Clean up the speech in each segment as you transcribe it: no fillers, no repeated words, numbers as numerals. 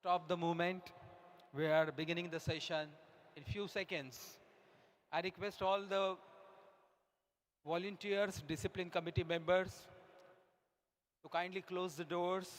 Stop the movement. We are beginning the session in few seconds. I request all the volunteers, discipline committee members to kindly close the doors.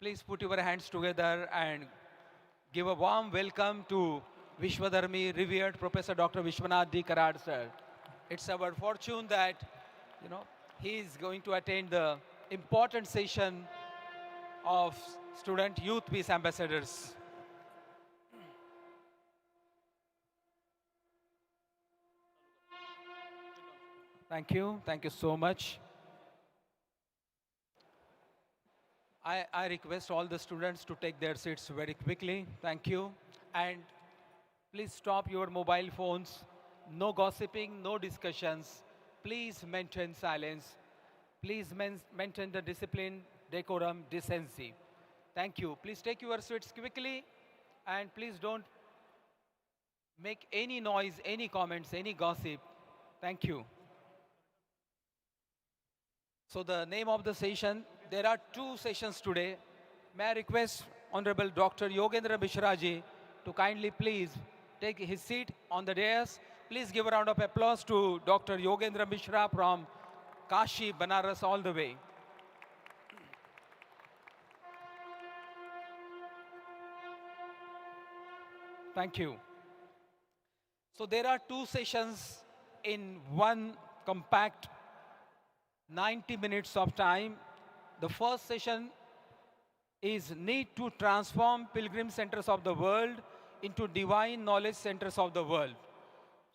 Please put your hands together and give a warm welcome to Vishwadharmi, revered Professor Dr. Vishwanath D. Karad, sir. It's our fortune that, you know, he is going to attend the important session of Student Youth Peace Ambassadors. Thank you. Thank you so much. I request all the students to take their seats very quickly. Thank you. And please stop your mobile phones. No gossiping, no discussions. Please maintain silence. Please maintain the discipline, decorum, decency. Thank you. Please take your seats quickly and please don't make any noise, any comments, any gossip. Thank you. So the name of the session, there are two sessions today. May I request Honorable Dr. Yogendra Mishra ji to kindly please take his seat on the dais. Please give a round of applause to Dr. Yogendra Mishra from Kashi, Banaras all the way. Thank you. So there are two sessions in one compact 90 minutes of time. The first session is need to transform pilgrim centers of the world into divine knowledge centers of the world.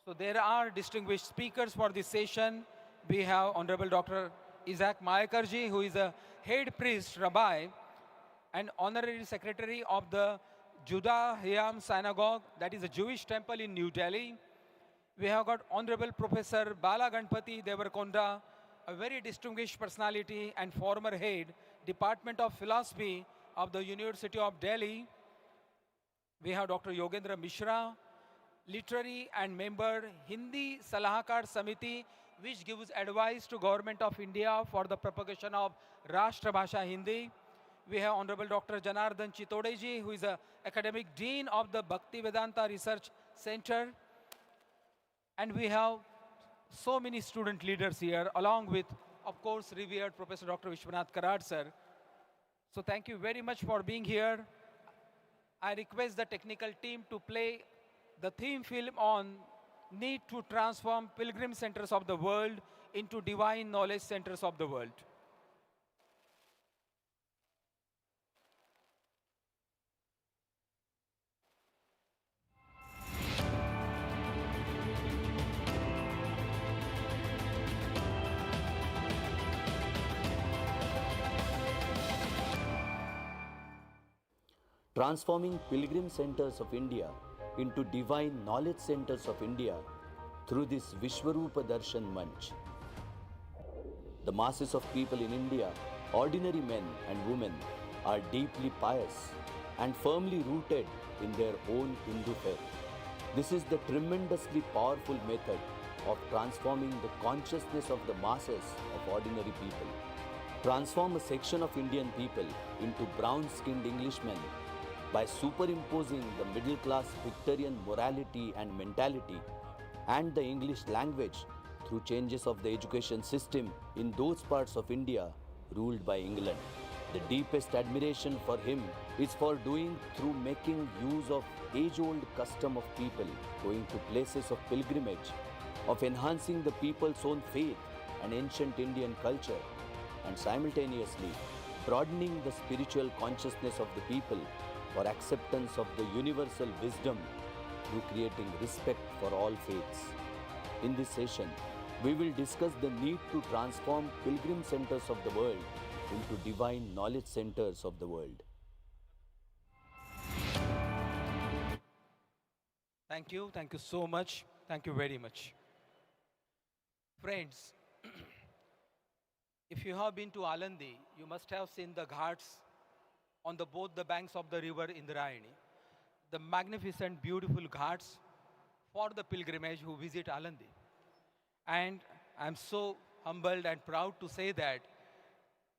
So there are distinguished speakers for this session. We have Honorable Dr. Izaac Malekar ji, who is a head priest, rabbi, and honorary secretary of the Judah-Hayam Synagogue, that is a Jewish temple in New Delhi. We have got Honorable Professor Bala Ganpati Devarkonda, a very distinguished personality and former head, Department of Philosophy of the University of Delhi. We have Dr. Yogendra Mishra, literary and member, Hindi Salahakar Samiti, which gives advice to Government of India for the propagation of Rashtra Bhasha Hindi. We have Honorable Dr. Janardan Chitode ji, who is a academic dean of the Bhaktivedanta Research Center. And we have so many student leaders here, along with, of course, revered Professor Dr. Vishwanath Karad, sir. So thank you very much for being here. I request the technical team to play the theme film on need to transform pilgrim centers of the world into divine knowledge centers of the world. Transforming pilgrim centers of India into divine knowledge centers of India through this Vishwarupa Darshan Manch. The masses of people in India, ordinary men and women, are deeply pious and firmly rooted in their own Hindu faith. This is the tremendously powerful method of transforming the consciousness of the masses of ordinary people. Transform a section of Indian people into brown-skinned Englishmen by superimposing the middle-class Victorian morality and mentality and the English language through changes of the education system in those parts of India ruled by England. The deepest admiration for him is for doing through making use of age-old custom of people going to places of pilgrimage, of enhancing the people's own faith and ancient Indian culture, and simultaneously broadening the spiritual consciousness of the people for acceptance of the universal wisdom through creating respect for all faiths. In this session, we will discuss the need to transform pilgrim centers of the world into divine knowledge centers of the world. Thank you. Thank you so much. Thank you very much. Friends, if you have been to Alandi, you must have seen the ghats on both the banks of the river Indrayani. The magnificent, beautiful ghats for the pilgrimage who visit Alandi. And I'm so humbled and proud to say that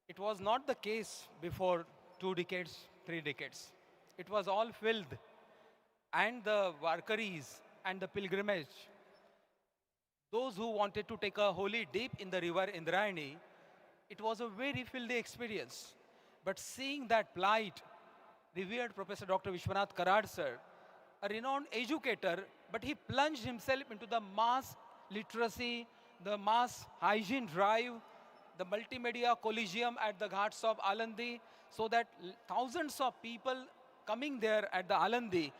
it was not the case before 2 decades, 3 decades. It was all filled. And the Varkaris and the pilgrimage, those who wanted to take a holy dip in the river Indrayani, it was a very filthy experience. But seeing that plight, revered Professor Dr. Vishwanath Karad sir, a renowned educator, but he plunged himself into the mass literacy, the mass hygiene drive, the multimedia collegium at the ghats of Alandi, so that thousands of people coming there at the Alandi,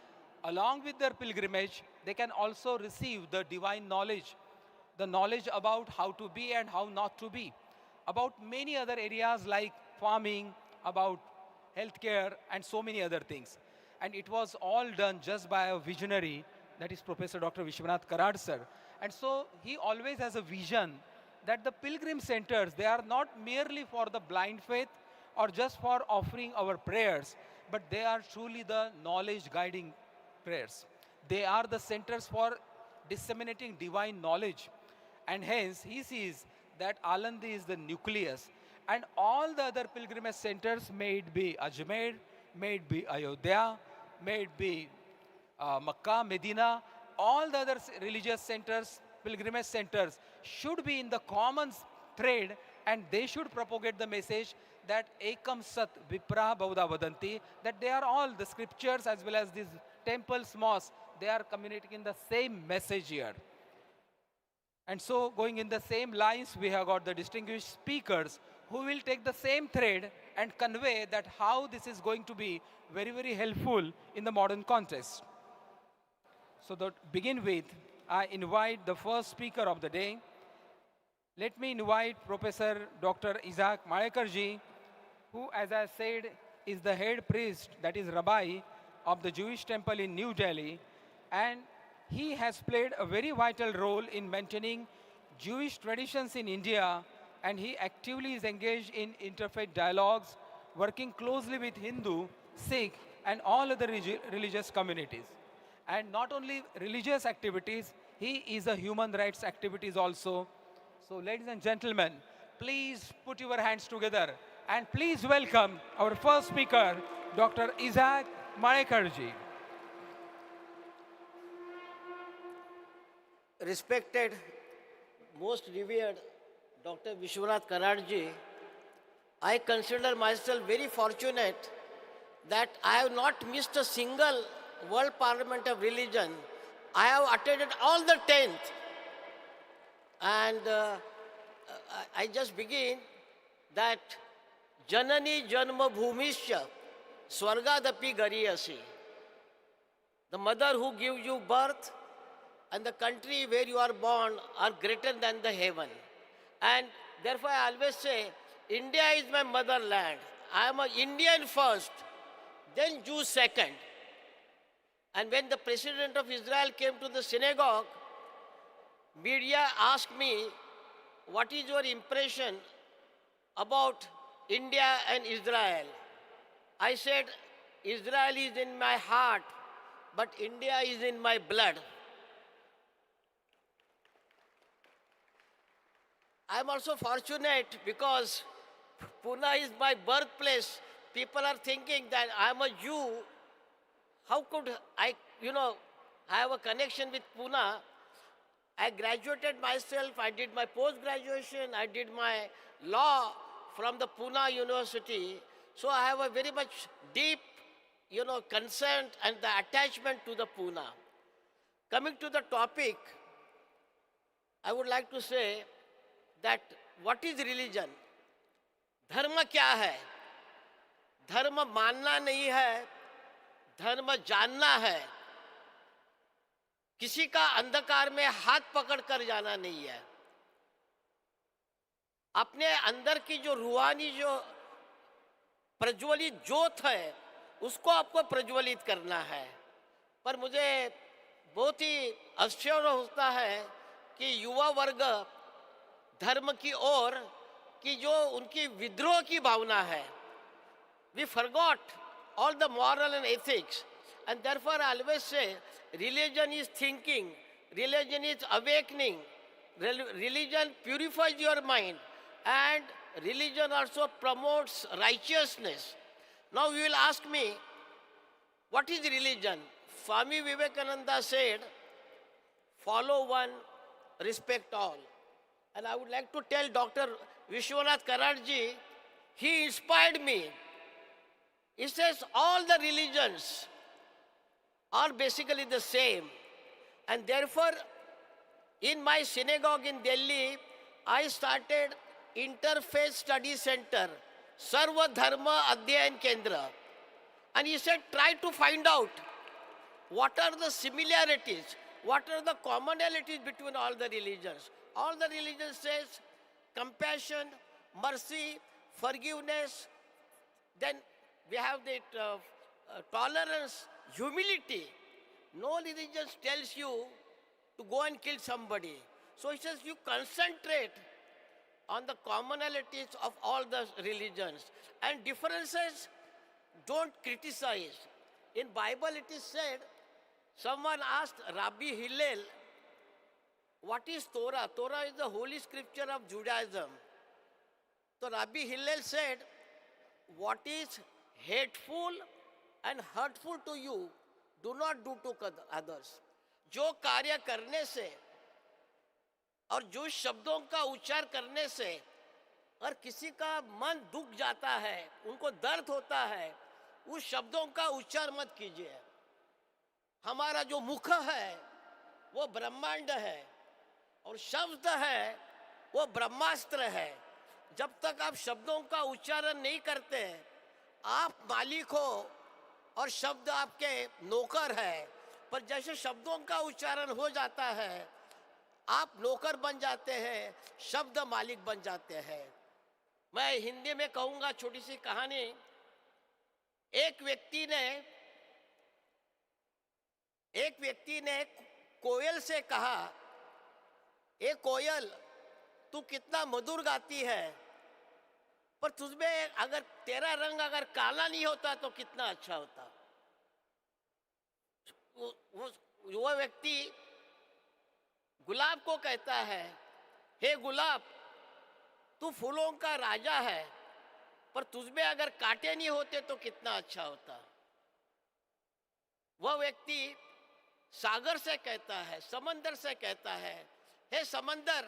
along with their pilgrimage, they can also receive the divine knowledge, the knowledge about how to be and how not to be, about many other areas like farming, about healthcare, and so many other things. And it was all done just by a visionary, that is Professor Dr. Vishwanath Karad sir. And so he always has a vision that the pilgrim centers, they are not merely for the blind faith or just for offering our prayers, but they are truly the knowledge guiding prayers. They are the centers for disseminating divine knowledge. And hence, he sees that Alandi is the nucleus. And all the other pilgrimage centers, may it be Ajmer, may it be Ayodhya, may it be Makkah, Medina, all the other religious centers, pilgrimage centers, should be in the common thread, and they should propagate the message that Ekam Sat Vipra Bauda Vadanti, that they are all the scriptures as well as these temples, mosques, they are communicating the same message here. And so, going in the same lines, we have got the distinguished speakers who will take the same thread and convey that how this is going to be very, very helpful in the modern context. So to begin with, I invite the first speaker of the day. Let me invite Professor Dr. Izaac Malekar ji, who, as I said, is the head priest, that is Rabbi, of the Jewish temple in New Delhi. And he has played a very vital role in maintaining Jewish traditions in India, and he actively is engaged in interfaith dialogues, working closely with Hindu, Sikh, and all other religious communities. And not only religious activities, he is a human rights activities also. So ladies and gentlemen, please put your hands together and please welcome our first speaker, Dr. Izaac Malekar ji. Respected, most revered Dr. Vishwanath Karad ji, I consider myself very fortunate that I have not missed a single World Parliament of Religion. I have attended all the 10th. And I just begin that Janani Janma Bhumisya Swargadapi Gariyasi. The mother who gives you birth and the country where you are born are greater than the heaven. And therefore I always say, India is my motherland. I am an Indian first, then Jew second. And when the president of Israel came to the synagogue, media asked me, what is your impression about India and Israel? I said, Israel is in my heart, but India is in my blood. I am also fortunate because Pune is my birthplace. People are thinking that I am a Jew. How could I, have a connection with Pune? I graduated myself, I did my post-graduation, I did my law from the Pune University. So I have a very much deep, concern and the attachment to the Pune. Coming to the topic, I would like to say that what is religion? Dharma क्या है? धर्म मानना नहीं है, धर्म जानना है. किसी का अंधकार में हाथ पकड़ कर जाना नहीं है. अपने अंदर की जो रूहानी जो प्रज्वलित ज्योत है उसको आपको प्रज्वलित करना है. पर मुझे बहुत ही आश्चर्य होता है कि युवा वर्ग धर्म की ओर की जो उनकी विद्रोह की भावना है. We forgot all the moral and ethics, and therefore I always say religion is thinking, religion is awakening, religion purifies your mind, and religion also promotes righteousness. Now you will ask me, what is religion? Swami Vivekananda said, follow one, respect all. And I would like to tell Dr. Vishwanath Kararji, he inspired me. He says all the religions are basically the same. And therefore, in my synagogue in Delhi, I started Interfaith Study Center, Sarva Dharma Adhyayan Kendra. And he said, try to find out what are the similarities, what are the commonalities between all the religions. All the religions says compassion, mercy, forgiveness. Then we have the tolerance, humility. No religion tells you to go and kill somebody. So he says you concentrate on the commonalities of all the religions. And differences, don't criticize. In Bible it is said, someone asked Rabbi Hillel, what is Torah? Torah is the holy scripture of Judaism. So Rabbi Hillel said, what is hateful and hurtful to you, do not do to others. जो कार्य करने से और जो शब्दों का उच्चार करने से और किसी का मन दुख जाता है, उनको दर्द होता है, उस शब्दों का उच्चार मत कीजिए. हमारा जो मुख है वो ब्रह्मांड है और शब्द है वो ब्रह्मास्त्र है. जब तक आप शब्दों का उच्चारण नहीं करते, आप मालिक हो और शब्द आपके नौकर है. पर जैसे शब्दों का उच्चारण हो जाता है, आप नौकर बन जाते हैं, शब्द मालिक बन जाते हैं. मैं हिंदी में कहूँगा छोटी सी कहानी. एक व्यक्ति ने कोयल से कहा, ए कोयल, तू कितना मधुर गाती है, पर तुझमें अगर तेरा रंग अगर काला नहीं होता तो कितना अच्छा होता. वो व्यक्ति गुलाब को कहता है, हे गुलाब, तू फूलों का राजा है, पर तुझमें अगर कांटे नहीं होते तो कितना अच्छा होता. वह व्यक्ति सागर से कहता है, समंदर से कहता है, हे समंदर,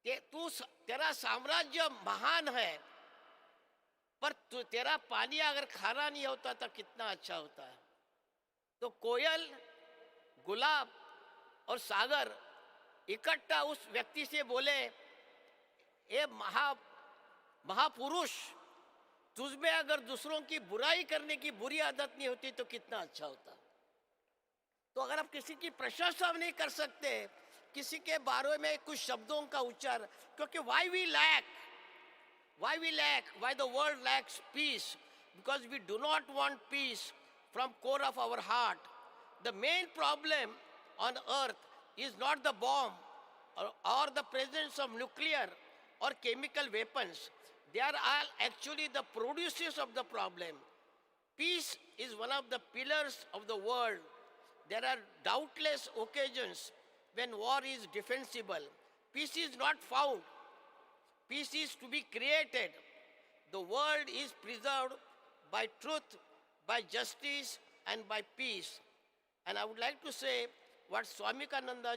तेरा साम्राज्य महान है, पर तेरा पानी अगर खारा नहीं होता तो कितना अच्छा होता है. तो कोयल, गुलाब और सागर इकट्ठा उस व्यक्ति से बोले, ए महापुरुष, तुझमें अगर दूसरों की बुराई करने की बुरी आदत नहीं होती तो कितना अच्छा होता. तो अगर आप किसी की प्रशंसा नहीं कर सकते, किसी के बारे में कुछ शब्दों का उच्चार, क्योंकि why the world lacks peace? Because we do not want peace from core of our heart. The main problem on earth is not the bomb or the presence of nuclear or chemical weapons. They are all actually the producers of the problem. Peace is one of the pillars of the world. There are doubtless occasions when war is defensible. Peace is not found. Peace is to be created. The world is preserved by truth, by justice, and by peace. And I would like to say what Swami Vivekananda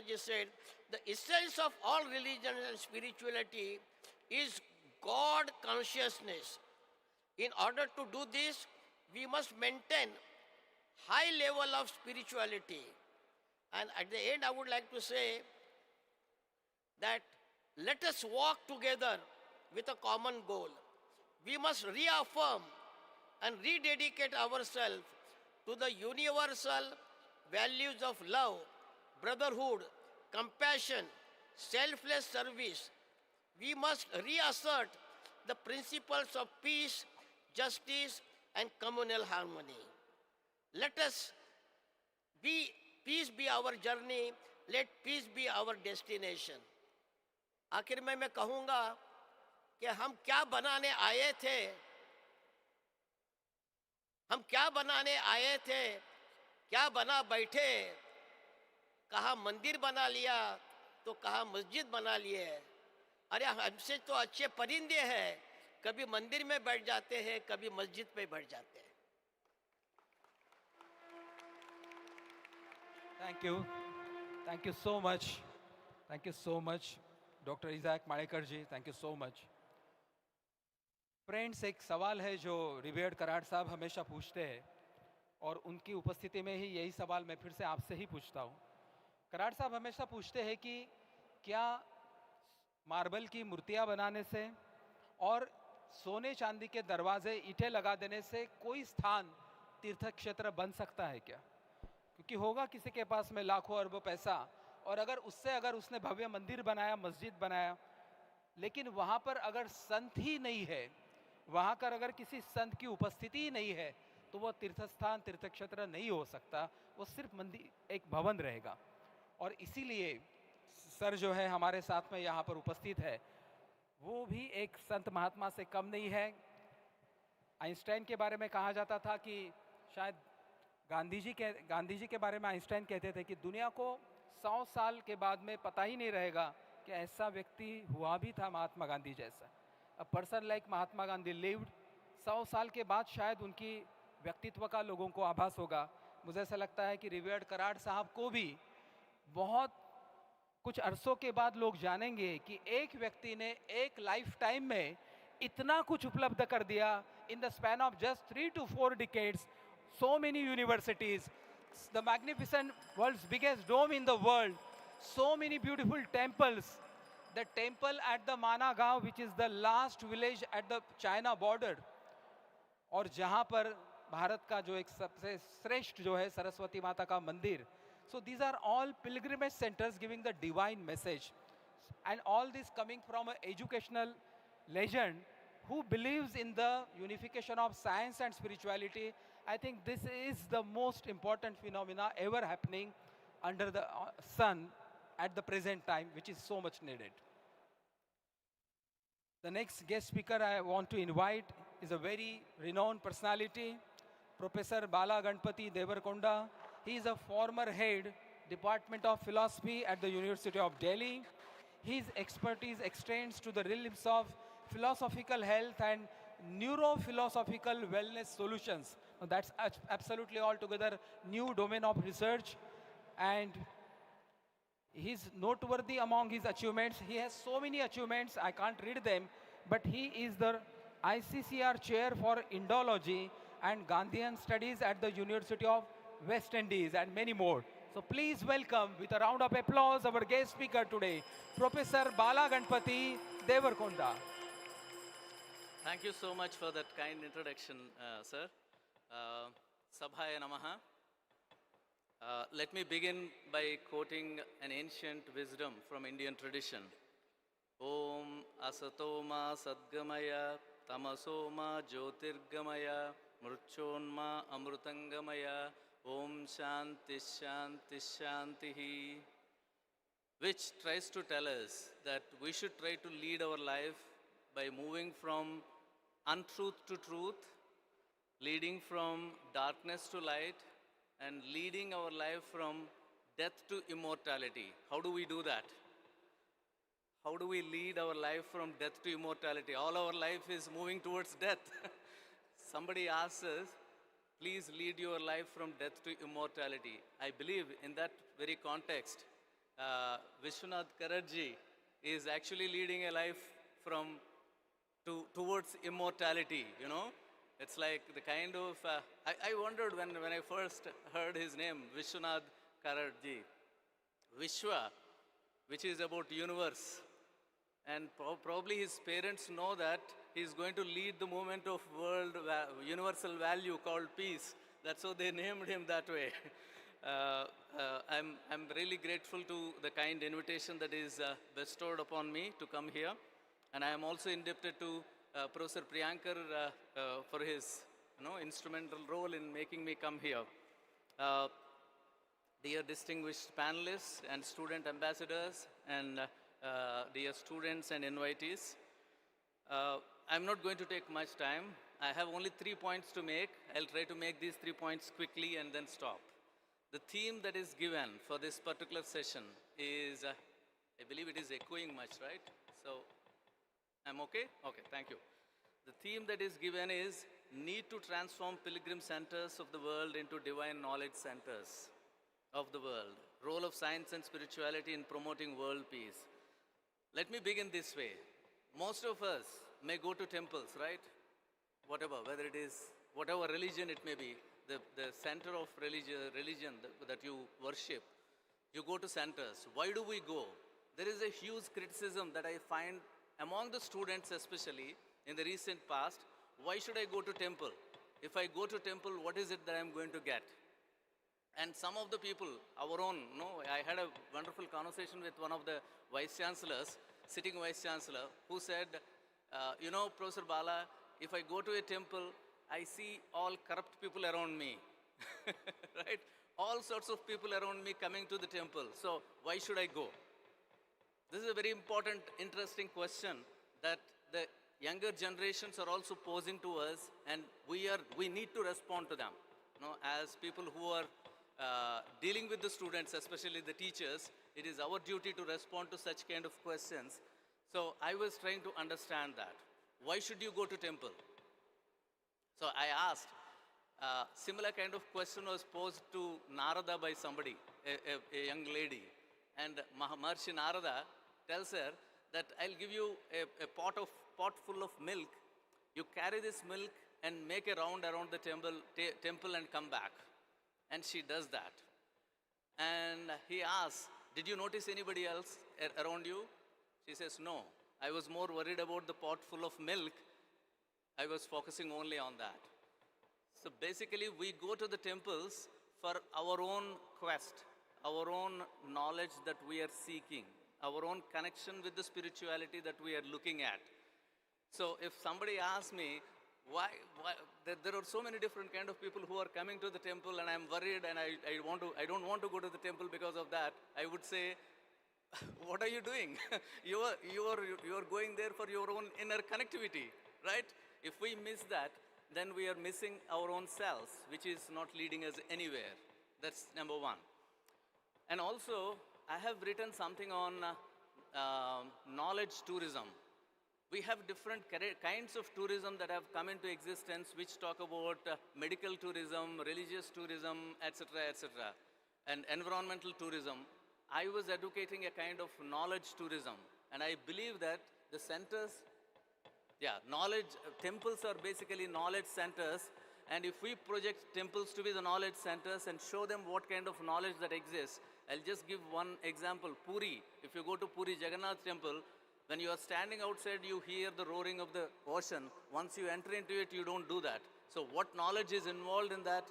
ji said, the essence of all religion and spirituality is God consciousness. In order to do this, we must maintain high level of spirituality. And at the end, I would like to say that let us walk together with a common goal. We must reaffirm and rededicate ourselves to the universal values of love, brotherhood, compassion, selfless service. We must reassert the principles of peace, justice, and communal harmony. Let us Be, peace be our journey, let peace be our destination. आखिर में मैं कहूँगा कि हम क्या बनाने आए थे, हम क्या बनाने आए थे, क्या बना बैठे, कहा मंदिर बना लिया तो कहा मस्जिद बना लिए। अरे हमसे तो अच्छे परिंदे हैं, कभी मंदिर में बैठ जाते हैं, कभी मस्जिद पे बैठ जाते हैं। Thank you so much. Thank you so much, Dr. Izaac Malekar ji. Thank you so much. Friends, एक सवाल है जो रिवेयर्ड कराड़ साहब हमेशा पूछते हैं और उनकी उपस्थिति में ही यही सवाल मैं फिर से आपसे ही पूछता हूँ। कराड़ साहब हमेशा पूछते हैं कि क्या मार्बल की मूर्तियाँ बनाने से और सोने चांदी के दरवाजे ईंटें लगा देने से कोई स्थान तीर्थ क्षेत्र बन सकता है क्या? क्योंकि होगा किसी के पास में लाखों अरबों पैसा और अगर उसने भव्य मंदिर बनाया, मस्जिद बनाया, लेकिन वहाँ पर अगर संत ही नहीं है, वहाँ पर अगर किसी संत की उपस्थिति ही नहीं है, तो वो तीर्थ स्थान, तीर्थ क्षेत्र नहीं हो सकता, वो सिर्फ मंदिर, एक भवन रहेगा। और इसीलिए सर जो है हमारे साथ में यहाँ पर उपस्थित है, वो भी एक संत महात्मा से कम नहीं है। आइंस्टाइन के बारे में कहा जाता था कि शायद गांधी जी के बारे में आइंस्टाइन कहते थे कि दुनिया को 100 साल के बाद में पता ही नहीं रहेगा कि ऐसा व्यक्ति हुआ भी था महात्मा गांधी जैसा। A person like Mahatma Gandhi lived, 100 साल के बाद शायद उनकी व्यक्तित्व का लोगों को आभास होगा। मुझे ऐसा लगता है कि रिवेयर्ड कराड़ साहब को भी बहुत कुछ अरसों के बाद लोग जानेंगे कि एक व्यक्ति ने एक लाइफ टाइम में इतना कुछ उपलब्ध कर दिया। In the span of just 3 to 4 decades, so many universities, the magnificent world's biggest dome in the world, so many beautiful temples, the temple at the Mana Gaon, which is the last village at the China border, और जहाँ पर भारत का जो एक सबसे श्रेष्ठ जो है सरस्वती माता का मंदिर. So these are all pilgrimage centers giving the divine message, and all this coming from an educational legend who believes in the unification of science and spirituality. I think this is the most important phenomena ever happening under the sun at the present time, which is so much needed. The next guest speaker I want to invite is a very renowned personality, Professor Bala Ganpati Devarkonda. He is a former head, Department of Philosophy at the University of Delhi. His expertise extends to the realms of philosophical health and neurophilosophical wellness solutions. Now, that's absolutely altogether new domain of research, and he's noteworthy among his achievements. He has so many achievements, I can't read them, but he is the ICCR Chair for Indology and Gandhian Studies at the University of West Indies, and many more. So please welcome with a round of applause our guest speaker today, Professor Bala Ganpati Devarkonda. Thank you so much for that kind introduction, sir. Sabhaya Namaha. Let me begin by quoting an ancient wisdom from Indian tradition. Om Asatoma Sadgamaya Tamasoma Jyotirgamaya Murchonma Amrutangamaya Om Shanti Shanti Shantihi, which tries to tell us that we should try to lead our life by moving from untruth to truth, leading from darkness to light, and leading our life from death to immortality. How do we do that? How do we lead our life from death to immortality? All our life is moving towards death. Somebody asks us, please lead your life from death to immortality. I believe in that very context, Vishwanath Kararji is actually leading a life towards immortality, you know. It's like the kind of, I wondered when I first heard his name, Vishwanath Kararji. Vishwa, which is about universe. And probably his parents know that he's going to lead the movement of universal value called peace. That's how they named him that way. I'm really grateful to the kind invitation that is bestowed upon me to come here. And I am also indebted to Professor Priyankar for his instrumental role in making me come here. dear distinguished panelists and student ambassadors, and dear students and invitees. I'm not going to take much time. I have only 3 points to make. I'll try to make these 3 points quickly and then stop. The theme that is given for this particular session is, I believe it is echoing much, right? So, I'm okay? Okay, thank you. The theme that is given is need to transform pilgrim centers of the world into divine knowledge centers of the world. Role of science and spirituality in promoting world peace. Let me begin this way. Most of us may go to temples, right? Whatever, whether it is, whatever religion it may be, the center of religion that you worship, you go to centers. Why do we go? There is a huge criticism that I find among the students especially in the recent past. Why should I go to temple? If I go to temple, what is it that I'm going to get? And some of the people, our own, I had a wonderful conversation with one of the vice chancellors, sitting vice chancellor, who said, Professor Bala, if I go to a temple, I see all corrupt people around me, right? All sorts of people around me coming to the temple. So why should I go? This is a very important, interesting question that the younger generations are also posing to us, and we need to respond to them. As people who are dealing with the students, especially the teachers, it is our duty to respond to such kind of questions. So I was trying to understand that. Why should you go to temple? So I asked, similar kind of question was posed to Narada by somebody, a young lady. And Maharishi Narada tells her that I'll give you a pot full of milk. You carry this milk and make a round around the temple and come back. And she does that. And he asks, did you notice anybody else around you? She says, no. I was more worried about the pot full of milk. I was focusing only on that. So basically, we go to the temples for our own quest, our own knowledge that we are seeking, our own connection with the spirituality that we are looking at. So if somebody asks me, why there are so many different kind of people who are coming to the temple and I'm worried and I don't want to go to the temple because of that, I would say, what are you doing? you are going there for your own inner connectivity, right? If we miss that, then we are missing our own selves, which is not leading us anywhere. That's number one. And also, I have written something on knowledge tourism. We have different kinds of tourism that have come into existence, which talk about medical tourism, religious tourism, etc., and environmental tourism. I was advocating a kind of knowledge tourism, and I believe that the centers, temples are basically knowledge centers, and if we project temples to be the knowledge centers and show them what kind of knowledge that exists, I'll just give one example. Puri, if you go to Puri Jagannath temple, when you are standing outside, you hear the roaring of the ocean. Once you enter into it, you don't do that. So what knowledge is involved in that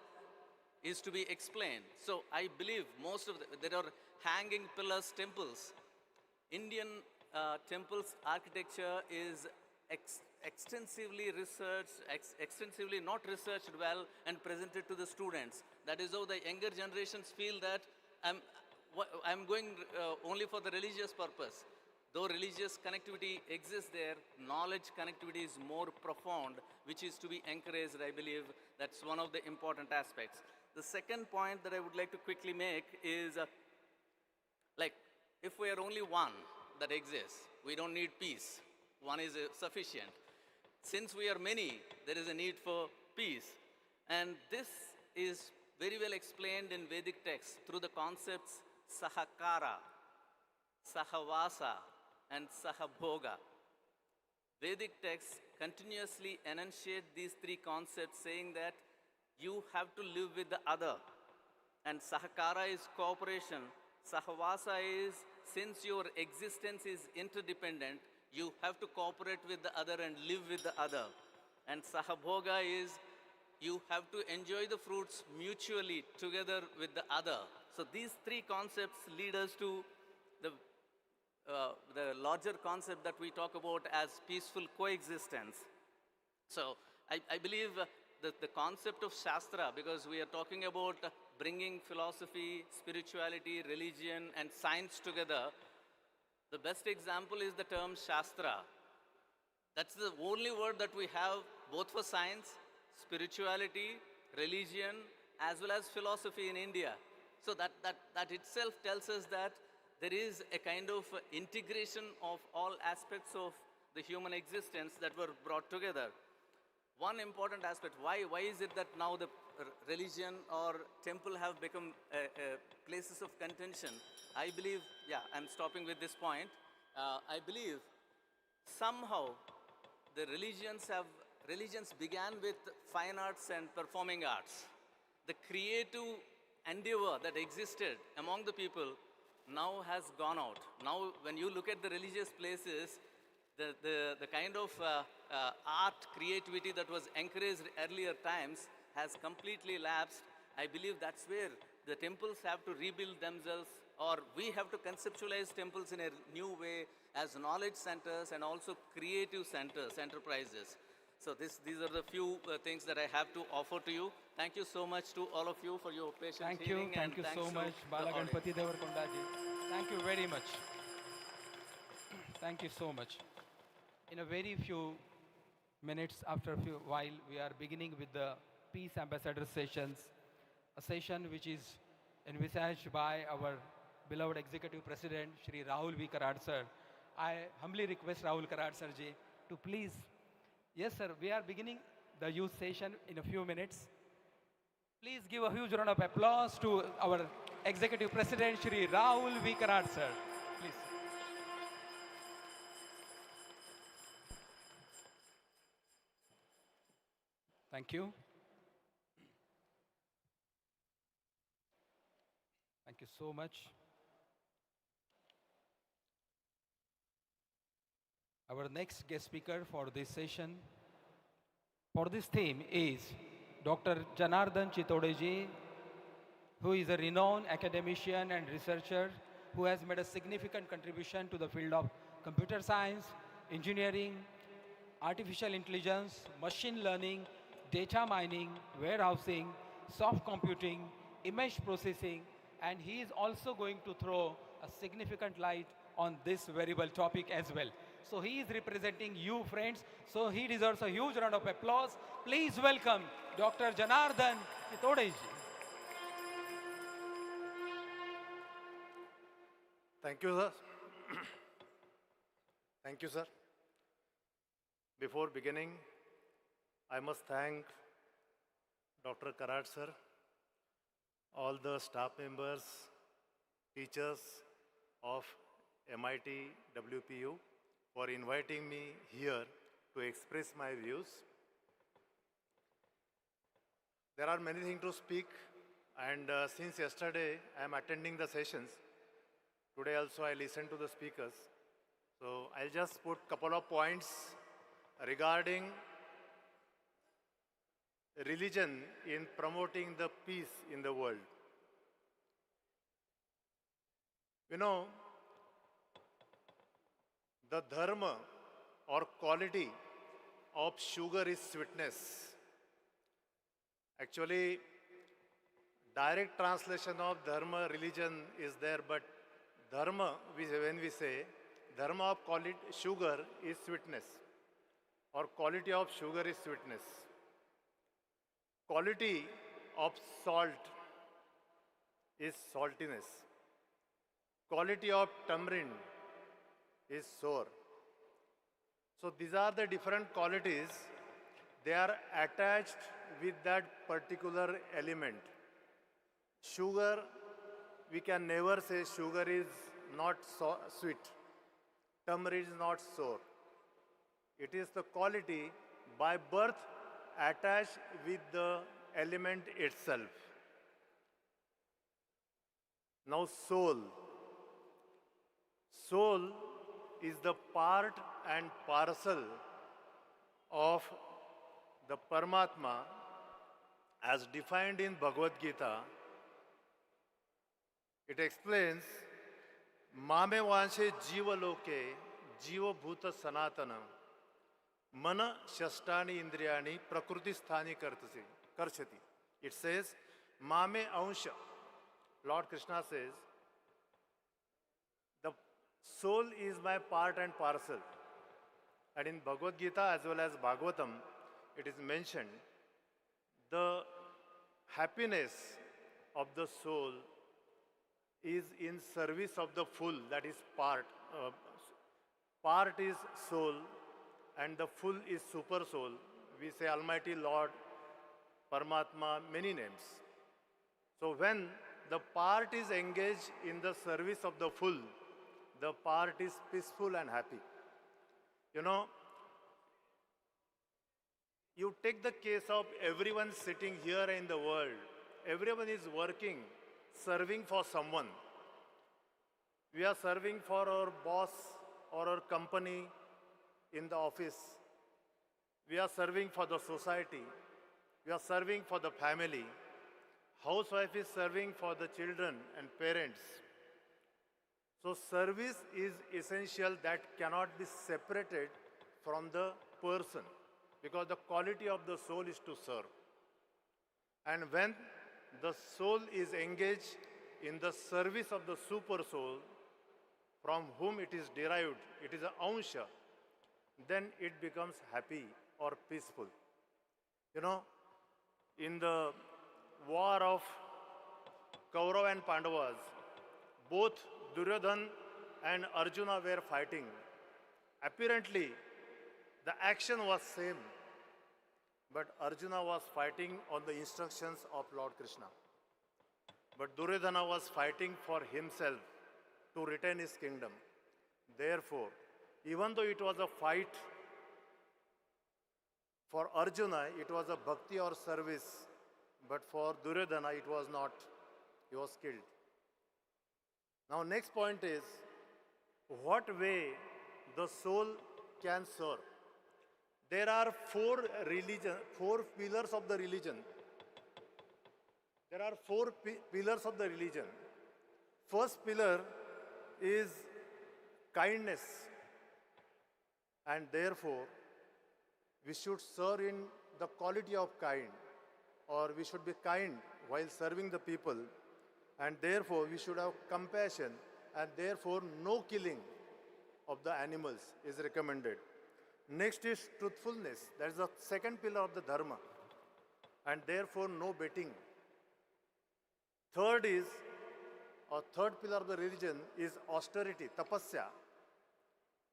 is to be explained. So I believe there are hanging pillars temples. Indian temples architecture is extensively researched, extensively not researched well and presented to the students. That is how the younger generations feel that I'm going only for the religious purpose. Though religious connectivity exists there, knowledge connectivity is more profound, which is to be encouraged, I believe. That's one of the important aspects. The second point that I would like to quickly make is, if we are only one that exists, we don't need peace. One is sufficient. Since we are many, there is a need for peace. And this is very well explained in Vedic texts through the concepts Sahakara, Sahavasa, and Sahabhoga. Vedic texts continuously enunciate these three concepts, saying that you have to live with the other. And Sahakara is cooperation. Sahavasa is, since your existence is interdependent, you have to cooperate with the other and live with the other. And Sahabhoga is, you have to enjoy the fruits mutually together with the other. So these three concepts lead us to the larger concept that we talk about as peaceful coexistence. So I believe the concept of Shastra, because we are talking about bringing philosophy, spirituality, religion, and science together. The best example is the term Shastra. That's the only word that we have both for science, spirituality, religion, as well as philosophy in India. So that itself tells us that there is a kind of integration of all aspects of the human existence that were brought together. One important aspect, why is it that now the religion or temple have become places of contention? I believe, yeah, I'm stopping with this point. I believe somehow the religions began with fine arts and performing arts. The creative endeavor that existed among the people now has gone out. Now, when you look at the religious places, the kind of art creativity that was encouraged earlier times has completely lapsed. I believe that's where the temples have to rebuild themselves, or we have to conceptualize temples in a new way as knowledge centers and also creative centers, enterprises. So these are the few things that I have to offer to you. Thank you so much to all of you for your patient Thank hearing. you. Thank you so much, Bala Ganpati Devarkonda ji. Thank you very much. Thank you so much. In a very few minutes, after a few while, we are beginning with the Peace Ambassador sessions, a session which is envisaged by our beloved Executive President, Shri Rahul V. Karad sir. I humbly request Rahul Karad sir ji to please. Yes, sir, we are beginning the youth session in a few minutes. Please give a huge round of applause to our Executive President, Shri Rahul V. Karad sir. Please. Thank you. Thank you so much. Our next guest speaker for this session, for this theme is Dr. Janardan Chitode ji, who is a renowned academician and researcher who has made a significant contribution to the field of computer science, engineering, artificial intelligence, machine learning, data mining, warehousing, soft computing, image processing, and he is also going to throw a significant light on this wearable topic as well. So he is representing you, friends. So he deserves a huge round of applause. Please welcome Dr. Janardan Chitode ji. Thank you, sir. Thank you, sir. Before beginning, I must thank Dr. Karad sir, all the staff members, teachers of MITWPU for inviting me here to express my views. There are many things to speak, and since yesterday I am attending the sessions, today also I listened to the speakers. So I'll just put a couple of points regarding religion in promoting the peace in the world. You know, the dharma or quality of sugar is sweetness. Actually, direct translation of dharma, religion is there, but dharma, when we say, dharma of sugar is sweetness, or quality of sugar is sweetness. Quality of salt is saltiness. Quality of tamarind is sour. So these are the different qualities. They are attached with that particular element. Sugar, we can never say sugar is not sweet. Tamarind is not sour. It is the quality by birth attached with the element itself. Now soul. Soul is the part and parcel of the Paramatma as defined in Bhagavad Gita. It explains, Mame vanshe jiva loke jiva bhuta sanatana mana shashtani indriyani prakriti sthani karchati. It says, Mame Ansha. Lord Krishna says, the soul is my part and parcel. And in Bhagavad Gita as well as Bhagavatam, it is mentioned the happiness of the soul is in service of the full, that is part. Part is soul and the full is super soul. We say Almighty Lord, Paramatma, many names. So when the part is engaged in the service of the full, the part is peaceful and happy. You know, you take the case of everyone sitting here in the world. Everyone is working, serving for someone. We are serving for our boss or our company in the office. We are serving for the society. We are serving for the family. Housewife is serving for the children and parents. So service is essential, that cannot be separated from the person, because the quality of the soul is to serve. And when the soul is engaged in the service of the super soul, from whom it is derived, it is an ansha, then it becomes happy or peaceful. You know, in the war of Kaurava and Pandavas, both Duryodhan and Arjuna were fighting. Apparently, the action was same, but Arjuna was fighting on the instructions of Lord Krishna. But Duryodhana was fighting for himself to retain his kingdom. Therefore, even though it was a fight, for Arjuna it was a bhakti or service, but for Duryodhana it was not. He was killed. Now next point is, what way the soul can serve. There are four pillars of the religion. There are four pillars of the religion. First pillar is kindness, and therefore we should serve in the quality of kind, or we should be kind while serving the people, and therefore we should have compassion, and therefore no killing of the animals is recommended. Next is truthfulness. That is the second pillar of the dharma, and therefore no betting. Third pillar of the religion is austerity, tapasya,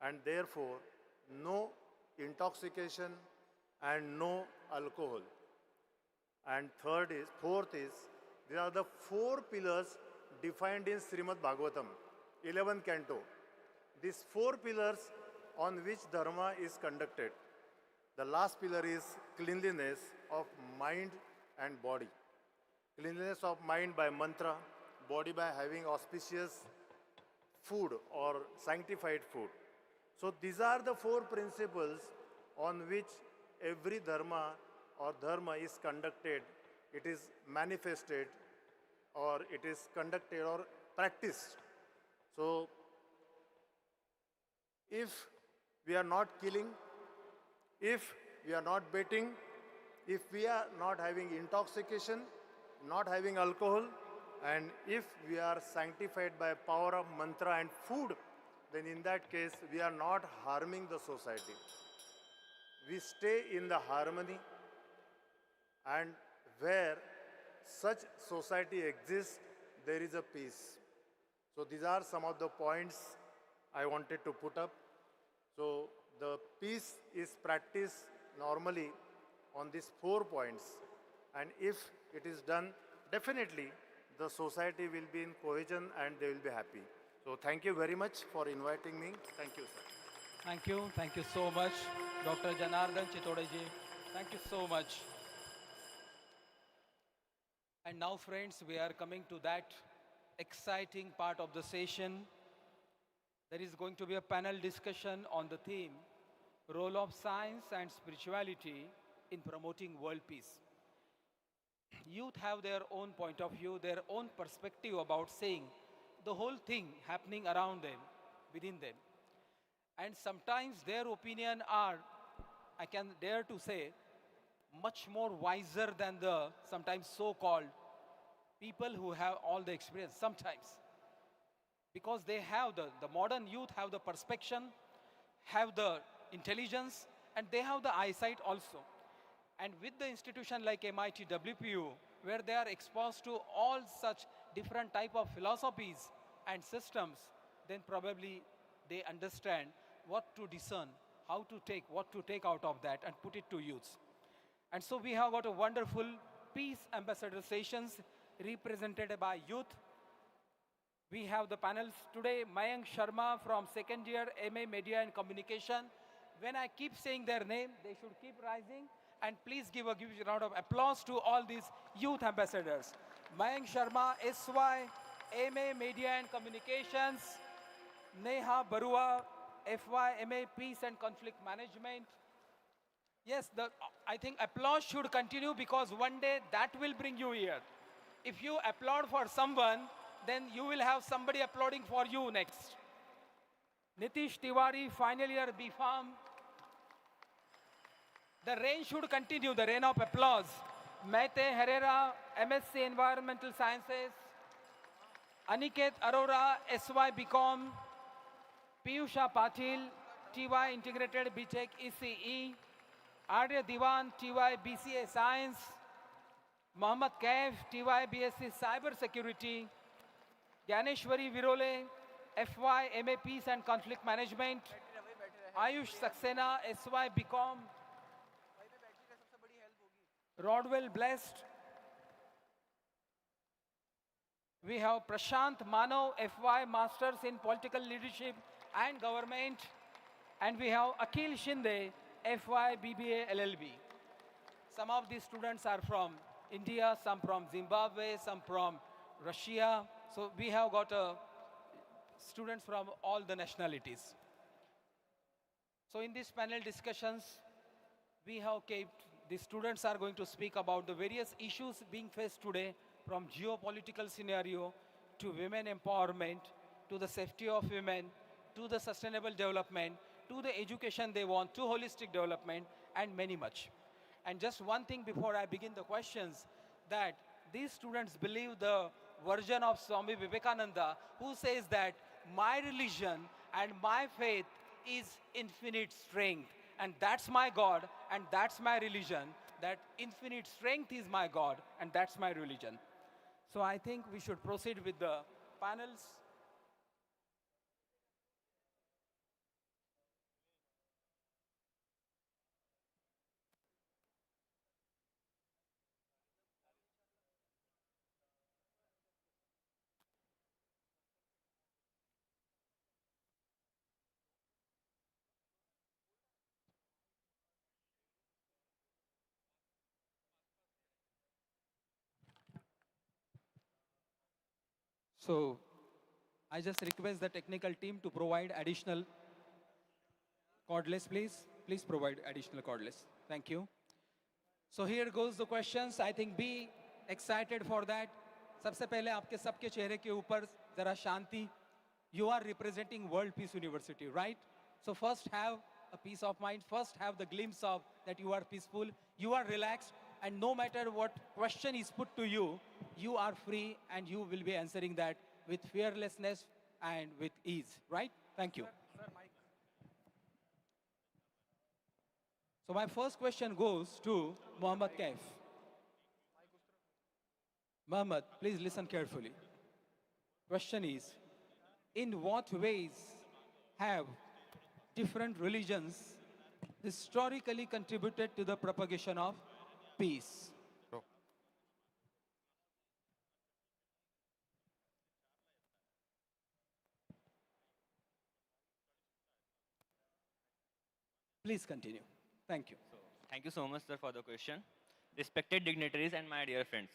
and therefore no intoxication and no alcohol. And fourth is, these are the four pillars defined in Srimad Bhagavatam, 11th canto. These four pillars on which dharma is conducted. The last pillar is cleanliness of mind and body. Cleanliness of mind by mantra, body by having auspicious food or sanctified food. So these are the four principles on which every dharma or dharma is conducted, it is manifested, or it is conducted or practiced. So if we are not killing, if we are not betting, if we are not having intoxication, not having alcohol, and if we are sanctified by power of mantra and food, then in that case we are not harming the society. We stay in the harmony, and where such society exists, there is a peace. So these are some of the points I wanted to put up. So the peace is practiced normally on these 4 points, and if it is done, definitely the society will be in cohesion and they will be happy. So thank you very much for inviting me. Thank you, sir. Thank you. Thank you so much, Dr. Janardan Chitode ji. Thank you so much. And now, friends, we are coming to that exciting part of the session. There is going to be a panel discussion on the theme, Role of Science and Spirituality in Promoting World Peace. Youth have their own point of view, their own perspective about seeing the whole thing happening around them, within them. And sometimes their opinion are, I can dare to say, much more wiser than the sometimes so-called people who have all the experience sometimes. Because they have the modern youth have the perspection, have the intelligence, and they have the eyesight also. And with the institution like MITWPU, where they are exposed to all such different type of philosophies and systems, then probably they understand what to discern, how to take, what to take out of that and put it to use. And so we have got a wonderful peace ambassador sessions represented by youth. We have the panels today, Mayank Sharma from second year MA Media and Communication. When I keep saying their name, they should keep rising. And please give a round of applause to all these youth ambassadors. Mayank Sharma, SY, MA Media and Communications. Neha Barua, FY, MA Peace and Conflict Management. Yes, I think applause should continue because one day that will bring you here. If you applaud for someone, then you will have somebody applauding for you next. Nitish Tiwari, final year B.Pharm. The rain should continue, the rain of applause. Mehte Herrera, MSc Environmental Sciences. Aniket Arora, SY BCom. Piyusha Patil, TY Integrated BTech ECE. Arya Diwan, TY BCA Science. Mohammad Kaif, TY BSc Cyber Security. Gyaneshwari Virole, FY MA Peace and Conflict Management. Ayush Saxena, SY BCom. Rodwell Blessed. We have Prashant Manav, FY Masters in Political Leadership and Government. And we have Akhil Shinde, FY BBA LLB. Some of these students are from India, some from Zimbabwe, some from Russia. So we have got students from all the nationalities. So in these panel discussions, we have kept, the students are going to speak about the various issues being faced today, from geopolitical scenario to women empowerment, to the safety of women, to the sustainable development, to the education they want, to holistic development, and many much. And just one thing before I begin the questions, that these students believe the version of Swami Vivekananda, who says that my religion and my faith is infinite strength. And that's my God, and that's my religion. That infinite strength is my God, and that's my religion. So I think we should proceed with the panels. So I just request the technical team to provide additional cordless, please. Please provide additional cordless. Thank you. So here goes the questions. I think be excited for that. सबसे पहले आपके सबके चेहरे के ऊपर जरा शांति. You are representing World Peace University, right? So first have a peace of mind. First have the glimpse of that you are peaceful, you are relaxed, and no matter what question is put to you, you are free and you will be answering that with fearlessness and with ease, right? Thank you. Sir, Mike. So my first question goes to Mohammad Kaif. Mohammad, please listen carefully. Question is, in what ways have different religions historically contributed to the propagation of peace? Please continue. Thank you. Thank you so much, sir, for the question. Respected dignitaries and my dear friends,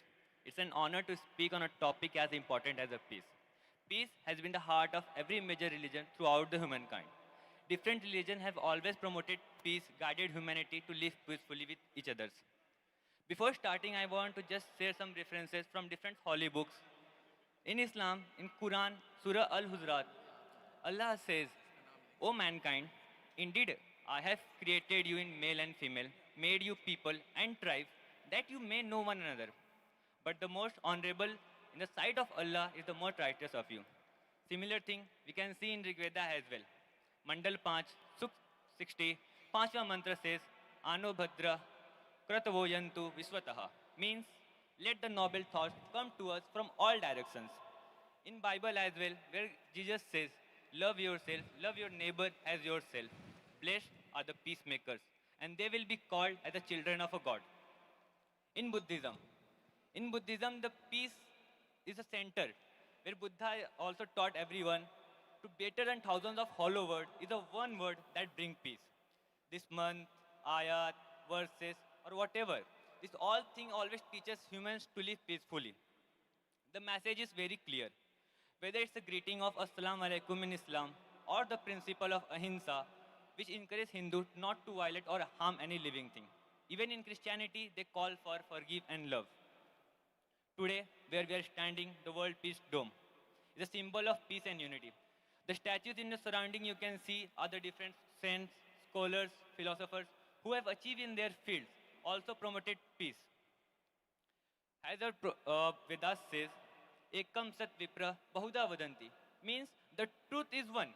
it's an honor to speak on a topic as important as a peace. Peace has been the heart of every major religion throughout the humankind. Different religions have always promoted peace, guided humanity to live peacefully with each other. Before starting, I want to just share some references from different holy books. In Islam, in Quran, Surah Al-Hujurat, Allah says, O mankind, indeed, I have created you in male and female, made you people and tribes, that you may know one another. But the most honorable in the sight of Allah is the most righteous of you. Similar thing we can see in Rigveda as well. Mandal 5, Suk 60, Panchva mantra says, Ano Bhadra Kratavoyantu Vishwataha, means let the noble thoughts come to us from all directions. In Bible as well, where Jesus says, love yourself, love your neighbor as yourself. Blessed are the peacemakers, and they will be called as the children of a God. In Buddhism, the peace is a center where Buddha also taught everyone to better than thousands of hollow words is a one word that brings peace. This month, ayat, verses, or whatever, this all thing always teaches humans to live peacefully. The message is very clear. Whether it's a greeting of Assalamu alaikum in Islam or the principle of ahimsa, which encourages Hindus not to violate or harm any living thing. Even in Christianity, they call for forgive and love. Today, where we are standing, the World Peace Dome is a symbol of peace and unity. The statues in the surrounding you can see are the different saints, scholars, philosophers who have achieved in their fields, also promoted peace. As our Vedas says, Ekam Sat Vipra Bahuda Vadanti, means the truth is one,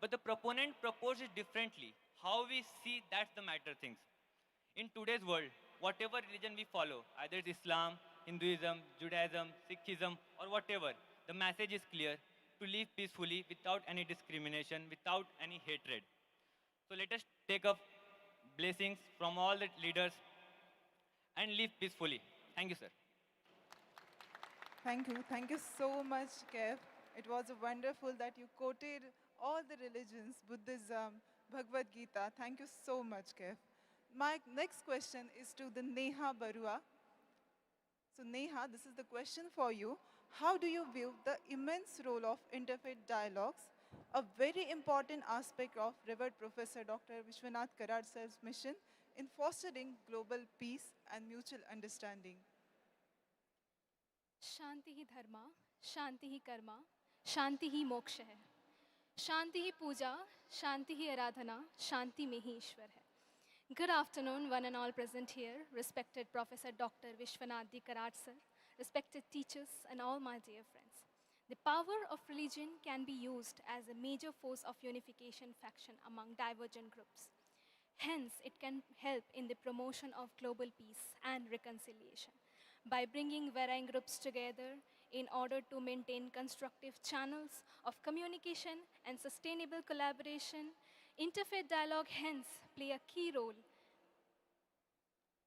but the proponent proposes differently. How we see, that's the matter things. In today's world, whatever religion we follow, either it's Islam, Hinduism, Judaism, Sikhism, or whatever, the message is clear: to live peacefully without any discrimination, without any hatred. So let us take up blessings from all the leaders and live peacefully. Thank you, sir. Thank you. Thank you so much, Kev. It was wonderful that you quoted all the religions, Buddhism, Bhagavad Gita. Thank you so much, Kev. My next question is to the Neha Barua. So Neha, this is the question for you. How do you view the immense role of interfaith dialogues, a very important aspect of Revered Professor Dr. Vishwanath Karad sir's mission in fostering global peace and mutual understanding? शांति ही धर्मा, शांति ही कर्मा, शांति ही मोक्ष है. शांति ही पूजा, शांति ही आराधना, शांति में ही ईश्वर है. Good afternoon, one and all present here, respected Professor Dr. Vishwanath Karad sir, respected teachers and all my dear friends. The power of religion can be used as a major force of unification faction among divergent groups. Hence, it can help in the promotion of global peace and reconciliation by bringing varying groups together in order to maintain constructive channels of communication and sustainable collaboration. Interfaith dialogue hence play a key role.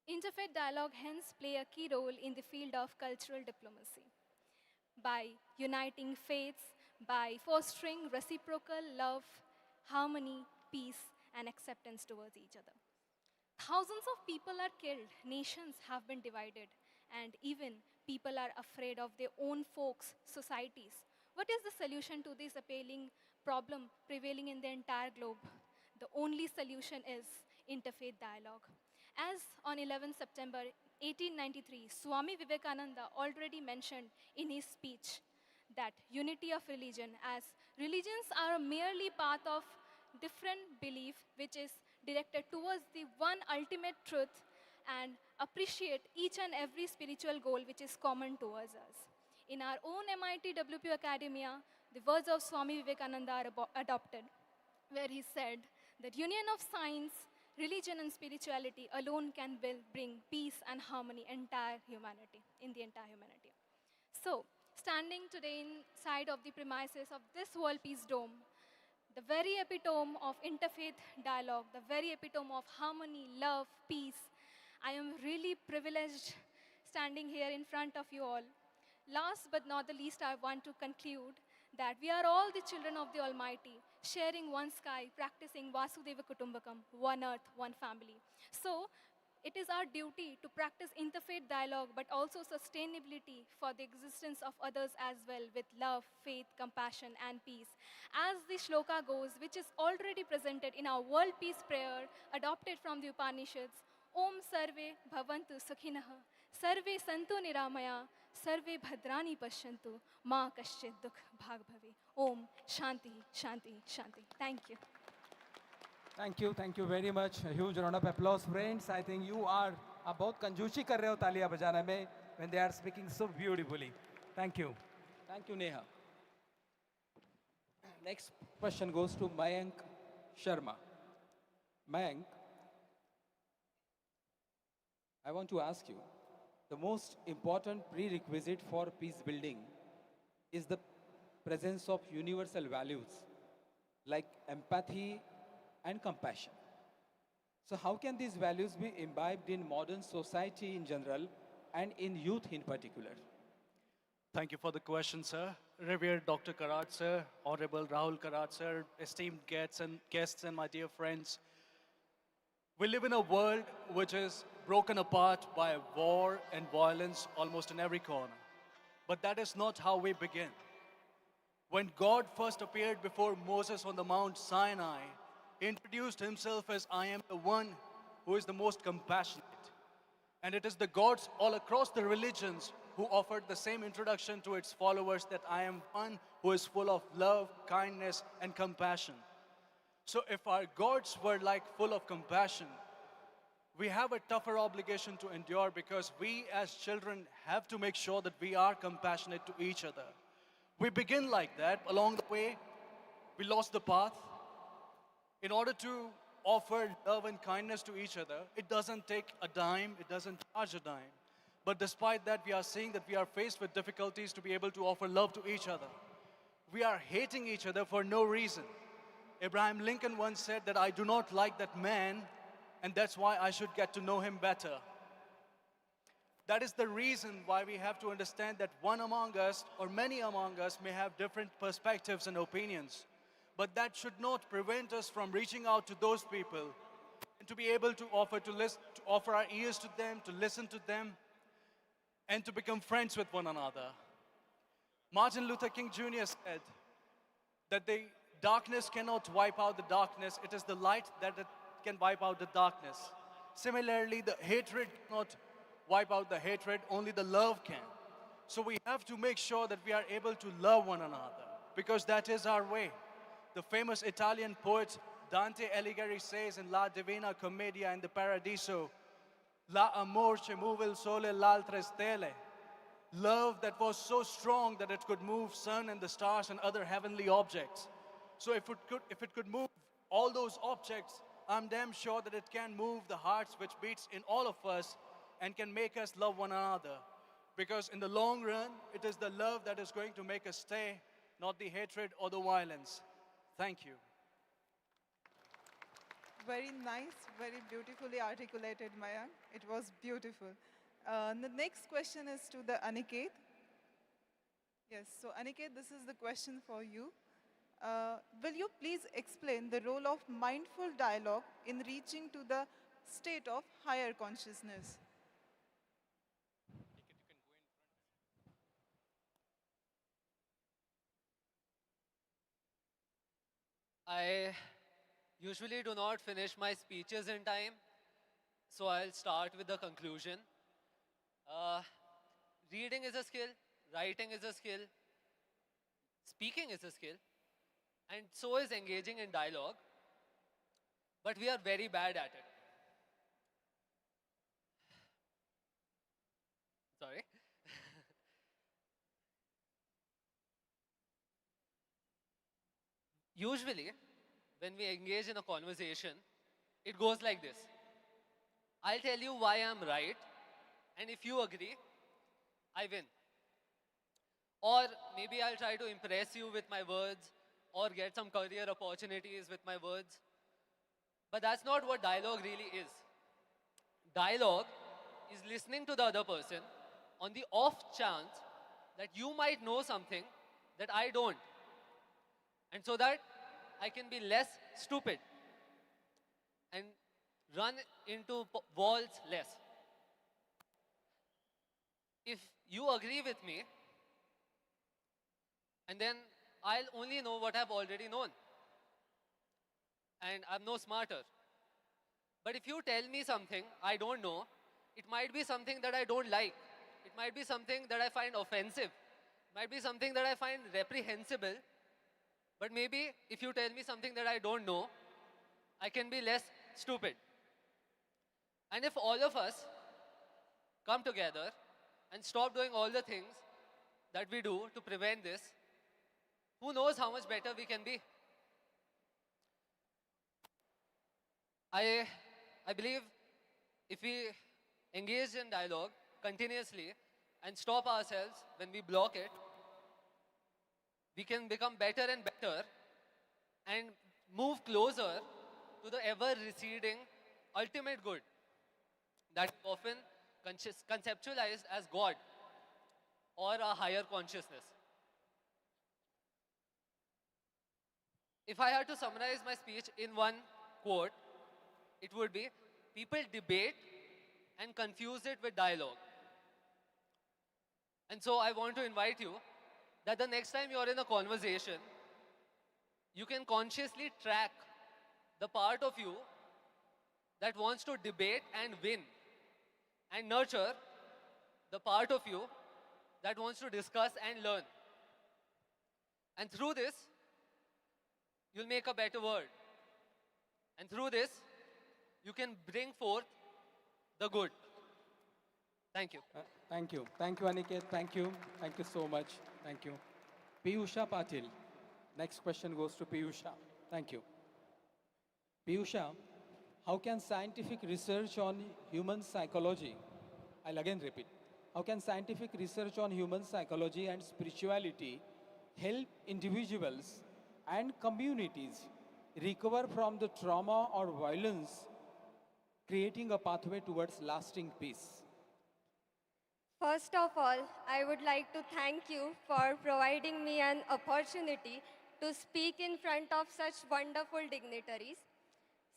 Interfaith dialogue hence play a key role in the field of cultural diplomacy by uniting faiths, by fostering reciprocal love, harmony, peace, and acceptance towards each other. Thousands of people are killed, nations have been divided, and even people are afraid of their own folks, societies. What is the solution to this appalling problem prevailing in the entire globe? The only solution is interfaith dialogue. As on 11 September 1893, Swami Vivekananda already mentioned in his speech that unity of religion, as religions are merely path of different belief which is directed towards the one ultimate truth, and appreciate each and every spiritual goal which is common towards us. In our own MITWPU Academia, the words of Swami Vivekananda are adopted, where he said that union of science, religion and spirituality alone can bring peace and harmony in the entire humanity. So, standing today inside of the premises of this World Peace Dome, the very epitome of interfaith dialogue, the very epitome of harmony, love, peace, I am really privileged standing here in front of you all. Last but not the least, I want to conclude that we are all the children of the Almighty, sharing one sky, practicing Vasudeva Kutumbakam, one earth, one family. So, it is our duty to practice interfaith dialogue, but also sustainability for the existence of others as well, with love, faith, compassion, and peace. As the shloka goes, which is already presented in our World Peace Prayer, adopted from the Upanishads, Om Sarve Bhavantu Sukhinah, Sarve Santu Niramaya, Sarve Bhadrani Pashyantu, Ma Kaschit Dukh Bhag Bhavi. Om Shanti, Shanti, Shanti. Thank you. Thank you very much. A huge round of applause, friends. I think you are बहुत कंजूसी कर रहे हो तालियां बजाने में when they are speaking so beautifully. Thank you. Thank you, Neha. Next question goes to Mayank Sharma. Mayank, I want to ask you, the most important prerequisite for peace building is the presence of universal values like empathy and compassion. So how can these values be imbibed in modern society in general and in youth in particular? Thank you for the question, sir. Revered Dr. Karat, sir, Honorable Rahul Karat, sir, esteemed guests and my dear friends. We live in a world which is broken apart by war and violence almost in every corner. But that is not how we begin. When God first appeared before Moses on the Mount Sinai, he introduced himself as I am the one who is the most compassionate. And it is the gods all across the religions who offered the same introduction to its followers that I am one who is full of love, kindness, and compassion. So if our gods were like full of compassion, we have a tougher obligation to endure because we as children have to make sure that we are compassionate to each other. We begin like that. Along the way, we lost the path. In order to offer love and kindness to each other, it doesn't take a dime, it doesn't charge a dime. But despite that, we are seeing that we are faced with difficulties to be able to offer love to each other. We are hating each other for no reason. Abraham Lincoln once said that I do not like that man, and that's why I should get to know him better. That is the reason why we have to understand that one among us, or many among us, may have different perspectives and opinions. But that should not prevent us from reaching out to those people and to be able to offer our ears to them, to listen to them, and to become friends with one another. Martin Luther King Jr. said that the darkness cannot wipe out the darkness, it is the light that can wipe out the darkness. Similarly, the hatred cannot wipe out the hatred, only the love can. So we have to make sure that we are able to love one another, because that is our way. The famous Italian poet Dante Alighieri says in La Divina Commedia in the Paradiso, La amor che muove il sole e l'altre stelle. Love that was so strong that it could move sun and the stars and other heavenly objects. So if it could move all those objects, I'm damn sure that it can move the hearts which beats in all of us and can make us love one another. Because in the long run, it is the love that is going to make us stay, not the hatred or the violence. Thank you. Very nice, very beautifully articulated, Mayank. It was beautiful. The next question is to the Aniket. Yes, so Aniket, this is the question for you. Will you please explain the role of mindful dialogue in reaching to the state of higher consciousness? I usually do not finish my speeches in time, so I'll start with the conclusion. Reading is a skill, writing is a skill, speaking is a skill, and so is engaging in dialogue, but we are very bad at it. Sorry. Usually, when we engage in a conversation, it goes like this. I'll tell you why I'm right, and if you agree, I win. Or maybe I'll try to impress you with my words, or get some career opportunities with my words. But that's not what dialogue really is. Dialogue is listening to the other person on the off chance that you might know something that I don't. And so that I can be less stupid and run into walls less. If you agree with me, and then I'll only know what I've already known. And I'm no smarter. But if you tell me something I don't know, it might be something that I don't like. It might be something that I find offensive. It might be something that I find reprehensible. But maybe if you tell me something that I don't know, I can be less stupid. And if all of us come together and stop doing all the things that we do to prevent this, who knows how much better we can be. I believe if we engage in dialogue continuously and stop ourselves when we block it, we can become better and better and move closer to the ever receding ultimate good that is often conceptualized as God or a higher consciousness. If I had to summarize my speech in one quote, it would be, people debate and confuse it with dialogue. And so I want to invite you that the next time you're in a conversation, you can consciously track the part of you that wants to debate and win, and nurture the part of you that wants to discuss and learn. And through this, you'll make a better world. And through this, you can bring forth the good. Thank you. Thank you. Thank you, Aniket. Thank you. Thank you so much. Thank you. Piyusha Patil. Next question goes to Piyusha. Thank you. Piyusha, how can scientific research on human psychology, I'll again repeat, how can scientific research on human psychology and spirituality help individuals and communities recover from the trauma or violence, creating a pathway towards lasting peace? First of all, I would like to thank you for providing me an opportunity to speak in front of such wonderful dignitaries.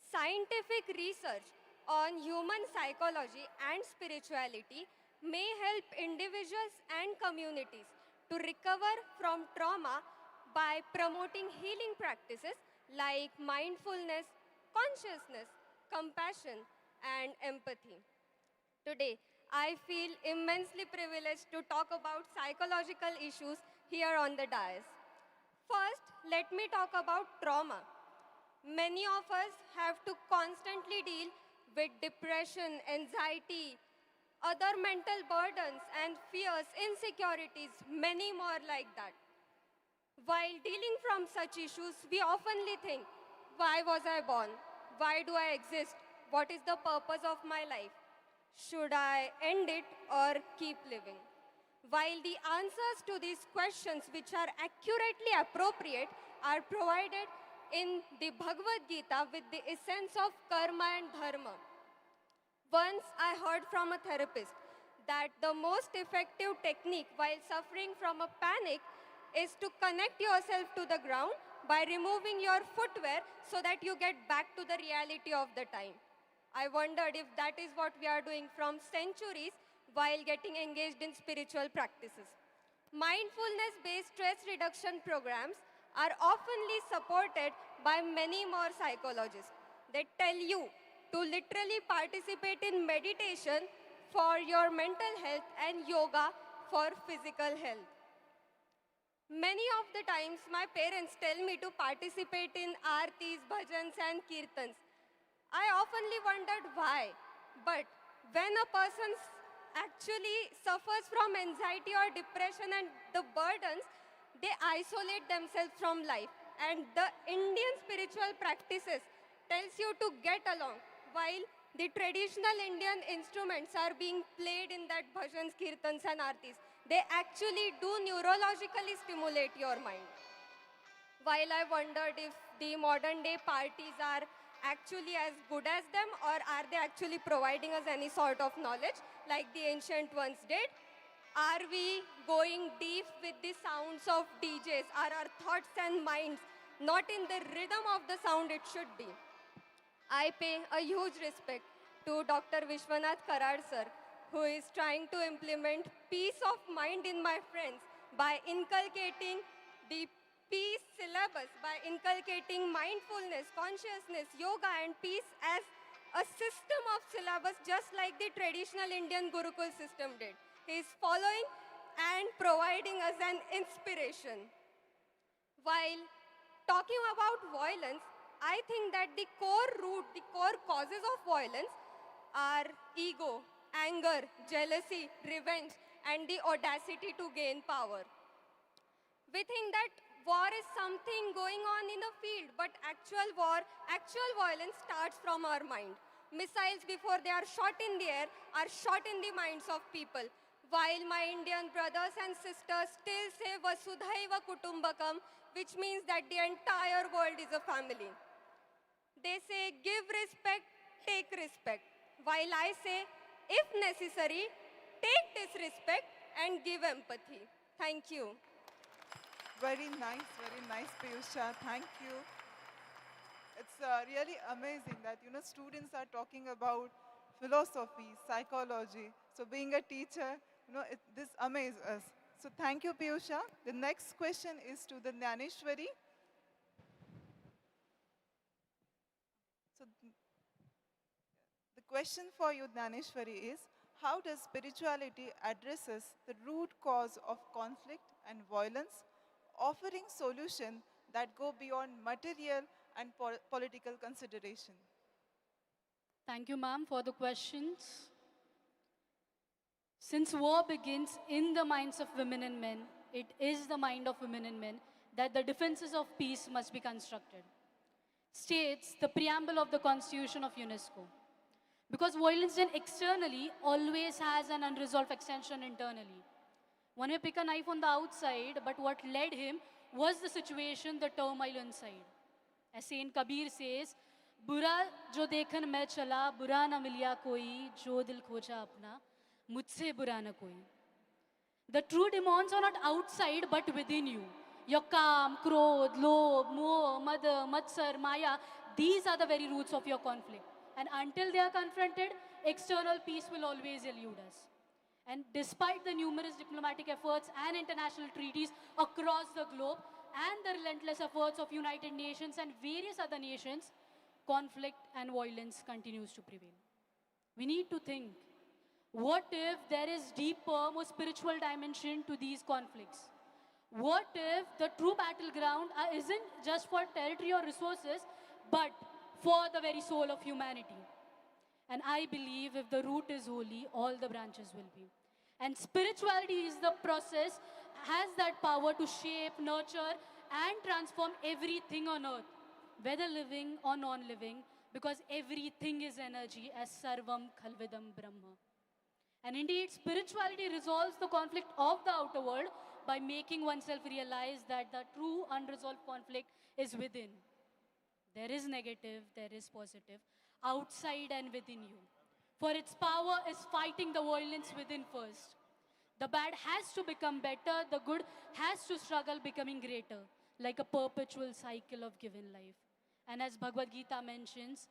Scientific research on human psychology and spirituality may help individuals and communities to recover from trauma by promoting healing practices like mindfulness, consciousness, compassion, and empathy. Today, I feel immensely privileged to talk about psychological issues here on the dais. First, let me talk about trauma. Many of us have to constantly deal with depression, anxiety, other mental burdens and fears, insecurities, many more like that. While dealing from such issues, we oftenly think, why was I born? Why do I exist? What is the purpose of my life? Should I end it or keep living? While the answers to these questions, which are accurately appropriate, are provided in the Bhagavad Gita with the essence of karma and dharma. Once I heard from a therapist that the most effective technique while suffering from a panic is to connect yourself to the ground by removing your footwear so that you get back to the reality of the time. I wondered if that is what we are doing from centuries while getting engaged in spiritual practices. Mindfulness-based stress reduction programs are oftenly supported by many more psychologists. They tell you to literally participate in meditation for your mental health and yoga for physical health. Many of the times, my parents tell me to participate in aartis, bhajans, and kirtans. I oftenly wondered why. But when a person actually suffers from anxiety or depression and the burdens, they isolate themselves from life. And the Indian spiritual practices tells you to get along while the traditional Indian instruments are being played in that bhajans, kirtans and aartis. They actually do neurologically stimulate your mind. While I wondered if the modern day parties are actually as good as them, or are they actually providing us any sort of knowledge like the ancient ones did? Are we going deep with the sounds of DJs? Are our thoughts and minds not in the rhythm of the sound it should be? I pay a huge respect to Dr. Vishwanath sir, who is trying to implement peace of mind in my friends by inculcating the peace syllabus, by inculcating mindfulness, consciousness, yoga and peace as a system of syllabus just like the traditional Indian Gurukul system did. He is following and providing us an inspiration. While talking about violence, I think that the core root, the core causes of violence are ego, anger, jealousy, revenge, and the audacity to gain power. We think that war is something going on in the field, but actual war, actual violence starts from our mind. Missiles, before they are shot in the air, are shot in the minds of people. While my Indian brothers and sisters still say Vasudhaiva Kutumbakam, which means that the entire world is a family. They say, give respect, take respect. While I say, if necessary, take disrespect and give empathy. Thank you. Very nice, Piyusha. Thank you. It's really amazing that, students are talking about philosophy, psychology. So being a teacher, this amazes us. So thank you, Piyusha. The next question is to the Jnaneshwari. So the question for you, Jnaneshwari, is how does spirituality addresses the root cause of conflict and violence, offering solutions that go beyond material and political consideration? Thank you, ma'am, for the questions. Since war begins in the minds of women and men, it is the mind of women and men that the defenses of peace must be constructed. States the preamble of the Constitution of UNESCO. Because violence done externally always has an unresolved extension internally. One may pick a knife on the outside, but what led him was the situation, the turmoil inside. As Saint Kabir says, बुरा जो देखन मैं चला, बुरा न मिलिया कोई, जो दिल खोजा अपना, मुझसे बुरा न कोई. The true demons are not outside but within you. Your calm, krodh, lobh, moh, mada, matsar, maya, these are the very roots of your conflict. And until they are confronted, external peace will always elude us. And despite the numerous diplomatic efforts and international treaties across the globe, and the relentless efforts of United Nations and various other nations, conflict and violence continues to prevail. We need to think, what if there is deeper, more spiritual dimension to these conflicts? What if the true battleground isn't just for territory or resources, but for the very soul of humanity? And I believe if the root is holy, all the branches will be. And spirituality is the process, has that power to shape, nurture, and transform everything on earth, whether living or non-living, because everything is energy, as Sarvam Khalvidam Brahma. And indeed, spirituality resolves the conflict of the outer world by making oneself realize that the true unresolved conflict is within. There is negative, there is positive, outside and within you. For its power is fighting the violence within first. The bad has to become better, the good has to struggle becoming greater, like a perpetual cycle of given life. And as Bhagavad Gita mentions,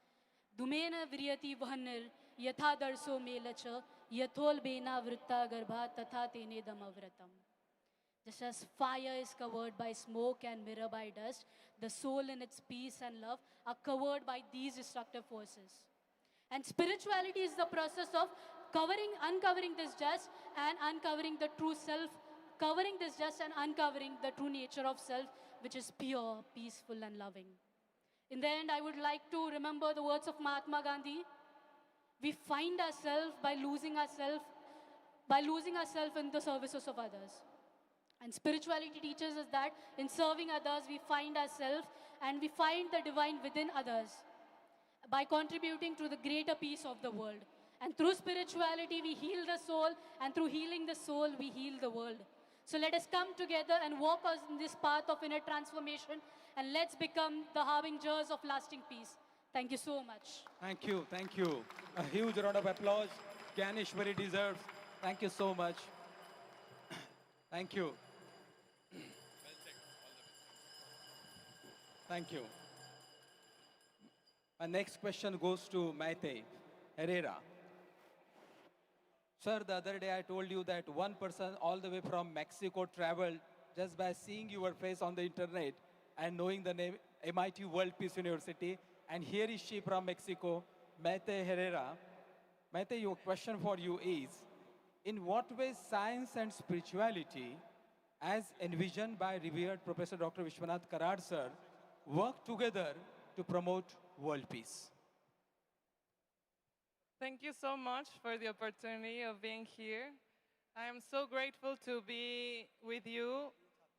Dumena Vriyati Vahanir Yatha Darso Melacha Yathol Bena Vritta Garbha Tatha Tene Damavratam. Just as fire is covered by smoke and mirror by dust, the soul in its peace and love are covered by these destructive forces. And spirituality is the process of uncovering this dust and uncovering the true self, covering this dust and uncovering the true nature of self, which is pure, peaceful, and loving. In the end, I would like to remember the words of Mahatma Gandhi. We find ourselves by losing ourselves in the services of others. And spirituality teaches us that in serving others, we find ourselves and we find the divine within others by contributing to the greater peace of the world. And through spirituality, we heal the soul, and through healing the soul, we heal the world. So let us come together and walk us in this path of inner transformation, and let's become the harbingers of lasting peace. Thank you so much. Thank you, thank you. A huge round of applause. Jnaneshwari deserves. Thank you so much. Thank you. Thank you. My next question goes to Maite Herrera. Sir, the other day I told you that one person all the way from Mexico traveled just by seeing your face on the internet and knowing the name MIT World Peace University. And here is she from Mexico, Maite Herrera. Maite, your question for you is, in what ways science and spirituality, as envisioned by revered Professor Dr. Vishwanath Karad sir, work together to promote world peace? Thank you so much for the opportunity of being here. I am so grateful to be with you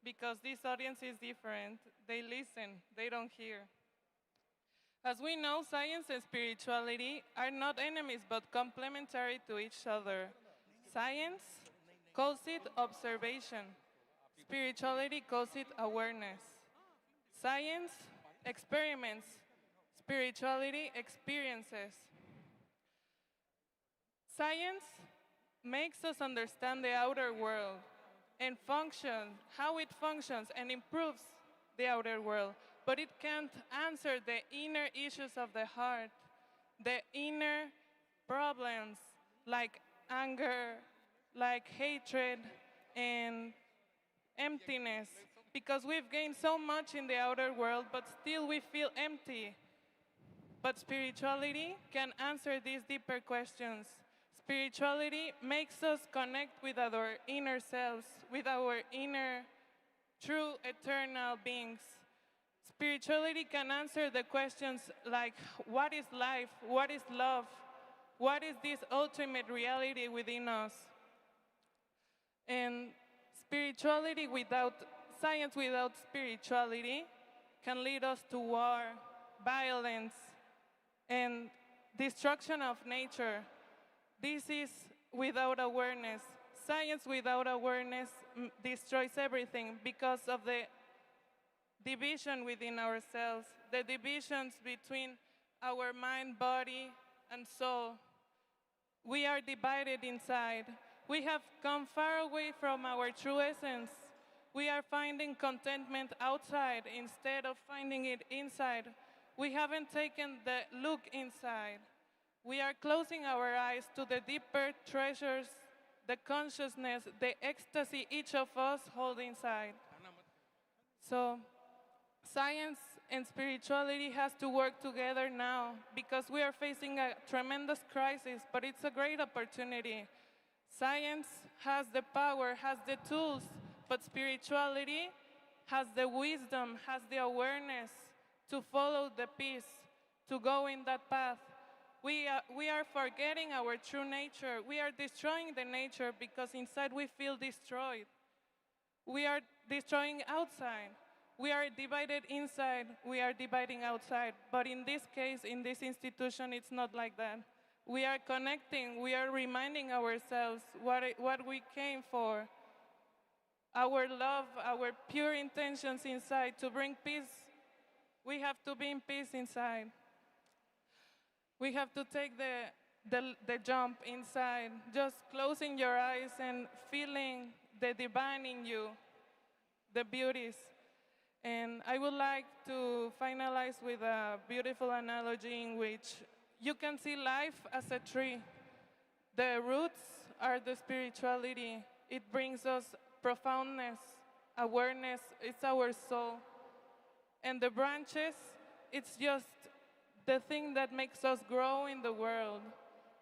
because this audience is different. They listen, they don't hear. As we know, science and spirituality are not enemies but complementary to each other. Science calls it observation. Spirituality calls it awareness. Science experiments. Spirituality experiences. Science makes us understand the outer world and how it functions and improves the outer world, but it can't answer the inner issues of the heart, the inner problems like anger, like hatred, and emptiness, because we've gained so much in the outer world, but still we feel empty. But spirituality can answer these deeper questions. Spirituality makes us connect with our inner selves, with our inner, true, eternal beings. Spirituality can answer the questions like, what is life? What is love? What is this ultimate reality within us? And spirituality without, science without spirituality can lead us to war, violence, and destruction of nature. This is without awareness. Science without awareness destroys everything because of the division within ourselves, the divisions between our mind, body, and soul. We are divided inside. We have come far away from our true essence. We are finding contentment outside instead of finding it inside. We haven't taken the look inside. We are closing our eyes to the deeper treasures, the consciousness, the ecstasy each of us hold inside. So, science and spirituality has to work together now because we are facing a tremendous crisis, but it's a great opportunity. Science has the power, has the tools, but spirituality has the wisdom, has the awareness to follow the peace, to go in that path. We are forgetting our true nature. We are destroying the nature because inside we feel destroyed. We are destroying outside. We are divided inside, we are dividing outside. But in this case, in this institution, it's not like that. We are connecting, we are reminding ourselves what we came for. Our love, our pure intentions inside to bring peace. We have to be in peace inside. We have to take the jump inside, just closing your eyes and feeling the divine in you, the beauties. And I would like to finalize with a beautiful analogy in which you can see life as a tree. The roots are the spirituality. It brings us profoundness, awareness, it's our soul. And the branches, it's just the thing that makes us grow in the world.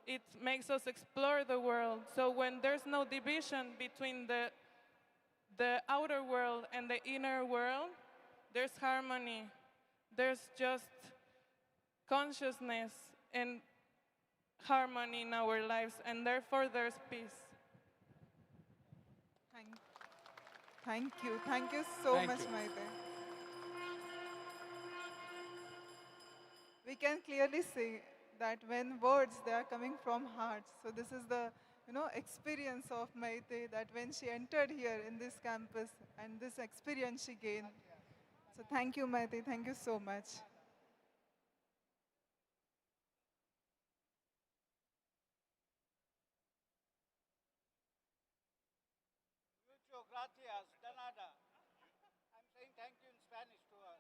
It makes us explore the world. So when there's no division between the outer world and the inner world, there's harmony. There's just consciousness and harmony in our lives, and therefore there's peace. Thank you. Thank you so much, Maite. We can clearly see that when words, they are coming from hearts. So this is the experience of Maite, that when she entered here in this campus and this experience she gained. So thank you, Maite. Thank you so much. Mucho gracias, de nada. I'm saying thank you in Spanish to her.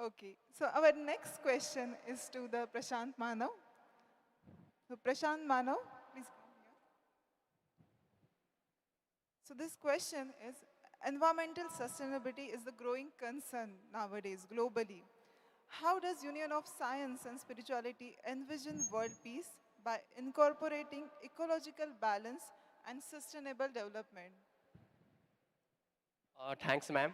Okay, so our next question is to the Prashant Manav. So Prashant Manav, please come here. So this question is, environmental sustainability is the growing concern nowadays globally. How does Union of Science and Spirituality envision world peace by incorporating ecological balance and sustainable development? Thanks, ma'am.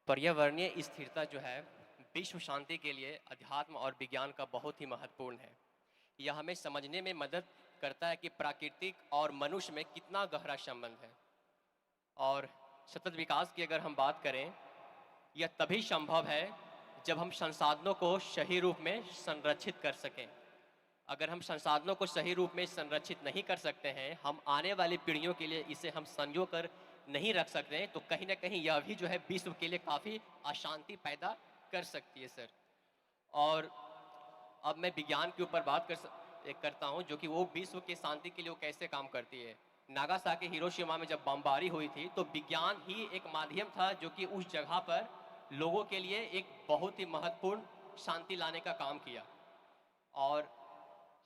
पर्यावरणीय स्थिरता जो है विश्व शांति के लिए अध्यात्म और विज्ञान का बहुत ही महत्वपूर्ण है। यह हमें समझने में मदद करता है कि प्राकृतिक और मनुष्य में कितना गहरा संबंध है। और सतत विकास की अगर हम बात करें, यह तभी संभव है जब हम संसाधनों को सही रूप में संरक्षित कर सकें। अगर हम संसाधनों को सही रूप में संरक्षित नहीं कर सकते हैं, हम आने वाली पीढ़ियों के लिए इसे हम संजो कर नहीं रख सकते हैं, तो कहीं ना कहीं यह भी जो है विश्व के लिए काफ़ी अशांति पैदा कर सकती है सर। और अब मैं विज्ञान के ऊपर बात करता हूँ, जो कि वो विश्व के शांति के लिए वो कैसे काम करती है। नागासाकी हिरोशिमा में जब बमबारी हुई थी तो विज्ञान ही एक माध्यम था जो कि उस जगह पर लोगों के लिए एक बहुत ही महत्वपूर्ण शांति लाने का काम किया। और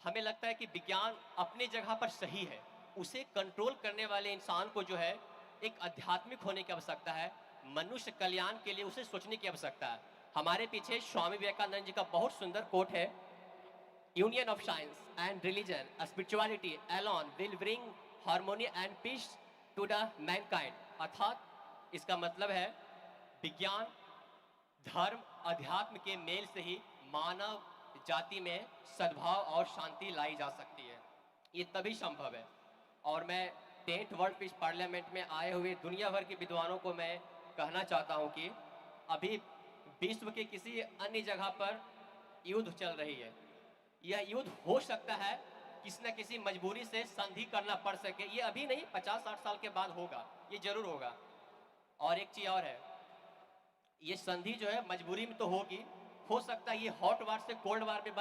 हमें लगता है कि विज्ञान अपनी जगह पर सही है, उसे कंट्रोल करने वाले इंसान को जो है एक आध्यात्मिक होने की आवश्यकता है, मनुष्य कल्याण के लिए उसे सोचने की आवश्यकता है। हमारे पीछे स्वामी विवेकानंद जी का बहुत सुंदर कोट है, union of science and religion spirituality alone will bring harmony and peace to the mankind. अर्थात इसका मतलब है विज्ञान, धर्म, अध्यात्म के मेल से ही मानव जाति में सद्भाव और शांति लाई जा सकती है। ये तभी संभव है। और मैं 10th वर्ल्ड पीस पार्लियामेंट में आए हुए दुनिया भर के विद्वानों को मैं कहना चाहता हूँ कि अभी विश्व के किसी अन्य जगह पर युद्ध चल रही है। यह युद्ध हो सकता है किसी न किसी मजबूरी से संधि करना पड़ सके। ये अभी नहीं, 50-60 साल के बाद होगा, ये जरूर होगा। और एक चीज़ और है, ये संधि जो है मजबूरी में तो होगी, हो सकता है ये हॉट वार से कोल्ड वार में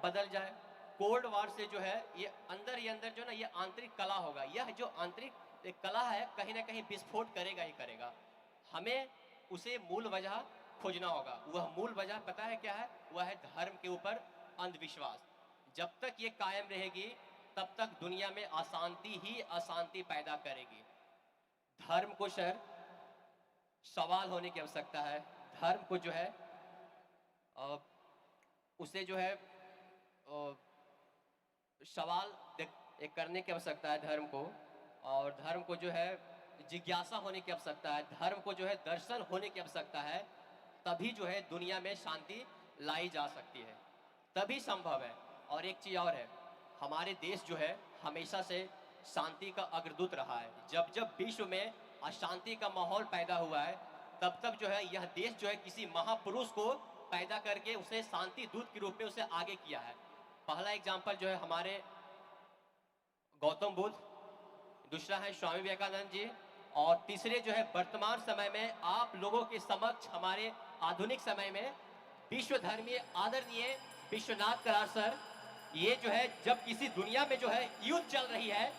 बदल जाए। कोल्ड वार से जो है ये अंदर ही अंदर जो ना ये आंतरिक कला होगा, यह जो आंतरिक एक कला है कहीं ना कहीं विस्फोट करेगा ही करेगा। हमें उसे मूल वजह खोजना होगा। वह मूल वजह पता है क्या है? वह है धर्म के ऊपर अंधविश्वास। जब तक ये कायम रहेगी तब तक दुनिया में अशांति ही अशांति पैदा करेगी। धर्म को सर सवाल होने की आवश्यकता है। धर्म को जो है उसे जो है सवाल करने की आवश्यकता है धर्म को। और धर्म को जो है जिज्ञासा होने की आवश्यकता है, धर्म को जो है दर्शन होने की आवश्यकता है। तभी जो है दुनिया में शांति लाई जा सकती है, तभी संभव है। और एक चीज़ और है, हमारे देश जो है हमेशा से शांति का अग्रदूत रहा है। जब जब विश्व में अशांति का माहौल पैदा हुआ है तब तब जो है यह देश जो है किसी महापुरुष को पैदा करके उसे शांति दूत के रूप में उसे आगे किया है। पहला एग्जाम्पल जो है हमारे गौतम बुद्ध, दूसरा है स्वामी विवेकानंद जी, और तीसरे जो है वर्तमान समय में आप लोगों के समक्ष हमारे आधुनिक समय में विश्व धर्मीय आदरणीय विश्वनाथ करार सर। ये जो है जब किसी दुनिया में जो है युद्ध चल रही है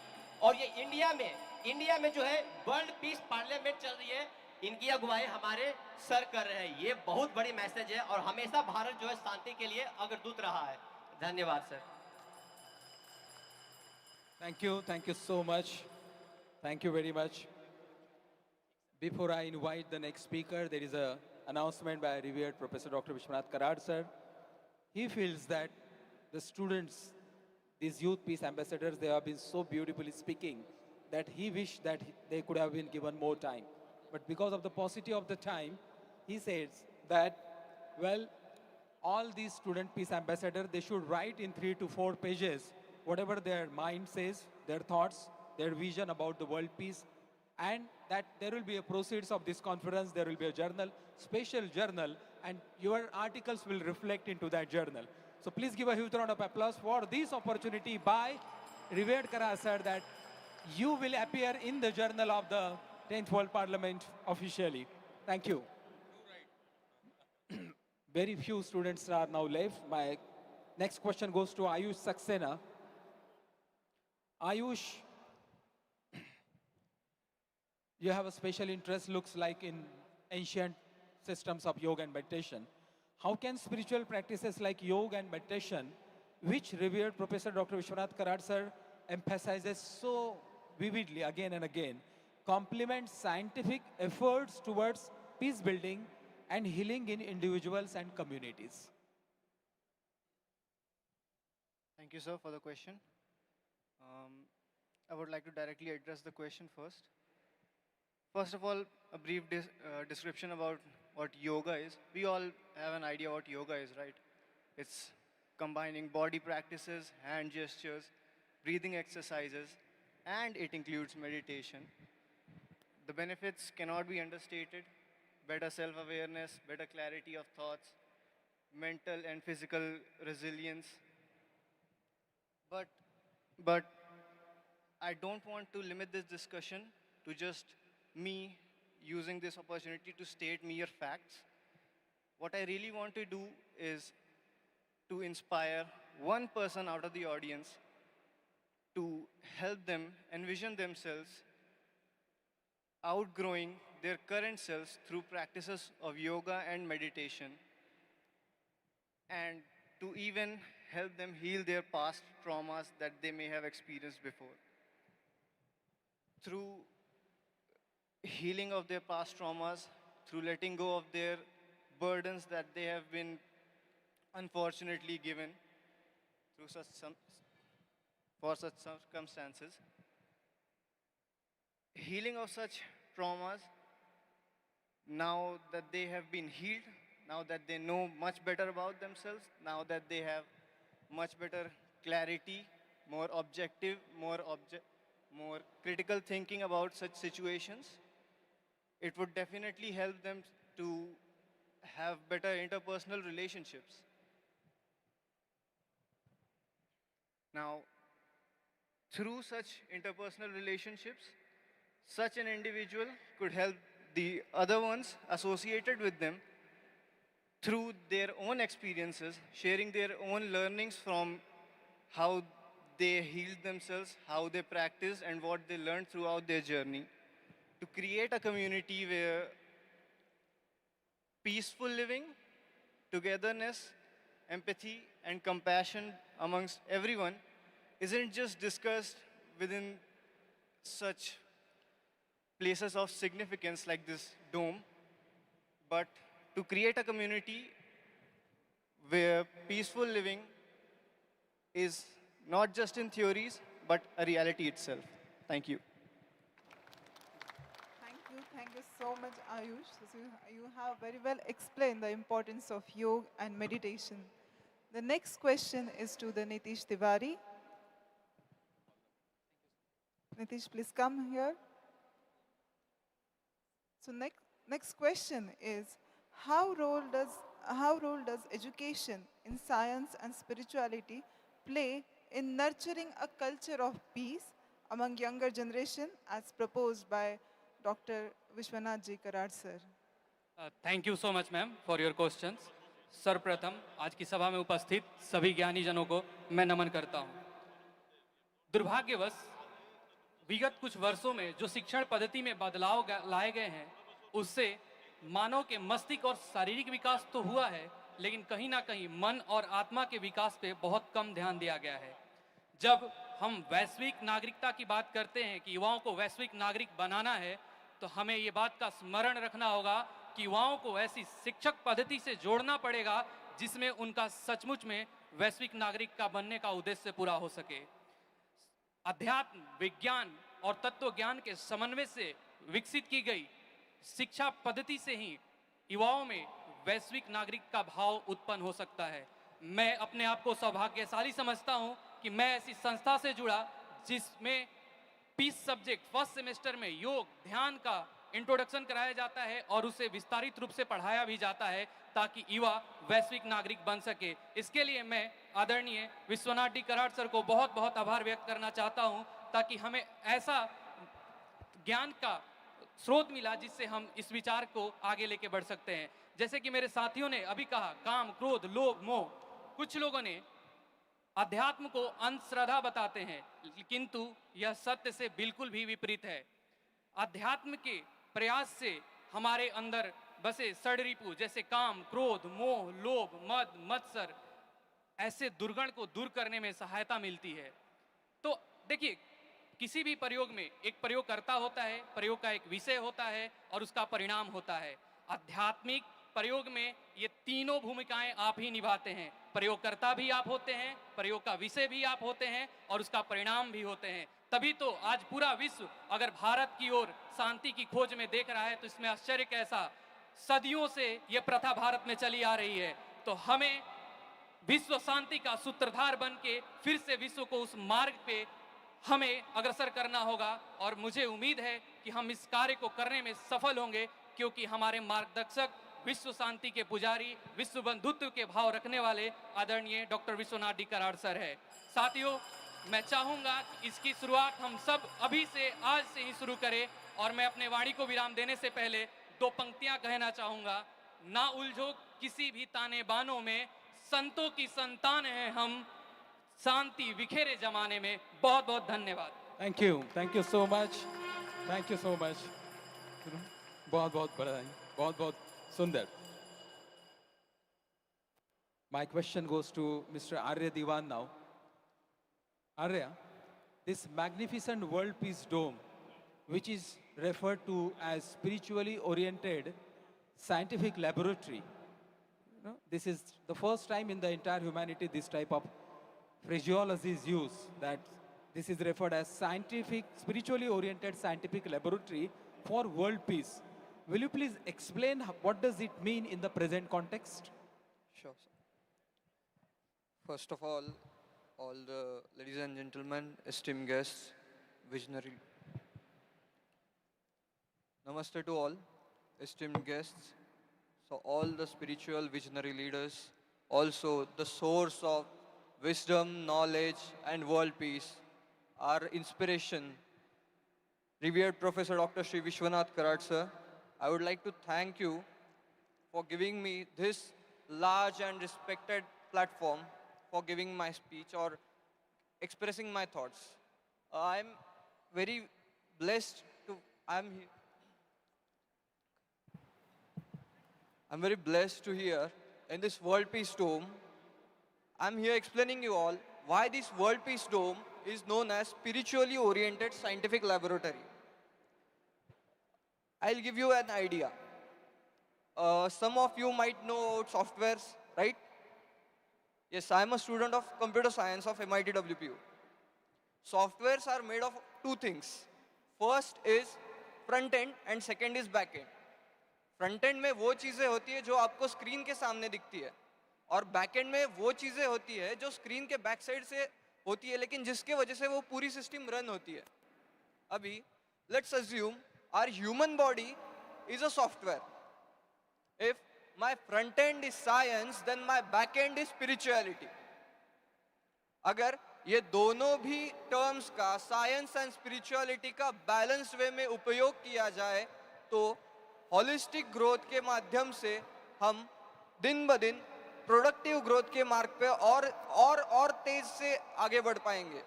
और ये इंडिया में जो है वर्ल्ड पीस पार्लियामेंट चल रही है, इनकी अगुवाई हमारे सर कर रहे हैं। ये बहुत बड़ी मैसेज है और हमेशा भारत जो है शांति के लिए अग्रदूत रहा है। धन्यवाद sir. Thank you so much. Thank you very much. Before I invite the next speaker, there is an announcement by revered Professor Dr. Vishwanath Karad sir. He feels that the students, these youth peace ambassadors, they have been so beautifully speaking that he wished that they could have been given more time. But because of the paucity of the time, he says that, well, all these student peace ambassadors, they should write in 3 to 4 pages whatever their mind says, their thoughts, their vision about the world peace, and that there will be a proceeds of this conference, there will be a journal, special journal, and your articles will reflect into that journal. So please give a huge round of applause for this opportunity by revered Kara sir, that you will appear in the journal of the 10th World Parliament officially. Thank you. Very few students are now left. My next question goes to Ayush Saxena. Ayush, you have a special interest, looks like, in ancient systems of yoga and meditation. How can spiritual practices like yoga and meditation, which revered Professor Dr. Vishwanath Karad sir emphasizes so vividly again and again, complement scientific efforts towards peace building and healing in individuals and communities? Thank you, sir, for the question. I would like to directly address the question first. First of all, a brief description about what yoga is, we all have an idea what yoga is, right? It's combining body practices, hand gestures, breathing exercises, and it includes meditation. The benefits cannot be understated. Better self-awareness, better clarity of thoughts, mental and physical resilience. But I don't want to limit this discussion to just me using this opportunity to state mere facts. What I really want to do is to inspire one person out of the audience to help them envision themselves outgrowing their current selves through practices of yoga and meditation, and to even help them heal their past traumas that they may have experienced before. Through healing of their past traumas, through letting go of their burdens that they have been unfortunately given for such circumstances, healing of such traumas, now that they have been healed, now that they know much better about themselves, now that they have much better clarity, more objective, more critical thinking about such situations, it would definitely help them to have better interpersonal relationships. Now, through such interpersonal relationships, such an individual could help the other ones associated with them through their own experiences, sharing their own learnings from how they healed themselves, how they practiced, and what they learned throughout their journey, to create a community where peaceful living, togetherness, empathy, and compassion amongst everyone isn't just discussed within such places of significance like this dome, but to create a community where peaceful living is not just in theories, but a reality itself. Thank you. Thank you so much, Ayush. So you have very well explained the importance of yoga and meditation. The next question is to the Nitish Tiwari. Nitish, please come here. So next question is, how role does education in science and spirituality play in nurturing a culture of peace among younger generation as proposed by Dr. Vishwanath Ji Karad sir? Thank you so much ma'am for your questions. सर्वप्रथम आज की सभा में उपस्थित सभी ज्ञानी जनों को मैं नमन करता हूं। दुर्भाग्यवश विगत कुछ वर्षों में जो शिक्षण पद्धति में बदलाव लाए गए हैं, उससे मानव के मस्तिष्क और शारीरिक विकास तो हुआ है, लेकिन कहीं ना कहीं मन और आत्मा के विकास पे बहुत कम ध्यान दिया गया है। जब हम वैश्विक नागरिकता की बात करते हैं कि युवाओं को वैश्विक नागरिक बनाना है, तो हमें ये बात का स्मरण रखना होगा कि युवाओं को ऐसी शिक्षक पद्धति से जोड़ना पड़ेगा जिसमें उनका सचमुच में वैश्विक नागरिक का बनने का उद्देश्य पूरा हो सके। अध्यात्म, विज्ञान और तत्व ज्ञान के समन्वय से विकसित की गई शिक्षा पद्धति से ही युवाओं में वैश्विक नागरिक का भाव उत्पन्न हो सकता है। मैं अपने आप को सौभाग्यशाली समझता हूं कि मैं ऐसी संस्था से जुड़ा जिसमें पीस सब्जेक्ट फर्स्ट सेमेस्टर में योग ध्यान का इंट्रोडक्शन कराया जाता है और उसे विस्तारित रूप से पढ़ाया भी जाता है ताकि युवा वैश्विक नागरिक बन सके। इसके लिए मैं आदरणीय विश्वनाथ जी कराड़ सर को बहुत बहुत आभार व्यक्त करना चाहता हूं, ताकि हमें ऐसा ज्ञान का स्रोत मिला जिससे हम इस विचार को आगे लेके बढ़ सकते हैं। जैसे कि मेरे साथियों ने अभी कहा, काम, क्रोध, लोभ, मोह, कुछ लोगों ने अध्यात्म को अंधश्रद्धा बताते हैं, किंतु यह सत्य से बिल्कुल भी विपरीत है। अध्यात्म के प्रयास से हमारे अंदर बसे षड्रिपु जैसे काम, क्रोध, मोह, लोभ, मद, मत्सर ऐसे दुर्गुण को दूर करने में सहायता मिलती है। तो देखिए, किसी भी प्रयोग में एक प्रयोगकर्ता होता है, प्रयोग का एक विषय होता है और उसका परिणाम होता है। आध्यात्मिक प्रयोग में ये तीनों भूमिकाएं आप ही निभाते हैं। प्रयोगकर्ता भी आप होते हैं, प्रयोग का विषय भी आप होते हैं और उसका परिणाम भी होते हैं। तभी तो आज पूरा विश्व अगर भारत की ओर शांति की खोज में देख रहा है, तो इसमें आश्चर्य कैसा। सदियों से ये प्रथा भारत में चली आ रही है, तो हमें विश्व शांति का सूत्रधार बन के फिर से विश्व को उस मार्ग पे हमें अग्रसर करना होगा। और मुझे उम्मीद है कि हम इस कार्य को करने में सफल होंगे, क्योंकि हमारे मार्गदर्शक विश्व शांति के पुजारी, विश्व बंधुत्व के भाव रखने वाले आदरणीय doctor Vishwanath D Karad sir है। साथियों, मैं चाहूंगा कि इसकी शुरुआत हम सब अभी से, आज से ही शुरू करें। और मैं अपने वाणी को विराम देने से पहले दो पंक्तियां कहना चाहूंगा। ना उलझो किसी भी ताने बानों में, संतों की संतान हैं हम, शांति बिखेरे जमाने में। बहुत बहुत धन्यवाद। Thank you so much, thank you so much. बहुत बहुत बधाई, बहुत बहुत सुंदर। My question goes to Mr. Arya Diwan now. Arya, this magnificent World Peace Dome, which is referred to as spiritually oriented scientific laboratory, this is the first time in the entire humanity this type of phraseology is used, that this is referred as scientific, spiritually oriented scientific laboratory for world peace. Will you please explain what does it mean in the present context? Sure, sir. First of all the ladies and gentlemen, esteemed guests, visionary. Namaste to all, esteemed guests. So all the spiritual visionary leaders, also the source of wisdom, knowledge, and world peace, our inspiration, revered Professor Dr. Shri Vishwanath Karad sir. I would like to thank you for giving me this large and respected platform for giving my speech or expressing my thoughts. I'm very blessed to, I'm very blessed to hear in this World Peace Dome. I'm here explaining you all why this World Peace Dome is known as spiritually oriented scientific laboratory. I'll give you an idea. Some of you might know softwares, right? Yes, I'm a student of computer science of MITWPU. Softwares are made of two things. First is front end and second is back end. Front end में वो चीज़ें होती है जो आपको screen के सामने दिखती है, और बैक एंड में वो चीज़ें होती है जो स्क्रीन के बैक साइड से होती है, लेकिन जिसके वजह से वो पूरी सिस्टम रन होती है। अभी let's assume our human body is a software. If my front end is science, then my back end is spirituality. अगर ये दोनों भी टर्म्स का, साइंस एंड स्पिरिचुअलिटी का बैलेंस वे में उपयोग किया जाए, तो होलिस्टिक ग्रोथ के माध्यम से हम दिन ब दिन प्रोडक्टिव ग्रोथ के मार्ग पे और तेज से आगे बढ़ पाएंगे.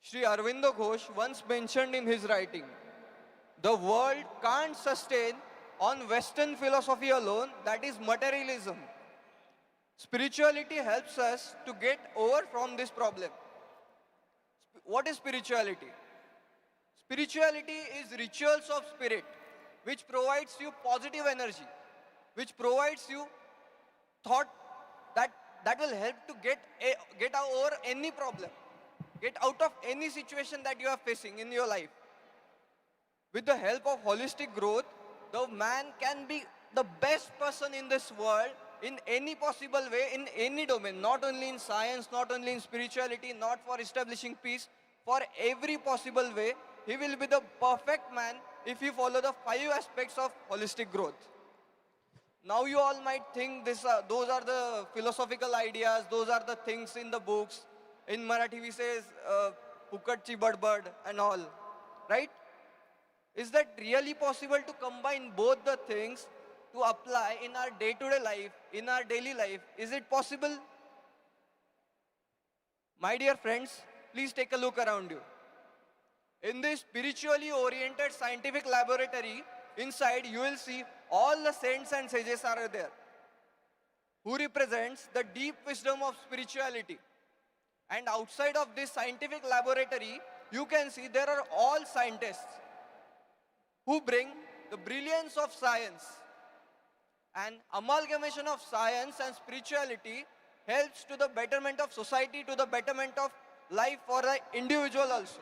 Shri Aurobindo Ghosh once mentioned in his writing, the world can't sustain on Western philosophy alone, that is materialism. Spirituality helps us to get over from this problem. What is spirituality? Spirituality is rituals of spirit, which provides you positive energy, which provides you thought that will help to get over any problem, get out of any situation that you are facing in your life. With the help of holistic growth, the man can be the best person in this world in any possible way, in any domain, not only in science, not only in spirituality, not for establishing peace, for every possible way, he will be the perfect man if you follow the 5 aspects of holistic growth. Now you all might think those are the philosophical ideas, those are the things in the books. In Marathi we say, Pukatchi Badbad and all, right? Is that really possible to combine both the things to apply in our day-to-day life, in our daily life? Is it possible? My dear friends, please take a look around you. In this spiritually oriented scientific laboratory, inside you will see all the saints and sages are there, who represents the deep wisdom of spirituality. And outside of this scientific laboratory, you can see there are all scientists who bring the brilliance of science. And amalgamation of science and spirituality helps to the betterment of society, to the betterment of life for the individual also.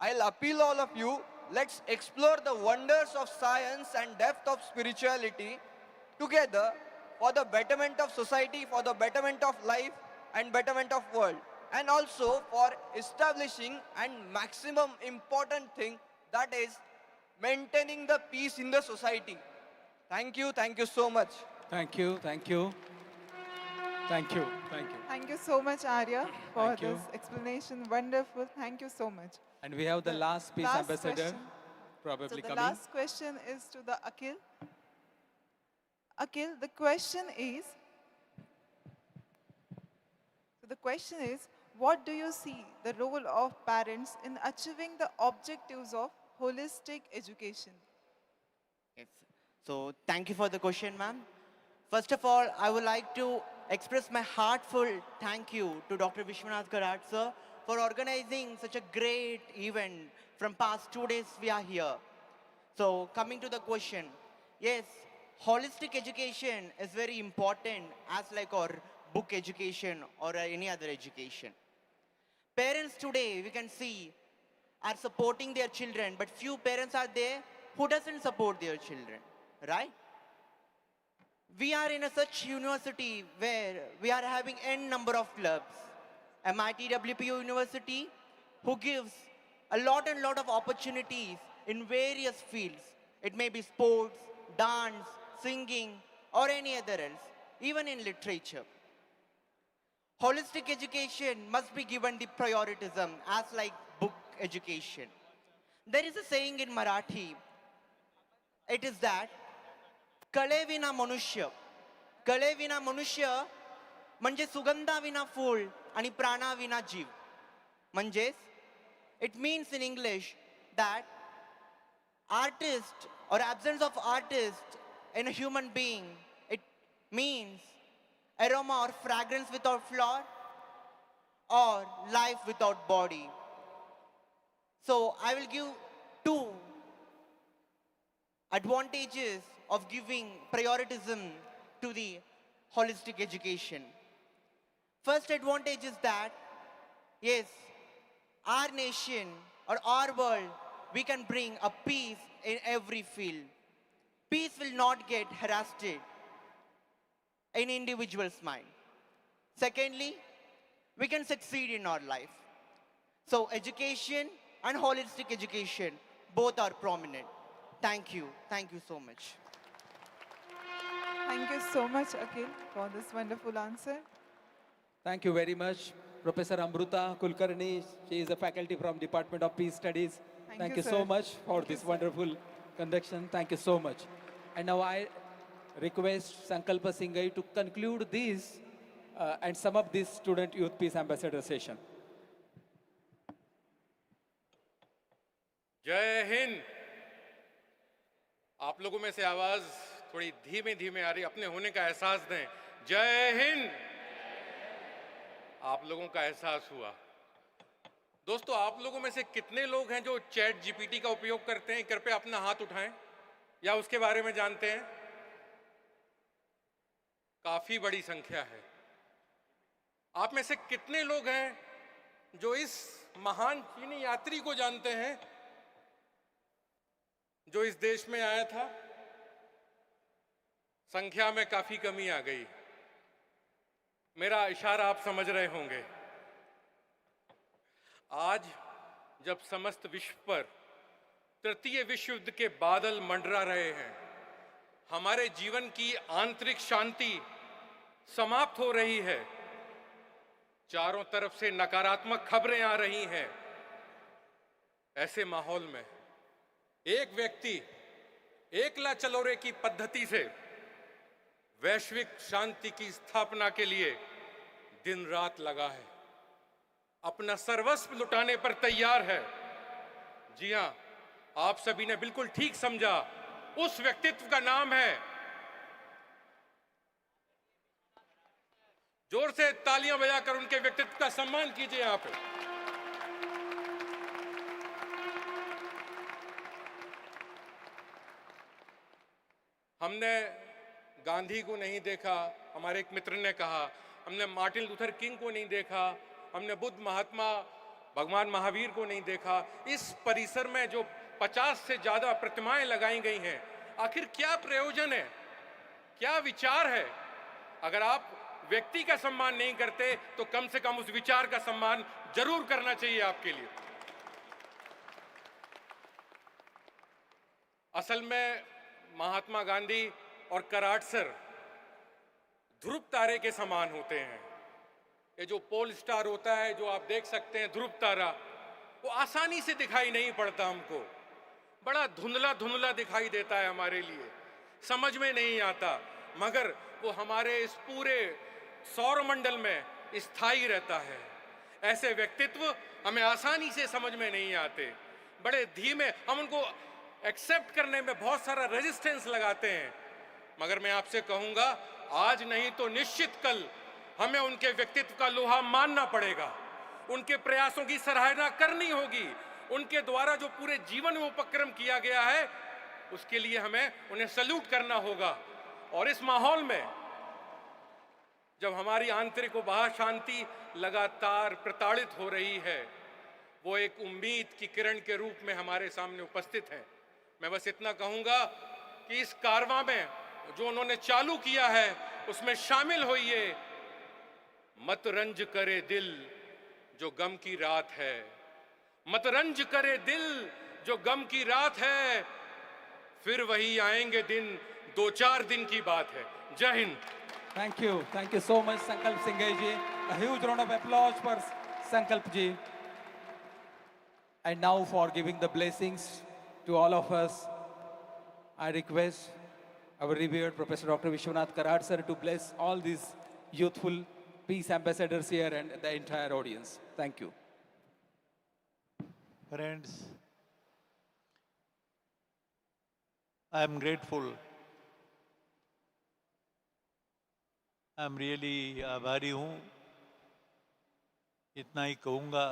I'll appeal all of you let's explore the wonders of science and depth of spirituality together for the betterment of society, for the betterment of life and betterment of world. And also for establishing and maximum important thing, that is maintaining the peace in the society. Thank you so much. Thank you, thank you. Thank you, thank you. Thank you so much, Arya, for Thank you. this explanation. Wonderful. Thank you so much. And we have the last peace last ambassador question. probably So the coming. last question is to the Akhil. Akhil, the question is, what do you see the role of parents in achieving the objectives of holistic education? Yes. So thank you for the question, ma'am. First of all, I would like to express my heartfelt thank you to Dr. Vishwanath Karat, sir, for organizing such a great event. From past 2 days, we are here. So coming to the question, yes, holistic education is very important as like our book education or any other education. Parents today, we can see, are supporting their children, but few parents are there who doesn't support their children, right? We are in a such university where we are having n number of clubs. MITWPU University, who gives a lot of opportunities in various fields. It may be sports, dance, singing, or any other else, even in literature. Holistic education must be given the prioritism as like book education. There is a saying in Marathi, it is that, कले विना मनुष्य, कले विना मनुष्य म्हणजे सुगंधा विना फूल आणि प्राणा विना जीव. म्हणजेच, it means in English that artist or absence of artist in a human being, it means aroma or fragrance without flower or life without body. So I will give two advantages of giving prioritism to the holistic education. First advantage is that, yes, our nation or our world, we can bring a peace in every field. Peace will not get harassed in individual's mind. Secondly, we can succeed in our life. So education and holistic education, both are prominent. Thank you so much. Thank you so much, Akhil, for this wonderful answer. Thank you very much, Professor Amruta Kulkarni. She is a faculty from Department of Peace Studies. Thank you so sir. much for this wonderful conduction. Thank you so much. And now I request Sankalpa Singhai to conclude this and sum up this Student Youth Peace Ambassador session. जय हिंद. आप लोगों में से आवाज थोड़ी धीमे धीमे आ रही, अपने होने का एहसास दें. जय हिंद. आप लोगों का एहसास हुआ. दोस्तों, आप लोगों में से कितने लोग हैं जो चैट जीपीटी का उपयोग करते हैं? कृपया अपना हाथ उठाएं या उसके बारे में जानते हैं. काफी बड़ी संख्या है. आप में से कितने लोग हैं जो इस महान चीनी यात्री को जानते हैं जो इस देश में आया था? संख्या में काफी कमी आ गई. मेरा इशारा आप समझ रहे होंगे. आज जब समस्त विश्व पर तृतीय विश्व युद्ध के बादल मंडरा रहे हैं, हमारे जीवन की आंतरिक शांति समाप्त हो रही है, चारों तरफ से नकारात्मक खबरें आ रही हैं, ऐसे माहौल में एक व्यक्ति एकला चलोरे की पद्धति से वैश्विक शांति की स्थापना के लिए दिन रात लगा है, अपना सर्वस्व लुटाने पर तैयार है. जी हां, आप सभी ने बिल्कुल ठीक समझा. उस व्यक्तित्व का नाम है, जोर से तालियां बजाकर उनके व्यक्तित्व का सम्मान कीजिए यहां पे. हमने गांधी को नहीं देखा, हमारे एक मित्र ने कहा. हमने मार्टिन लूथर किंग को नहीं देखा, हमने बुद्ध, महात्मा, भगवान महावीर को नहीं देखा. इस परिसर में जो 50 से ज़्यादा प्रतिमाएं लगाई गई हैं। आखिर क्या प्रयोजन है, क्या विचार है? अगर आप व्यक्ति का सम्मान नहीं करते तो कम से कम उस विचार का सम्मान जरूर करना चाहिए आपके लिए। असल में महात्मा गांधी और कराट सर ध्रुव तारे के समान होते हैं। ये जो पोल स्टार होता है, जो आप देख सकते हैं ध्रुव तारा, वो आसानी से दिखाई नहीं पड़ता हमको, बड़ा धुंधला धुंधला दिखाई देता है हमारे लिए, समझ में नहीं आता, मगर वो हमारे इस पूरे सौरमंडल में स्थायी रहता है। ऐसे व्यक्तित्व हमें आसानी से समझ में नहीं आते, बड़े धीमे, हम उनको एक्सेप्ट करने में बहुत सारा रेजिस्टेंस लगाते हैं। मगर मैं आपसे कहूंगा, आज नहीं तो निश्चित कल हमें उनके व्यक्तित्व का लोहा मानना पड़ेगा, उनके प्रयासों की सराहना करनी होगी, उनके द्वारा जो पूरे जीवन में उपक्रम किया गया है उसके लिए हमें उन्हें सल्यूट करना होगा। और इस माहौल में जब हमारी आंतरिक व बाह्य शांति लगातार प्रताड़ित हो रही है, वो एक उम्मीद की किरण के रूप में हमारे सामने उपस्थित है। मैं बस इतना कहूंगा कि इस कारवां में जो उन्होंने चालू किया है उसमें शामिल होइए। मत रंज करे दिल जो गम की रात है, मत रंज करे दिल जो गम की रात है, फिर वही आएंगे दिन, 2-4 दिन की बात है। जय Hind. Thank you so much, Sankalp Singh ji. A huge round of applause for Sankalp ji. And now for giving the blessings to all of us, I request our revered Professor Dr. Vishwanath Karad sir to bless all these youthful peace ambassadors here and the entire audience. Thank you. Friends, I am grateful. I am really आभारी हूँ। इतना ही कहूँगा,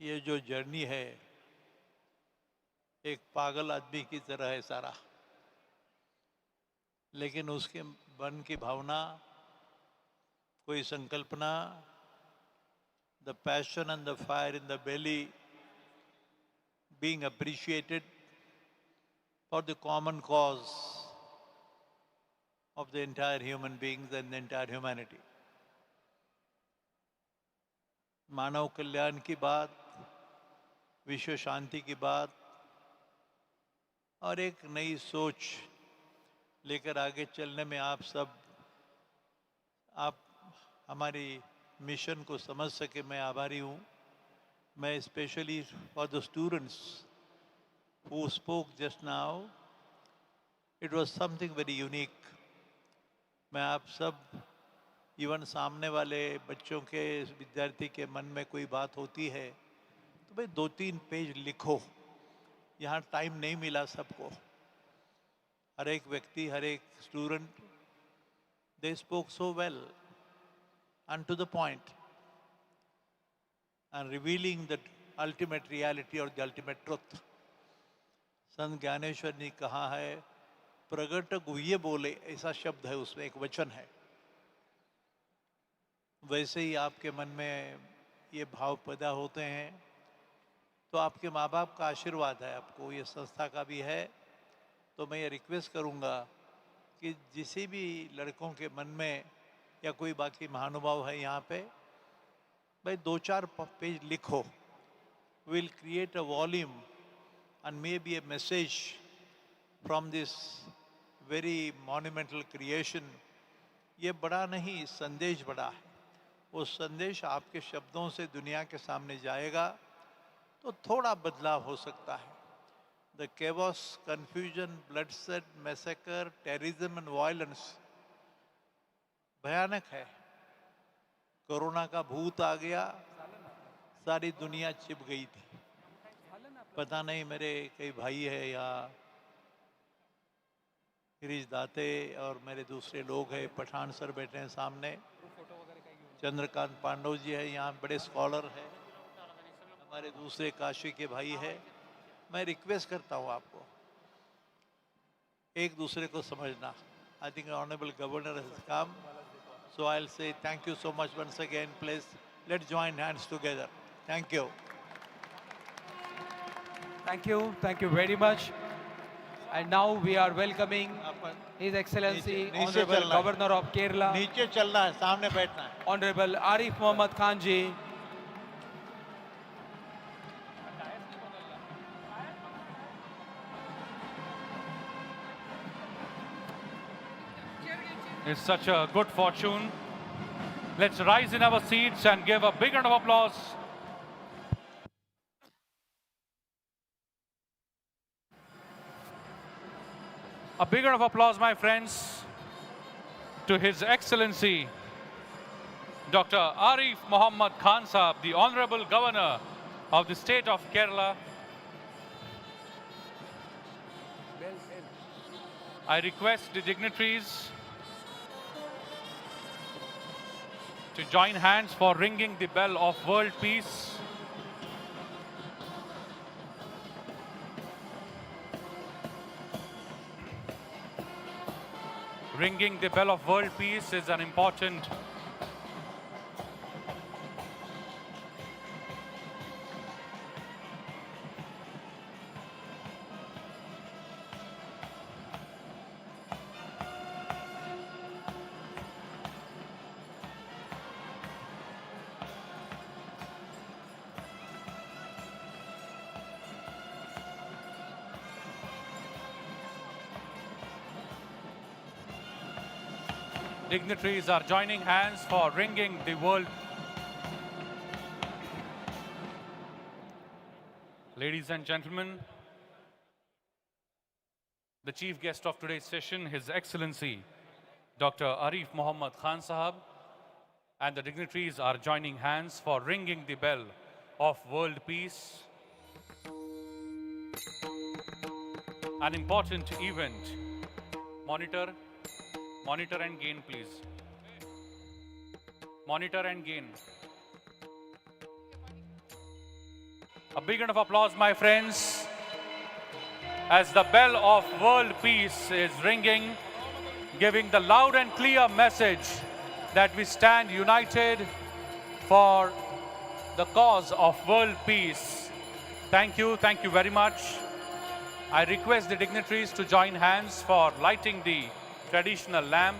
ये जो journey है एक पागल आदमी की तरह है सारा, लेकिन उसके मन की भावना, कोई संकल्पना, the passion and the fire in the belly being appreciated for the common cause of the entire human beings and the entire humanity. मानव कल्याण की बात, विश्व शांति की बात और एक नई सोच लेकर आगे चलने में आप हमारी मिशन को समझ सके, मैं आभारी हूँ। मैं specially for the students who spoke just now, it was something very unique. मैं आप सब, इवन सामने वाले बच्चों के, विद्यार्थी के मन में कोई बात होती है तो भाई 2-3 पेज लिखो। यहाँ टाइम नहीं मिला सबको, हर एक व्यक्ति, हर एक student, they spoke so well and to the point and revealing the ultimate reality or the ultimate truth. संत ज्ञानेश्वर ने कहा है, प्रगट गुह्य बोले, ऐसा शब्द है उसमें, एक वचन है। वैसे ही आपके मन में ये भाव पैदा होते हैं तो आपके माँ बाप का आशीर्वाद है, आपको ये संस्था का भी है। तो मैं ये रिक्वेस्ट करूँगा कि जिसे भी लड़कों के मन में या कोई बाकी महानुभाव है यहाँ पे, भाई 2-4 पेज लिखो। Will create a volume and may be A message from this very monumental creation. ये बड़ा नहीं, संदेश बड़ा है। वो संदेश आपके शब्दों से दुनिया के सामने जाएगा तो थोड़ा बदलाव हो सकता है। The chaos, confusion, bloodshed, massacre, terrorism and violence भयानक है। कोरोना का भूत आ गया, सारी दुनिया छिप गई थी। पता नहीं, मेरे कई भाई है यहाँ, गिरीश दाते और मेरे दूसरे लोग हैं, पठान सर बैठे हैं सामने, चंद्रकांत पांडव जी है यहाँ, बड़े स्कॉलर हैं, हमारे दूसरे काशी के भाई है। मैं रिक्वेस्ट करता हूँ आपको एक दूसरे को समझना। I think honourable governor has come, so I'll say thank you so much once again. Please let's join hands together. Thank you. Thank you very much. And now we are welcoming His Excellency नीचे Honorable चलना है। Governor of Kerala, नीचे चलना है, सामने बैठना है। Honorable Arif Mohammad Khan ji. It's such a good fortune. Let's rise in our seats and give a big round of applause. A big round of applause, my friends, to His Excellency Dr. Arif Mohammad Khan Sahab, the Honorable Governor of the state of Kerala. I request the dignitaries to join hands for ringing the bell of world peace. Ringing the bell of world peace is an important dignitaries are joining hands for ringing the world. Ladies and gentlemen, the chief guest of today's session, His Excellency Dr. Arif Mohammad Khan Sahab, and the dignitaries are joining hands for ringing the bell of world peace. An important event. Monitor and gain, please. Monitor and gain. A big round of applause, my friends, as the bell of world peace is ringing, giving the loud and clear message that we stand united for the cause of world peace. Thank you very much. I request the dignitaries to join hands for lighting the traditional lamp.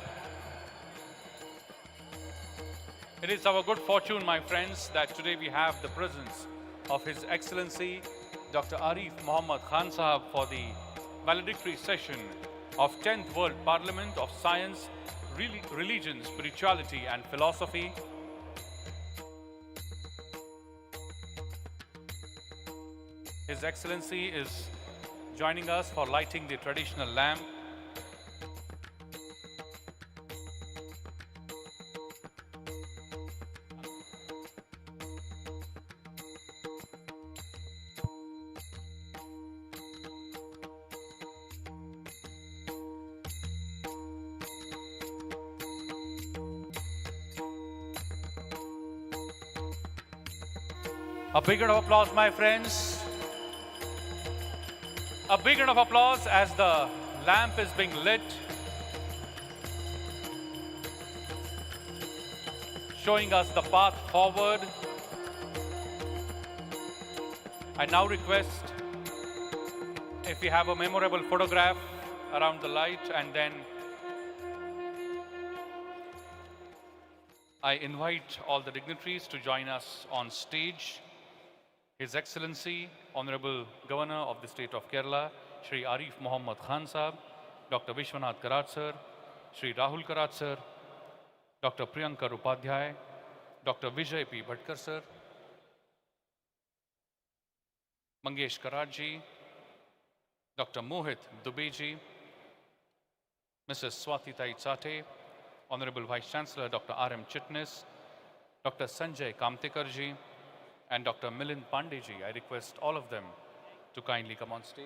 It is our good fortune, my friends, that today we have the presence of His Excellency Dr. Arif Mohammad Khan Sahab for the valedictory session of 10th World Parliament of Science, Religion, Spirituality and Philosophy. His Excellency is joining us for lighting the traditional lamp. A big round of applause, my friends. A big round of applause as the lamp is being lit, showing us the path forward. I now request if we have a memorable photograph around the light, and then I invite all the dignitaries to join us on stage. His Excellency, Honorable Governor of the State of Kerala, Shri Arif Mohammad Khan Sahab, Dr. Vishwanath Karat Sir, Shri Rahul Karat Sir, Dr. Priyankar Upadhyay, Dr. Vijay P. Bhatkar Sir, Mangesh Karat Ji, Dr. Mohit Dubey Ji, Mrs. Swati Tsate, Honorable Vice Chancellor Dr. R.M. Chitnis, Dr. Sanjay Kamtekar Ji, and Dr. Milind Pandey Ji. I request all of them to kindly come on stage.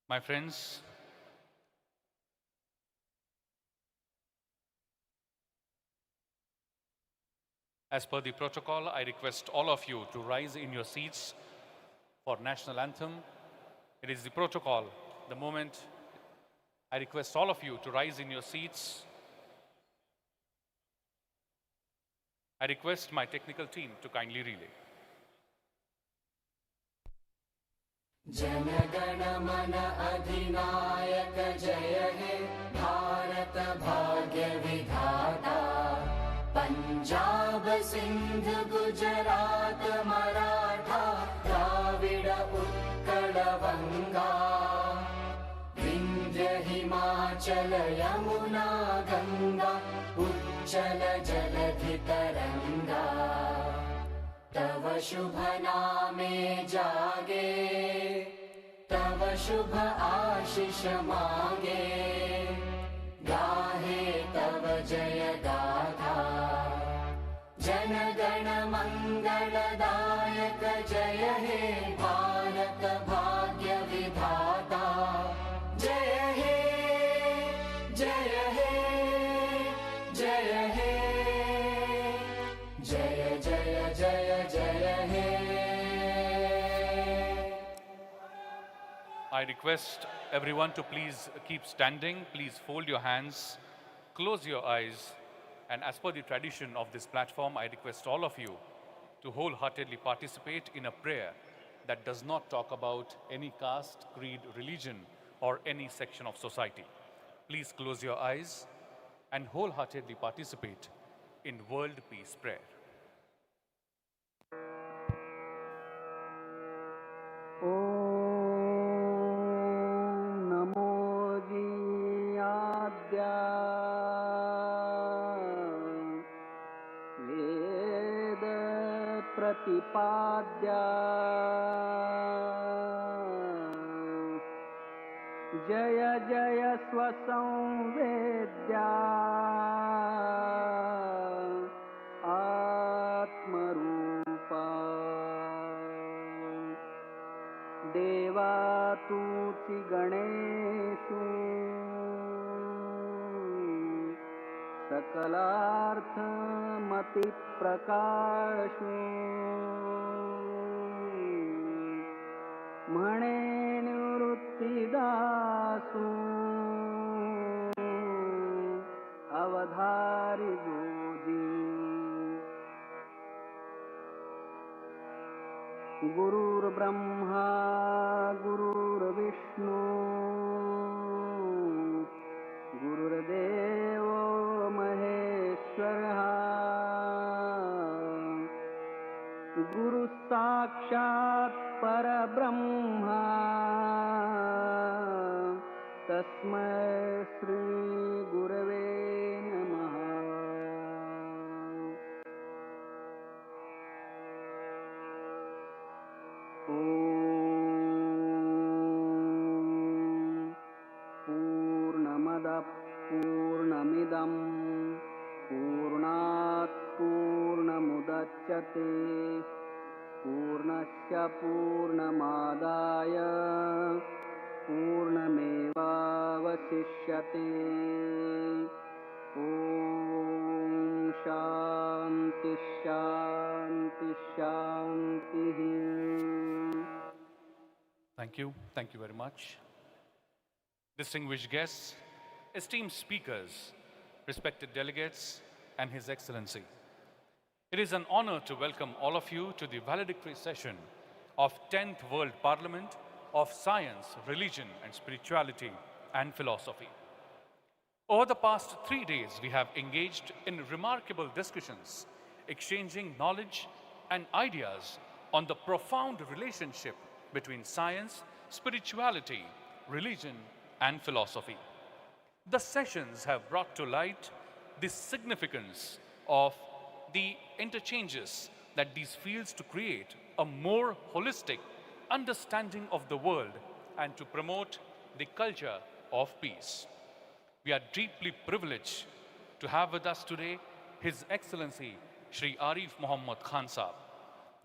My friends, As per the protocol, I request all of you to rise in your seats for national anthem. It is the protocol. The moment I request all of you to rise in your seats, I request my technical team to kindly relay. जनगण मन अधिनायक जय हे भारत भाग्य विधाता पंजाब सिंध गुजरात मराठा द्राविड उत्कल बंगा विंध्य हिमाचल यमुना गंगा उच्चल जलधि तरंगा तव शुभ नामे जागे तव शुभ आशीष मांगे गाहे तव जय गाथा जनगण मंगलदायक जय हे भारत भाग्य विधाता जय हे जय हे जय हे जय जय जय जय हे I request everyone to please keep standing. Please fold your hands, close your eyes, and as per the tradition of this platform, I request all of you to wholeheartedly participate in a prayer that does not talk about any caste, creed, religion, or any section of society. Please close your eyes and wholeheartedly participate in World Peace Prayer. नमो जियाद्या वेद प्रतिपाद्या जय जय स्वसंवेद्या आत्मरूपा देवा तूची गणेशु सकलार्थ मति प्रकाशु म्हणे निवृत्तिदासु अवधारी गोदी गुरुर्ब्रह्मा गुरुर्विष्णु गुरुर्देवो महेश्वरः गुरुः साक्षात् परब्रह्मा तस्मै श्री गुरवे नमः पूर्णमदः पूर्णमिदं पूर्णात् पूर्णमुदच्यते पूर्णस्य पूर्णमादाय पूर्णमेवावशिष्यते ॐ शान्ति शान्ति शान्तिः Thank you. Thank you very much. Distinguished guests, esteemed speakers, respected delegates, and His Excellency. It is an honor to welcome all of you to the valedictory session of 10th World Parliament of Science, Religion, and Spirituality and Philosophy. Over the past 3 days, we have engaged in remarkable discussions, exchanging knowledge and ideas on the profound relationship between science, spirituality, religion, and philosophy. The sessions have brought to light the significance of the interchanges that these fields to create a more holistic understanding of the world and to promote the culture of peace. We are deeply privileged to have with us today His Excellency Shri Arif Muhammad Khan Saab,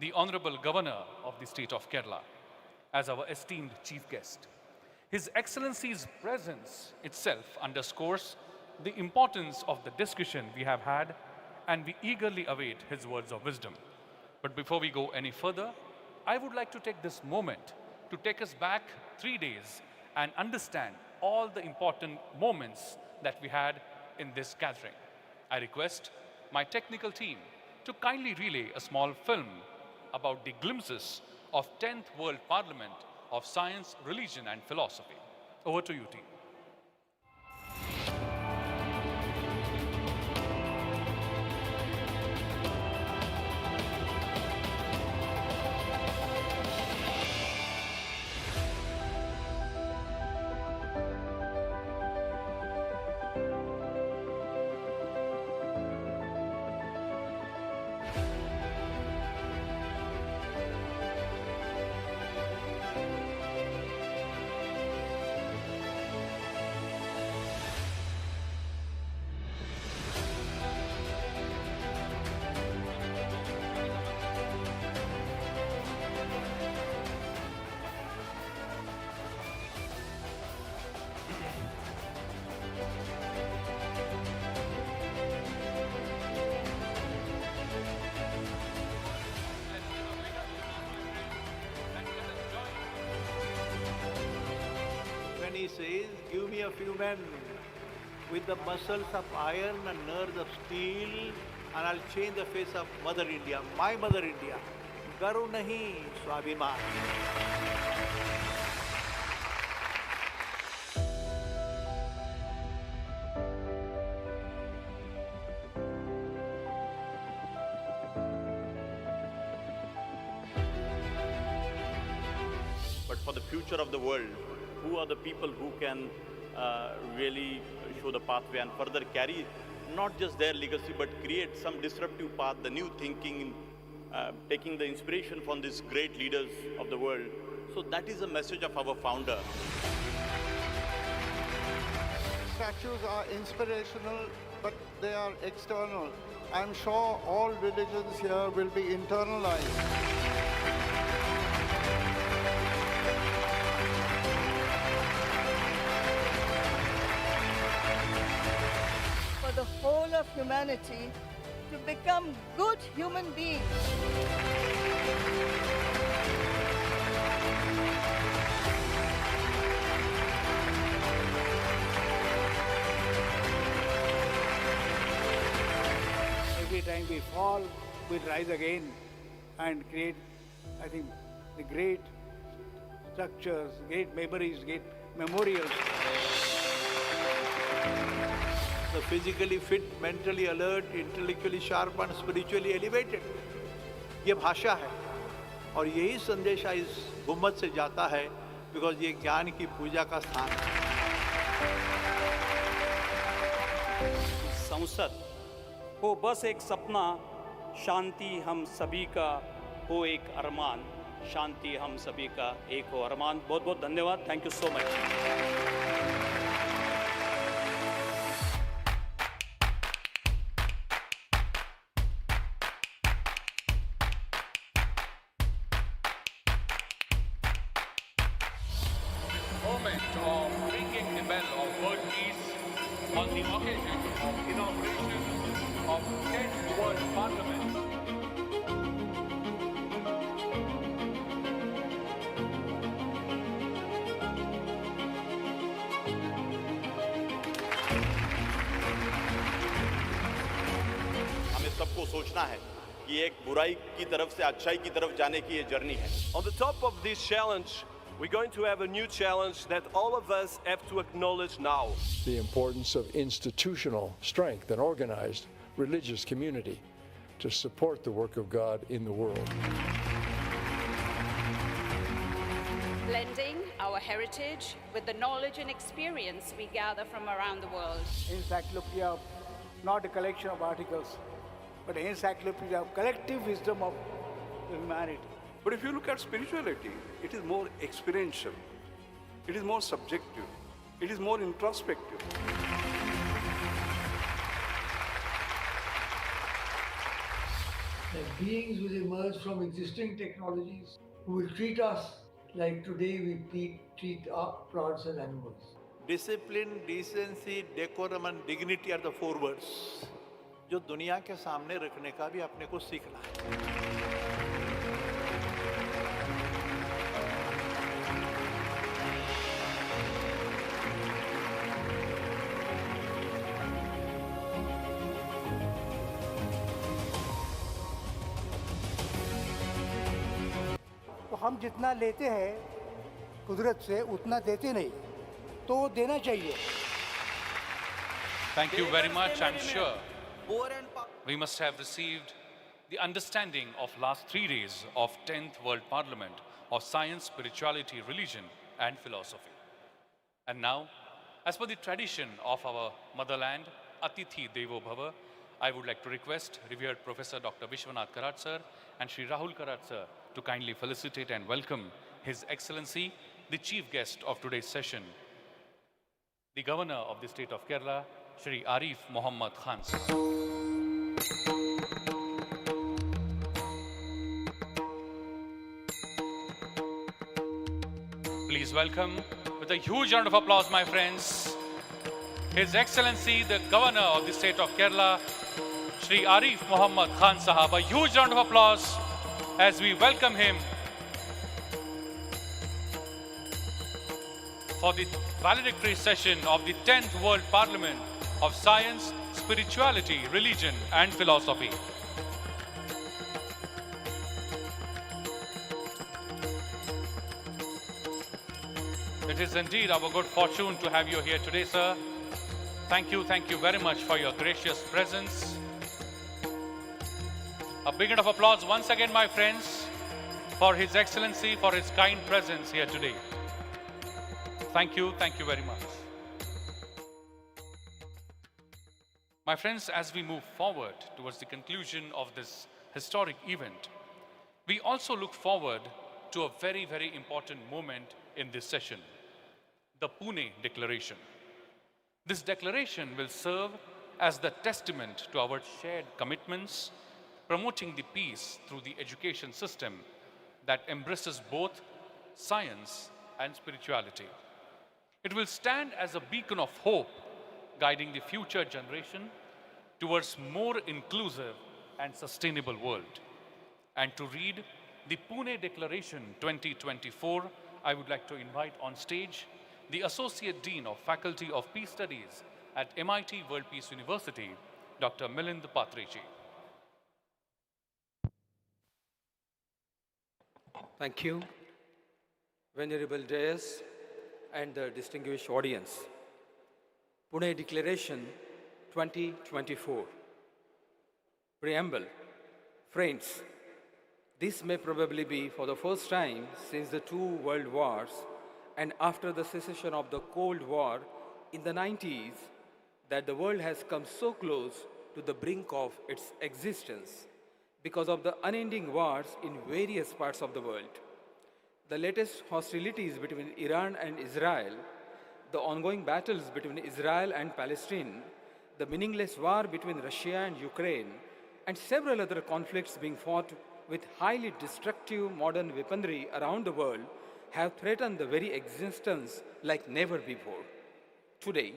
the Honorable Governor of the state of Kerala, as our esteemed chief guest. His Excellency's presence itself underscores the importance of the discussion we have had and we eagerly await his words of wisdom. But before we go any further, I would like to take this moment to take us back 3 days and understand all the important moments that we had in this gathering. I request my technical team to kindly relay a small film about the glimpses of 10th World Parliament of Science, Religion and Philosophy. Over to you, team. When he says, give me a few men with the muscles of iron and nerves of steel, and I'll change the face of Mother India, my Mother India. Garu nahi, Swabhiman. But for the future of the world, who are the people who can really show the pathway and further carry not just their legacy, but create some disruptive path, the new thinking, taking the inspiration from these great leaders of the world. So that is the message of our founder. Statues are inspirational, but they are external. I'm sure all religions here will be internalized. For the whole of humanity to become good human beings. Every time we fall, we rise again and create, I think, the great structures, great memories, great memorials. The physically fit, mentally alert, intellectually sharp and spiritually elevated. ये भाषा है और यही संदेशा इस गुम्बद से जाता है बिकॉज ये ज्ञान की पूजा का स्थान है. संसद हो बस एक सपना, शांति हम सभी का हो एक अरमान, शांति हम सभी का एक हो अरमान. बहुत बहुत धन्यवाद. Thank you so much. Moment of ringing the bell of world peace on the occasion of inauguration of 10th World Parliament. हमें सबको सोचना है कि एक बुराई की तरफ से अच्छाई की तरफ जाने की ये जर्नी है. On the top of this challenge, we're going to have a new challenge that all of us have to acknowledge now. The importance of institutional strength and organized religious community to support the work of God in the world. Blending our heritage with the knowledge and experience we gather from around the world. Encyclopedia, not a collection of articles, but an encyclopedia of collective wisdom of humanity. But if you look at spirituality, it is more experiential, it is more subjective, it is more introspective. That beings will emerge from existing technologies who will treat us like today we treat our plants and animals. Discipline, decency, decorum and dignity are the 4 words. जो दुनिया के सामने रखने का भी अपने को सीखना है। तो हम जितना लेते हैं कुदरत से उतना देते नहीं, तो देना चाहिए। Thank you very much. I'm sure we must have received the understanding of last 3 days of 10th World Parliament of Science, Spirituality, Religion and Philosophy. And now, as per the tradition of our motherland, Atithi Devo Bhava, I would like to request revered Professor Dr. Vishwanath Karat sir and Shri Rahul Karat sir to kindly felicitate and welcome His Excellency, the chief guest of today's session, the Governor of the state of Kerala, Shri Arif Mohammad Khan sir. Please welcome with a huge round of applause, my friends, His Excellency, the Governor of the state of Kerala, Shri Arif Mohammad Khan Sahab. A huge round of applause as we welcome him for the valedictory session of the 10th World Parliament of Science, Spirituality, Religion and Philosophy. It is indeed our good fortune to have you here today, sir. Thank you very much for your gracious presence. A big round of applause once again, my friends, for His Excellency, for his kind presence here today. Thank you very much. My friends, as we move forward towards the conclusion of this historic event, we also look forward to a very, very important moment in this session, the Pune Declaration. This declaration will serve as the testament to our shared commitments, promoting the peace through the education system that embraces both science and spirituality. It will stand as a beacon of hope, guiding the future generation towards more inclusive and sustainable world. And to read the Pune Declaration 2024, I would like to invite on stage the Associate Dean of Faculty of Peace Studies at MIT World Peace University, Dr. Milind Patreji. Thank you, Venerable Dais and the distinguished audience. Pune Declaration 2024. Preamble. Friends, this may probably be for the first time since the 2 world wars and after the cessation of the Cold War in the 90s that the world has come so close to the brink of its existence because of the unending wars in various parts of the world. The latest hostilities between Iran and Israel, the ongoing battles between Israel and Palestine, the meaningless war between Russia and Ukraine, and several other conflicts being fought with highly destructive modern weaponry around the world have threatened the very existence like never before. Today,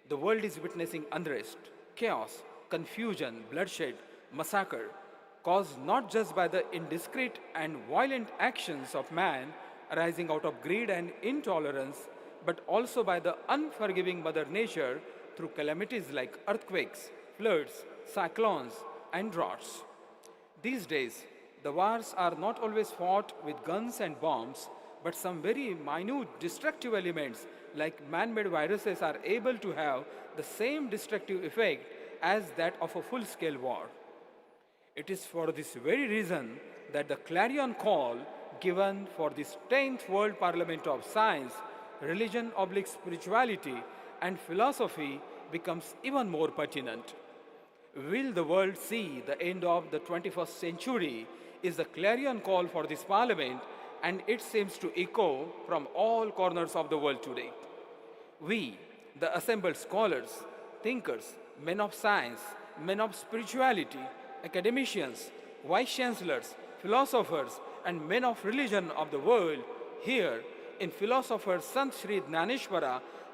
the world is witnessing unrest, chaos, confusion, bloodshed, massacre, caused not just by the indiscreet and violent actions of man arising out of greed and intolerance, but also by the unforgiving Mother Nature through calamities like earthquakes, floods, cyclones, and droughts. These days, the wars are not always fought with guns and bombs, but some very minute destructive elements like man-made viruses are able to have the same destructive effect as that of a full-scale war. It is for this very reason that the clarion call given for this 10th World Parliament of Science, Religion / Spirituality and Philosophy becomes even more pertinent. Will the world see the end of the 21st century is the clarion call for this Parliament, and it seems to echo from all corners of the world today. We, the assembled scholars, thinkers, men of science, men of spirituality, academicians, vice chancellors, philosophers, and men of religion of the world, here in philosopher Sant Shri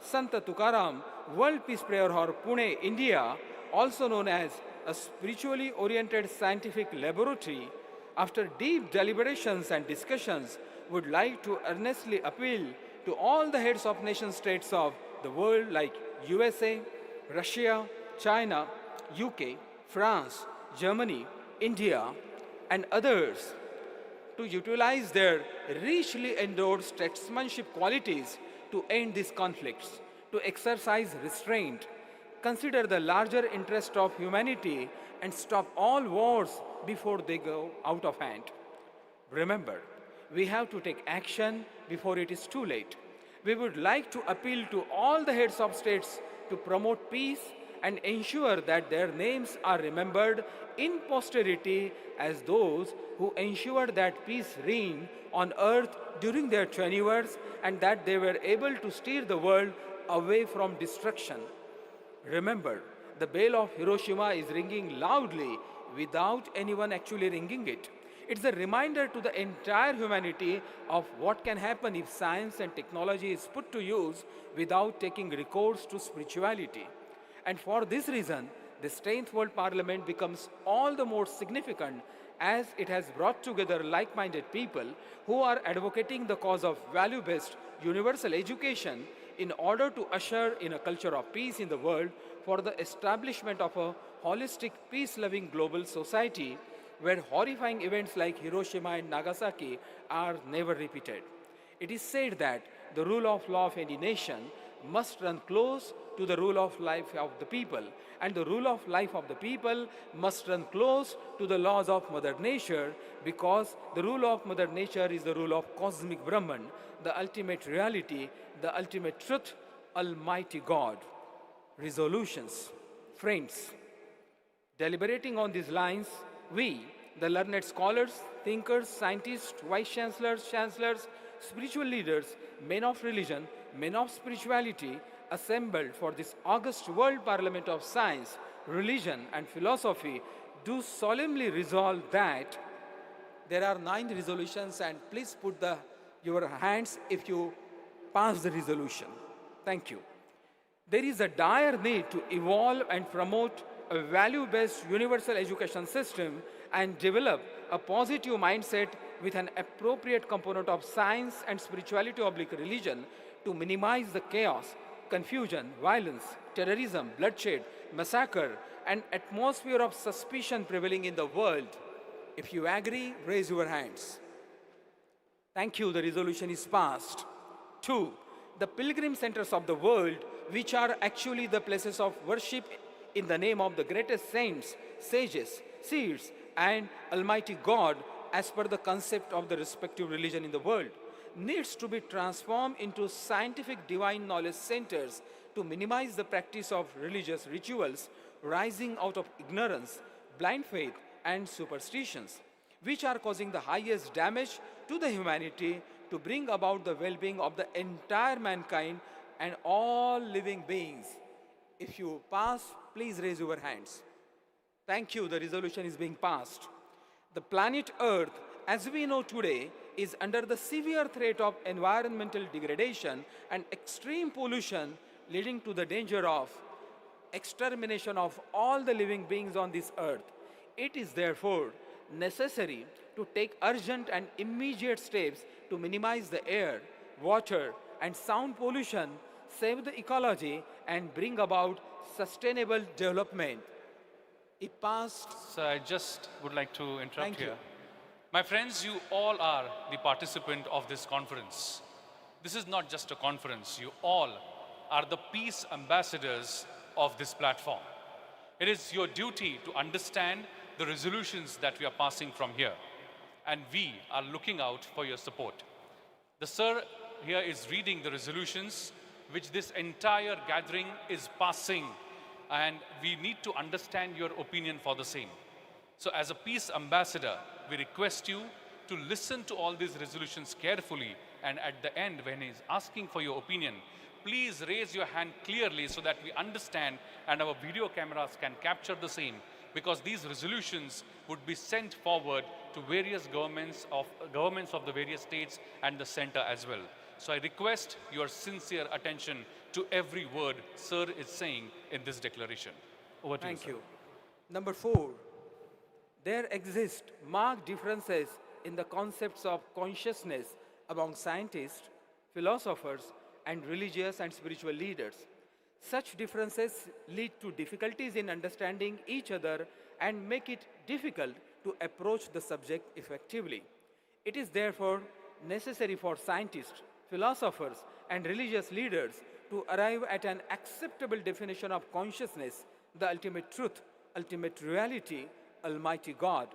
Sant Tukaram World Peace Prayer Hall, Pune, India, also known as a spiritually oriented scientific laboratory, after deep deliberations and discussions, would like to earnestly appeal to all the heads of nation states of the world like USA, Russia, China, UK, France, Germany, India, and others to utilize their richly endowed statesmanship qualities to end these conflicts, to exercise restraint, consider the larger interest of humanity, and stop all wars before they go out of hand. Remember, we have to take action before it is too late. We would like to appeal to all the heads of states to promote peace and ensure that their names are remembered in posterity as those who ensured that peace reigned on earth during their tenures and that they were able to steer the world away from destruction. Remember, the bell of Hiroshima is ringing loudly without anyone actually ringing it. It's a reminder to the entire humanity of what can happen if science and technology is put to use without taking recourse to spirituality. And for this reason, the 10th World Parliament becomes all the more significant as it has brought together like-minded people who are advocating the cause of value-based universal education in order to usher in a culture of peace in the world for the establishment of a holistic, peace-loving global society where horrifying events like Hiroshima and Nagasaki are never repeated. It is said that the rule of law of any nation must run close to the rule of life of the people, and the rule of life of the people must run close to the laws of Mother Nature, because the rule of Mother Nature is the rule of cosmic Brahman, the ultimate reality, the ultimate truth, Almighty God. Resolutions. Friends, deliberating on these lines, we, the learned scholars, thinkers, scientists, vice chancellors, spiritual leaders, men of religion, men of spirituality, assembled for this August World Parliament of Science, Religion and Philosophy, do solemnly resolve that there are 9 resolutions, and please put your hands if you pass the resolution. Thank you. There is a dire need to evolve and promote a value-based universal education system and develop a positive mindset with an appropriate component of science and spirituality oblique religion to minimize the chaos, confusion, violence, terrorism, bloodshed, massacre, and atmosphere of suspicion prevailing in the world. If you agree, raise your hands. Thank you, the resolution is passed. 2. The pilgrim centers of the world, which are actually the places of worship in the name of the greatest saints, sages, seers, and Almighty God, as per the concept of the respective religion in the world, needs to be transformed into scientific divine knowledge centers to minimize the practice of religious rituals rising out of ignorance, blind faith, and superstitions, which are causing the highest damage to the humanity, to bring about the well-being of the entire mankind and all living beings. If you pass, please raise your hands. Thank you, the resolution is being passed. The planet Earth, as we know today, is under the severe threat of environmental degradation and extreme pollution, leading to the danger of extermination of all the living beings on this earth. It is therefore necessary to take urgent and immediate steps to minimize the air, water, and sound pollution, save the ecology, and bring about sustainable development. It passed. So I just would like to interrupt Thank here. you. My friends, you all are the participant of this conference. This is not just a conference. You all are the peace ambassadors of this platform. It is your duty to understand the resolutions that we are passing from here, and we are looking out for your support. The sir here is reading the resolutions which this entire gathering is passing, and we need to understand your opinion for the same. So as a peace ambassador, we request you to listen to all these resolutions carefully, and at the end, when he is asking for your opinion, please raise your hand clearly so that we understand and our video cameras can capture the same, because these resolutions would be sent forward to various governments of the various states and the center as well. So I request your sincere attention to every word Sir is saying in this declaration. Over to you, Thank sir. you. Number 4, there exist marked differences in the concepts of consciousness among scientists, philosophers, and religious and spiritual leaders. Such differences lead to difficulties in understanding each other and make it difficult to approach the subject effectively. It is therefore necessary for scientists, philosophers, and religious leaders to arrive at an acceptable definition of consciousness, the ultimate truth, ultimate reality, Almighty God.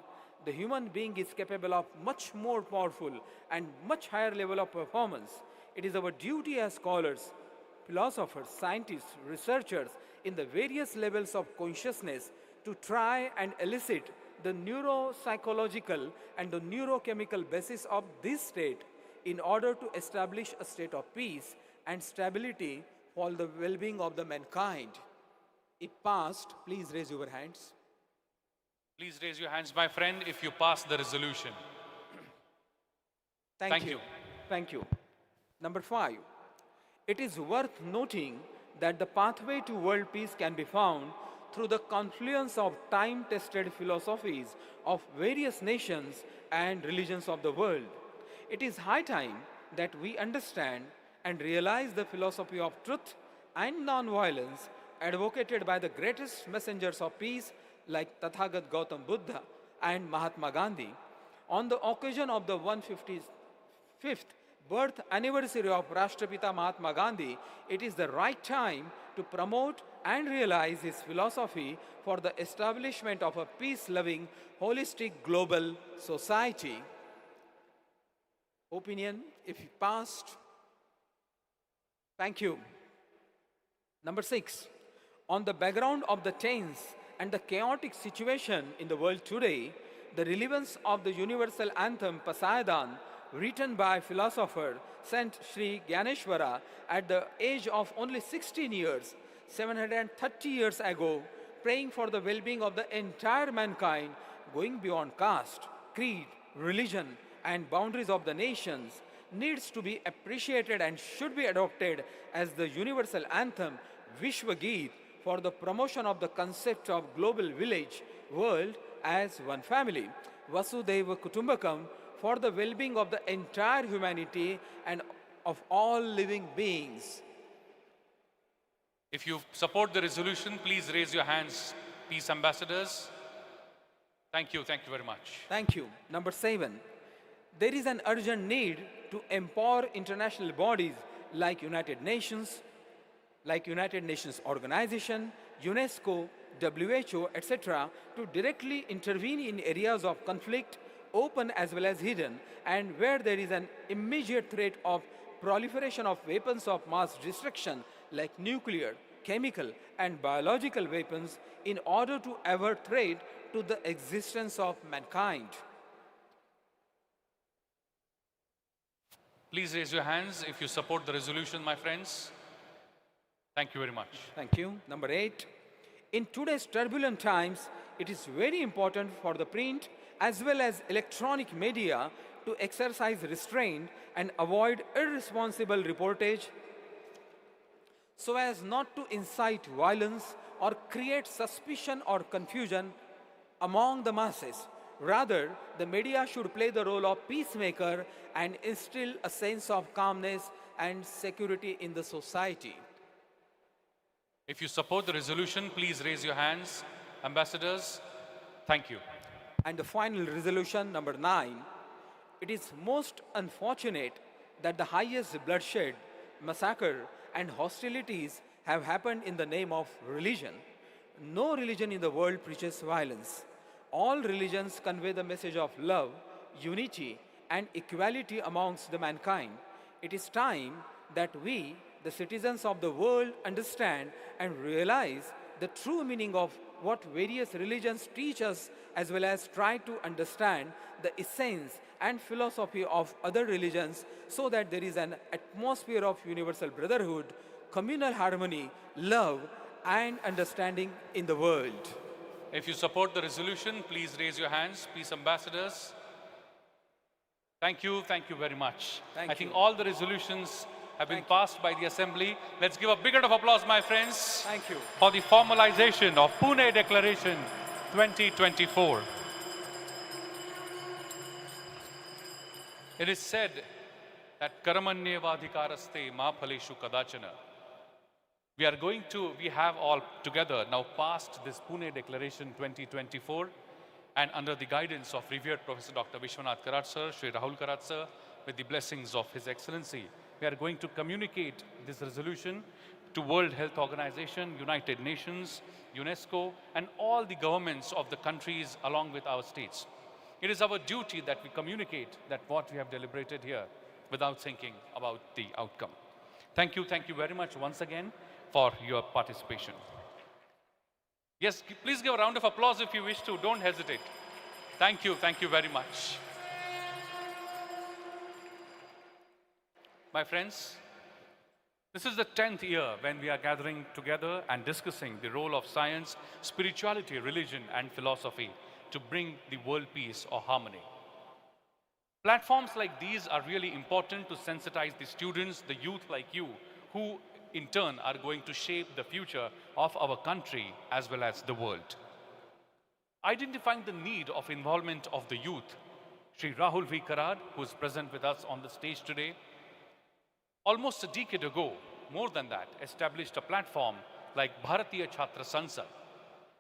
The human being is capable of much more powerful and much higher level of performance. It is our duty as scholars, philosophers, scientists, researchers in the various levels of consciousness to try and elicit the neuropsychological and the neurochemical basis of this state in order to establish a state of peace and stability for the well-being of the mankind. If passed, please raise your hands. Please raise your hands, my friend, if you pass the resolution. Thank you. Thank you. Number 5. It is worth noting that the pathway to world peace can be found through the confluence of time-tested philosophies of various nations and religions of the world. It is high time that we understand and realize the philosophy of truth and non-violence advocated by the greatest messengers of peace like Tathagat Gautam Buddha and Mahatma Gandhi. On the occasion of the 155th birth anniversary of Rashtrapita Mahatma Gandhi, it is the right time to promote and realize his philosophy for the establishment of a peace-loving, holistic global society. Opinion, if passed. Thank you. Number 6. On the background of the tense and the chaotic situation in the world today, the relevance of the universal anthem Pasayadhan, written by philosopher Saint Shri Gyaneshwara at the age of only 16 years, 730 years ago, praying for the well-being of the entire mankind, going beyond caste, creed, religion, and boundaries of the nations, needs to be appreciated and should be adopted as the universal anthem, Vishwageet, for the promotion of the concept of global village, world as one family, Vasudhaiva Kutumbakam, for the well-being of the entire humanity and of all living beings. If you support the resolution, please raise your hands, peace ambassadors. Thank you very much. Thank you. Number 7. There is an urgent need to empower international bodies like United Nations Organization, UNESCO, WHO, etc., to directly intervene in areas of conflict, open as well as hidden, and where there is an immediate threat of proliferation of weapons of mass destruction like nuclear, chemical, and biological weapons in order to avert threat to the existence of mankind. Please raise your hands if you support the resolution, my friends. Thank you very much. Thank you. Number 8. In today's turbulent times, it is very important for the print as well as electronic media to exercise restraint and avoid irresponsible reportage so as not to incite violence or create suspicion or confusion among the masses. Rather, the media should play the role of peacemaker and instill a sense of calmness and security in the society. If you support the resolution, please raise your hands. Ambassadors, thank you. And the final resolution, number 9. It is most unfortunate that the highest bloodshed, massacre, and hostilities have happened in the name of religion. No religion in the world preaches violence. All religions convey the message of love, unity, and equality amongst the mankind. It is time that we, the citizens of the world, understand and realize the true meaning of what various religions teach us, as well as try to understand the essence and philosophy of other religions, so that there is an atmosphere of universal brotherhood, communal harmony, love, and understanding in the world. If you support the resolution, please raise your hands, peace ambassadors. Thank you very much. I think all the resolutions have been passed by the Assembly. Let's give a big round of applause, my friends. Thank you. For the formalization of Pune Declaration 2024. It is said that Karamanyevadhikaraste ma phaleshu kadachana. We have all together now passed this Pune Declaration 2024, and under the guidance of revered Professor Dr. Vishwanath Karat sir, Shri Rahul Karat sir, with the blessings of His Excellency, we are going to communicate this resolution to World Health Organization, United Nations, UNESCO, and all the governments of the countries along with our states. It is our duty that we communicate that what we have deliberated here without thinking about the outcome. Thank you very much once again for your participation. Yes, please give a round of applause if you wish to. Don't hesitate. Thank you very much. My friends, this is the 10th year when we are gathering together and discussing the role of science, spirituality, religion, and philosophy to bring the world peace or harmony. Platforms like these are really important to sensitize the students, the youth like you, who in turn are going to shape the future of our country as well as the world. Identifying the need of involvement of the youth, Shri Rahul V. Karat, who is present with us on the stage today, almost a decade ago, more than that, established a platform like Bharatiya Chhatra Sansad,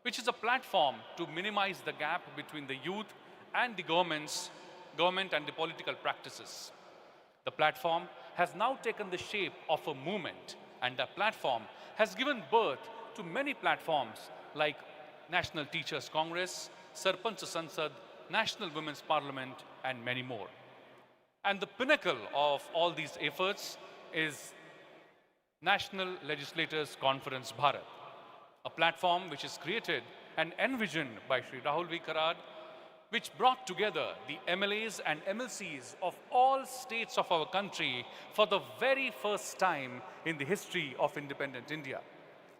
which is a platform to minimize the gap between the youth and the government and the political practices. The platform has now taken the shape of a movement, and the platform has given birth to many platforms like National Teachers Congress, Sarpanch Sansad, National Women's Parliament, and many more. And the pinnacle of all these efforts is National Legislators Conference Bharat, a platform which is created and envisioned by Shri Rahul V. Karat, which brought together the MLAs and MLCs of all states of our country for the very first time in the history of independent India.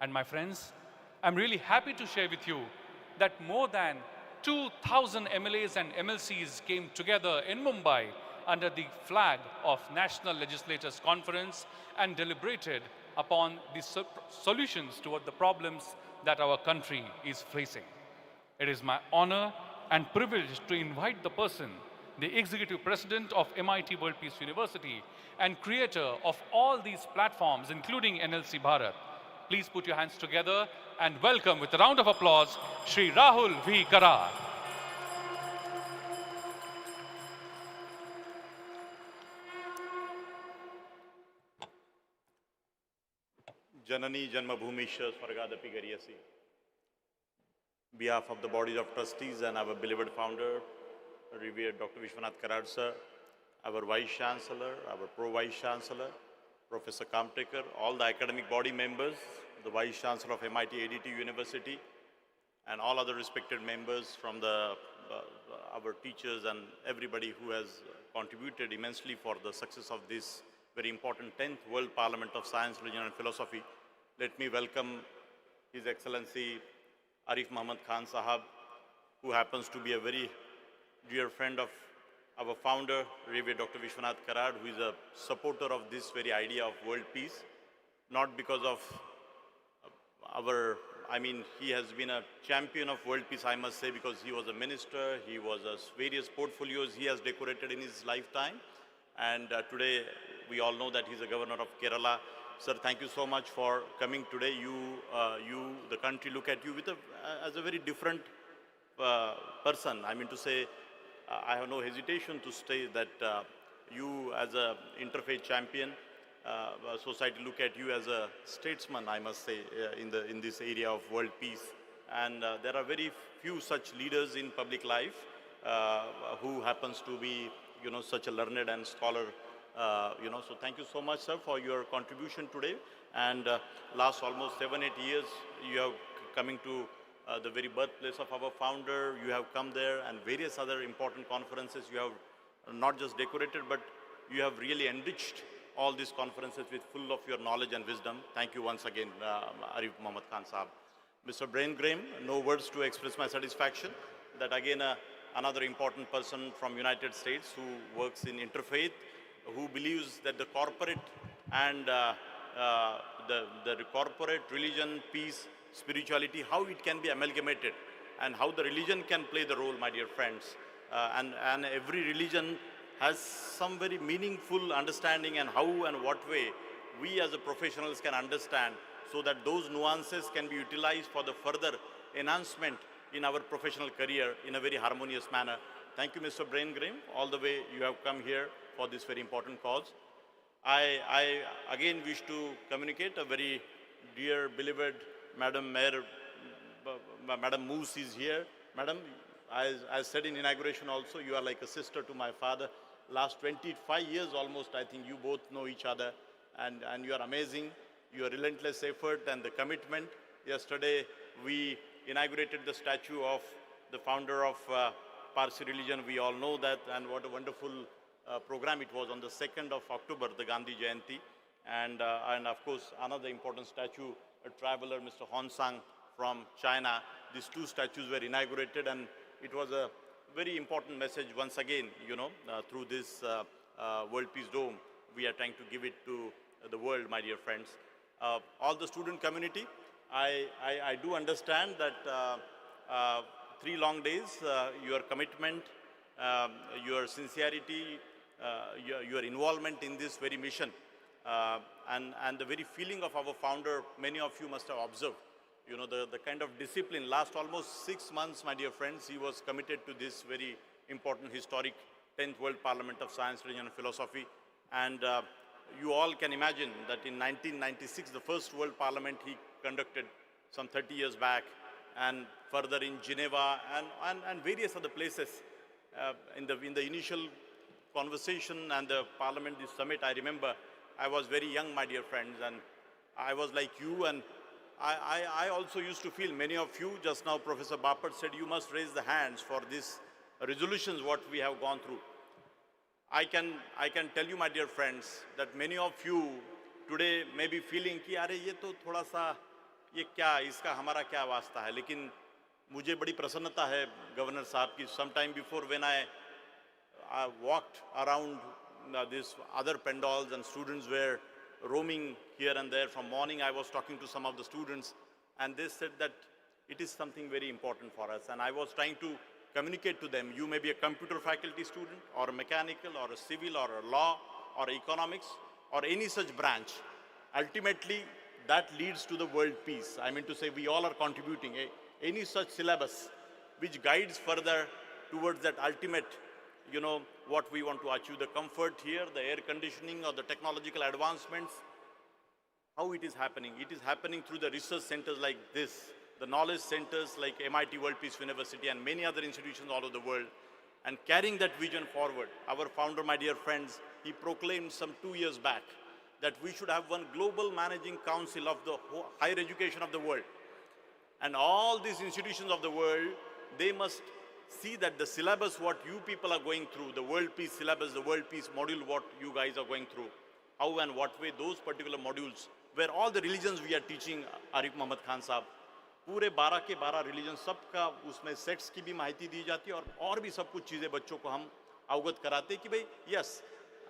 And my friends, I'm really happy to share with you that more than 2,000 MLAs and MLCs came together in Mumbai under the flag of National Legislators Conference and deliberated upon the solutions toward the problems that our country is facing. It is my honor and privilege to invite the person, the Executive President of MIT World Peace University and creator of all these platforms, including NLC Bharat. Please put your hands together and welcome with a round of applause, Shri Rahul V. Karat. Janani Janmabhumisha Swargadapi Gariyasi. Behalf of the body of trustees and our beloved founder, revered Dr. Vishwanath Karat sir, our Vice Chancellor, our Pro-Vice Chancellor, Professor Kamtekar, all the academic body members, the Vice Chancellor of MIT ADT University, and all other respected members from our teachers and everybody who has contributed immensely for the success of this very important 10th World Parliament of Science, Religion and Philosophy. Let me welcome His Excellency Arif Muhammad Khan Sahab, who happens to be a very dear friend of our founder, Revered Dr. Vishwanath Karat, who is a supporter of this very idea of world peace, not because of he has been a champion of world peace, I must say, because he was a minister, he was various portfolios he has decorated in his lifetime. And today, we all know that he's a governor of Kerala. Sir, thank you so much for coming today. The country look at you as a very different person. I mean to say, I have no hesitation to say that you as an interfaith champion, society look at you as a statesman, I must say, in this area of world peace. And there are very few such leaders in public life who happens to be, such a learned and scholar, So thank you so much, sir, for your contribution today. And last almost 7-8 years, you have coming to the very birthplace of our founder. You have come there, and various other important conferences you have not just decorated, but you have really enriched all these conferences with full of your knowledge and wisdom. Thank you once again, Arif Muhammad Khan Sahab. Mr. Brain Graham, no words to express my satisfaction that again another important person from United States who works in interfaith, who believes that the corporate and the corporate religion, peace, spirituality, how it can be amalgamated and how the religion can play the role, my dear friends. And every religion has some very meaningful understanding and how and what way we as a professionals can understand, so that those nuances can be utilized for the further enhancement in our professional career in a very harmonious manner. Thank you, Mr. Brain Graham, all the way you have come here for this very important cause. I again wish to communicate a very dear, beloved Madam Mayor, Madam Moose is here. Madam, as I said in inauguration also, you are like a sister to my father. Last 25 years almost, I think you both know each other, and you are amazing. Your relentless effort and the commitment. Yesterday, we inaugurated the statue of the founder of Parsi religion. We all know that, and what a wonderful program it was on the 2nd of October, the Gandhi Jayanti. And of course, another important statue, a traveler, Mr. Hong Sang from China. These two statues were inaugurated, and it was a very important message once again, you know, through this World Peace Dome. We are trying to give it to the world, my dear friends. All the student community, I do understand that 3 long days, your commitment, your sincerity, your involvement in this very mission, and the very feeling of our founder, many of you must have observed. You know, the kind of discipline, last almost 6 months, my dear friends, he was committed to this very important, historic 10th World Parliament of Science, Religion and Philosophy. And you all can imagine that in 1996, the first World Parliament he conducted some 30 years back, and further in Geneva and various other places. In the initial conversation and the Parliament, this summit, I remember I was very young, my dear friends, and I was like you, and I also used to feel, many of you, just now Professor Bapat said, you must raise the hands for these resolutions, what we have gone through. I can tell you, my dear friends, that many of you today may be feeling कि अरे ये तो थोड़ा सा ये क्या इसका हमारा क्या वास्ता है, लेकिन मुझे बड़ी प्रसन्नता है गवर्नर साहब की. Sometime before, when I walked around these other pandals and students were roaming here and there from morning, I was talking to some of the students, and they said that it is something very important for us. And I was trying to communicate to them, you may be a computer faculty student, or a mechanical, or a civil, or a law, or economics, or any such branch. Ultimately, that leads to the world peace. I mean to say, we all are contributing. Any such syllabus which guides further towards that ultimate, you know, what we want to achieve, the comfort here, the air conditioning, or the technological advancements. How it is happening? It is happening through the research centers like this, the knowledge centers like MIT World Peace University and many other institutions all over the world, and carrying that vision forward. Our founder, my dear friends, he proclaimed some 2 years back that we should have one global managing council of the higher education of the world. And all these institutions of the world, they must see that the syllabus what you people are going through, the world peace syllabus, the world peace module what you guys are going through, how and what way those particular modules, where all the religions we are teaching, Arif Muhammad Khan Sahab, पूरे 12 के 12 religion सबका उसमें sets की भी माहिती दी जाती है और भी सब कुछ चीज़ें बच्चों को हम अवगत कराते हैं कि भाई yes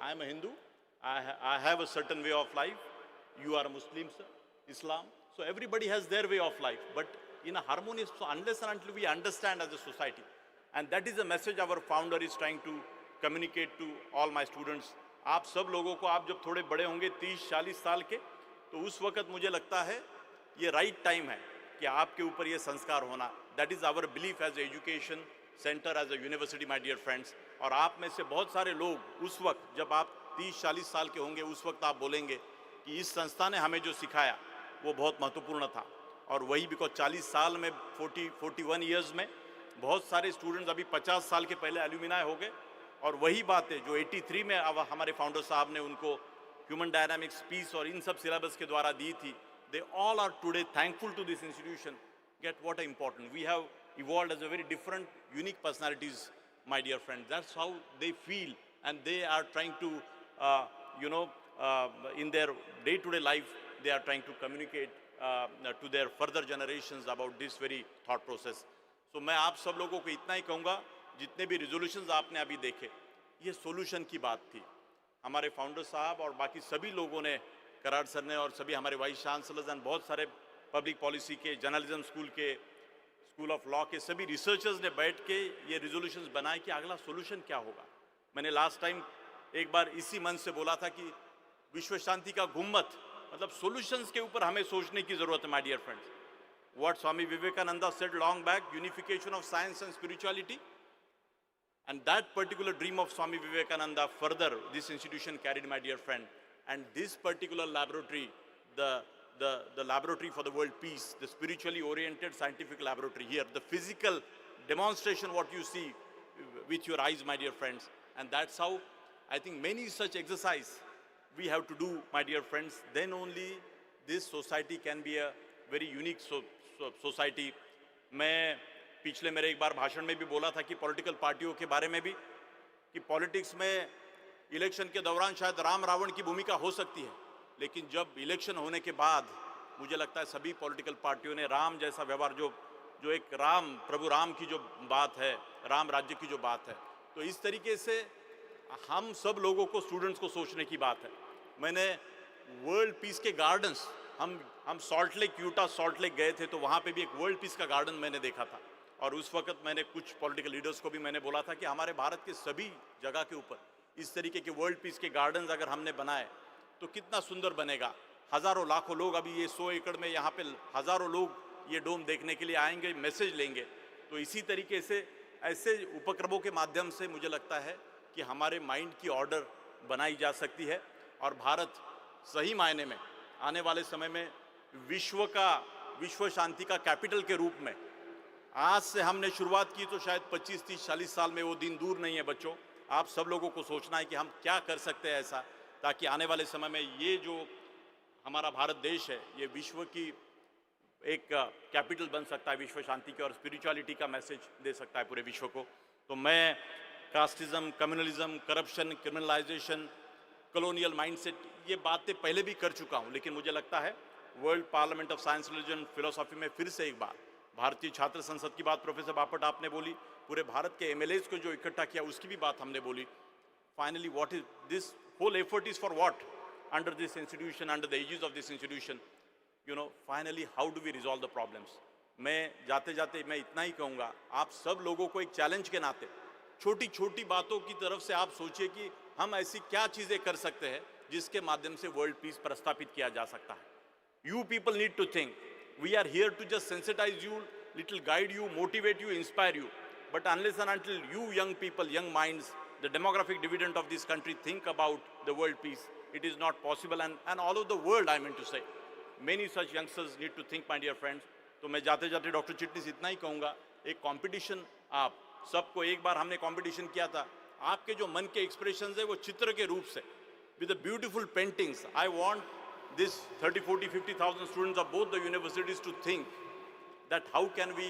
I am a Hindu I have a certain way of life, you are Muslims, Islam, so everybody has their way of life, but in a harmonious, so unless and until we understand as a society, and that is the message our founder is trying to communicate to all my students. आप सब लोगों को, आप जब थोड़े बड़े होंगे 30-40 साल के, तो उस वक्त मुझे लगता है ये राइट टाइम है कि आपके ऊपर ये संस्कार होना. That is our belief as a education center, as a university, my dear friends. और आप में से बहुत सारे लोग उस वक्त जब आप 30-40 साल के होंगे, उस वक्त आप बोलेंगे कि इस संस्था ने हमें जो सिखाया वो बहुत महत्वपूर्ण था. और वही बिकॉज 40 साल में 41 ईयर्स में बहुत सारे स्टूडेंट्स अभी 50 साल के पहले एल्यूमिनाई हो गए, और वही बातें जो 83 में अब हमारे फाउंडर साहब ने उनको ह्यूमन डायनामिक्स, पीस और इन सब सिलेबस के द्वारा दी थी, they all are today thankful to this institution. Get what are important. We have evolved as a very different, unique personalities, my dear friends. That's how they feel, and they are trying to, in their day-to-day life, they are trying to communicate to their further generations about this very thought process. So मैं आप सब लोगों को इतना ही कहूँगा, जितने भी resolutions आपने अभी देखे, ये solution की बात थी. हमारे फाउंडर साहब और बाकी सभी लोगों ने, कराड़ सर ने और सभी हमारे वाइस चांसलर्स एंड बहुत सारे पब्लिक पॉलिसी के, journalism school school of law के सभी रिसर्चर्स ने बैठ के ये रिजोल्यूशंस बनाए कि अगला सोल्यूशन क्या होगा। मैंने लास्ट टाइम एक बार इसी मंच से बोला था कि विश्व शांति का गुम्मत मतलब सॉल्यूशंस के ऊपर हमें सोचने की जरूरत है my dear friends. What Swami Vivekananda said long back, unification of science and spirituality, and that particular dream of Swami Vivekananda further this institution carried, my dear friend. And this particular laboratory, the laboratory for the world peace, the spiritually oriented scientific laboratory here, the physical demonstration what you see with your eyes, my dear friends. And that's how I think many such exercise we have to do, my dear friends. Then only this society can be a very unique society. मैं पिछले मेरे एक बार भाषण में भी बोला था कि पॉलिटिकल पार्टियों के बारे में भी कि पॉलिटिक्स में इलेक्शन के दौरान शायद राम रावण की भूमिका हो सकती है, लेकिन जब इलेक्शन होने के बाद मुझे लगता है सभी पॉलिटिकल पार्टियों ने राम जैसा व्यवहार जो एक राम प्रभु राम की जो बात है, राम राज्य की जो बात है, तो इस तरीके से हम सब लोगों को स्टूडेंट्स को सोचने की बात है। मैंने वर्ल्ड पीस के गार्डन्स हम salt lake Utah salt lake गए थे तो वहाँ पे भी एक वर्ल्ड पीस का गार्डन मैंने देखा था और उस वक्त मैंने कुछ पॉलिटिकल लीडर्स को भी मैंने बोला था कि हमारे भारत के सभी जगह के ऊपर इस तरीके के वर्ल्ड पीस के गार्डन्स अगर हमने बनाए तो कितना सुंदर बनेगा। हज़ारों लाखों लोग अभी ये 100 एकड़ में यहाँ पे हज़ारों लोग ये डोम देखने के लिए आएंगे, मैसेज लेंगे। तो इसी तरीके से ऐसे उपक्रमों के माध्यम से मुझे लगता है कि हमारे माइंड की ऑर्डर बनाई जा सकती है और भारत सही मायने में आने वाले समय में विश्व शांति का कैपिटल के रूप में, आज से हमने शुरुआत की तो शायद 25, 30, 40 साल में वो दिन दूर नहीं है बच्चों। आप सब लोगों को सोचना है कि हम क्या कर सकते हैं ऐसा ताकि आने वाले समय में ये जो हमारा भारत देश है ये विश्व की एक कैपिटल बन सकता है विश्व शांति के और स्पिरिचुअलिटी का मैसेज दे सकता है पूरे विश्व को। तो मैं casteism, communalism, corruption, criminalisation, colonial mindset ये बातें पहले भी कर चुका हूँ, लेकिन मुझे लगता है world parliament of science religion philosophy में फिर से एक बार भारतीय छात्र संसद की बात प्रोफेसर बापट आपने बोली, पूरे भारत के एमएलएज को जो इकट्ठा किया उसकी भी बात हमने बोली। Finally what is this whole effort is for what under this institution, under the aegis of this institution, you know, finally how do we resolve the problems. मैं जाते जाते मैं इतना ही कहूँगा, आप सब लोगों को एक चैलेंज के नाते छोटी छोटी बातों की तरफ से आप सोचिए कि हम ऐसी क्या चीज़ें कर सकते हैं जिसके माध्यम से वर्ल्ड पीस प्रस्तापित किया जा सकता है। You people need to think. We are here to just sensitize you, little guide you, motivate you, inspire you. But unless and until you young people, young minds, the demographic dividend of this country think about the world peace, it is not possible. And all over the world, I mean to say, many such youngsters need to think, my dear friends. तो मैं जाते जाते doctor Chitnis इतना ही कहूँगा, एक competition आप सबको, एक बार हमने कंपटीशन किया था, आपके जो मन के एक्सप्रेशंस है वो चित्र के रूप से with the beautiful paintings. I want this 30, 40, 50,000 students of both the universities to think that how can we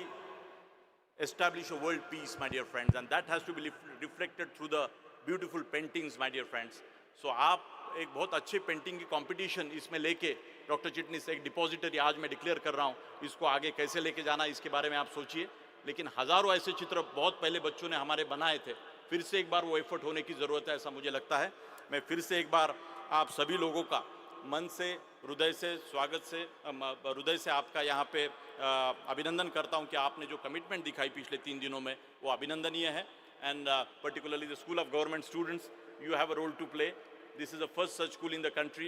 establish a world peace, my dear friends, and that has to be reflected through the beautiful paintings, my dear friends. So आप एक बहुत अच्छे painting की competition इसमें लेके doctor Chitnis एक depository आज मैं डिक्लेयर कर रहा हूँ, इसको आगे कैसे लेके जाना इसके बारे में आप सोचिए। लेकिन हज़ारों ऐसे चित्र बहुत पहले बच्चों ने हमारे बनाए थे, फिर से एक बार वो एफर्ट होने की ज़रूरत है, ऐसा मुझे लगता है। मैं फिर से एक बार आप सभी लोगों का मन से, हृदय से स्वागत से, हृदय से आपका यहाँ पे अभिनंदन करता हूँ कि आपने जो कमिटमेंट दिखाई पिछले 3 दिनों में वो अभिनंदनीय है। And particularly the school of government students, you have a role to play. This is the first such school in the country,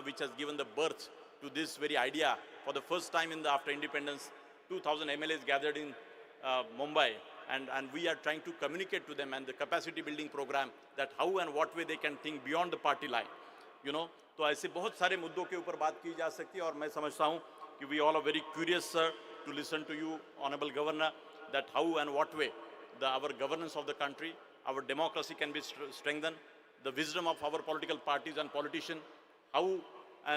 which has given the birth to this very idea. For the first time after independence, 2,000 MLAs gathered in Mumbai, and we are trying to communicate to them and the capacity building program that how and what way they can think beyond the party line. तो ऐसे बहुत सारे मुद्दों के ऊपर बात की जा सकती है और मैं समझता हूँ कि we all are very curious, sir, to listen to you, Honorable Governor, that how and what way our governance of the country, our democracy can be strengthened, the wisdom of our political parties and politicians, how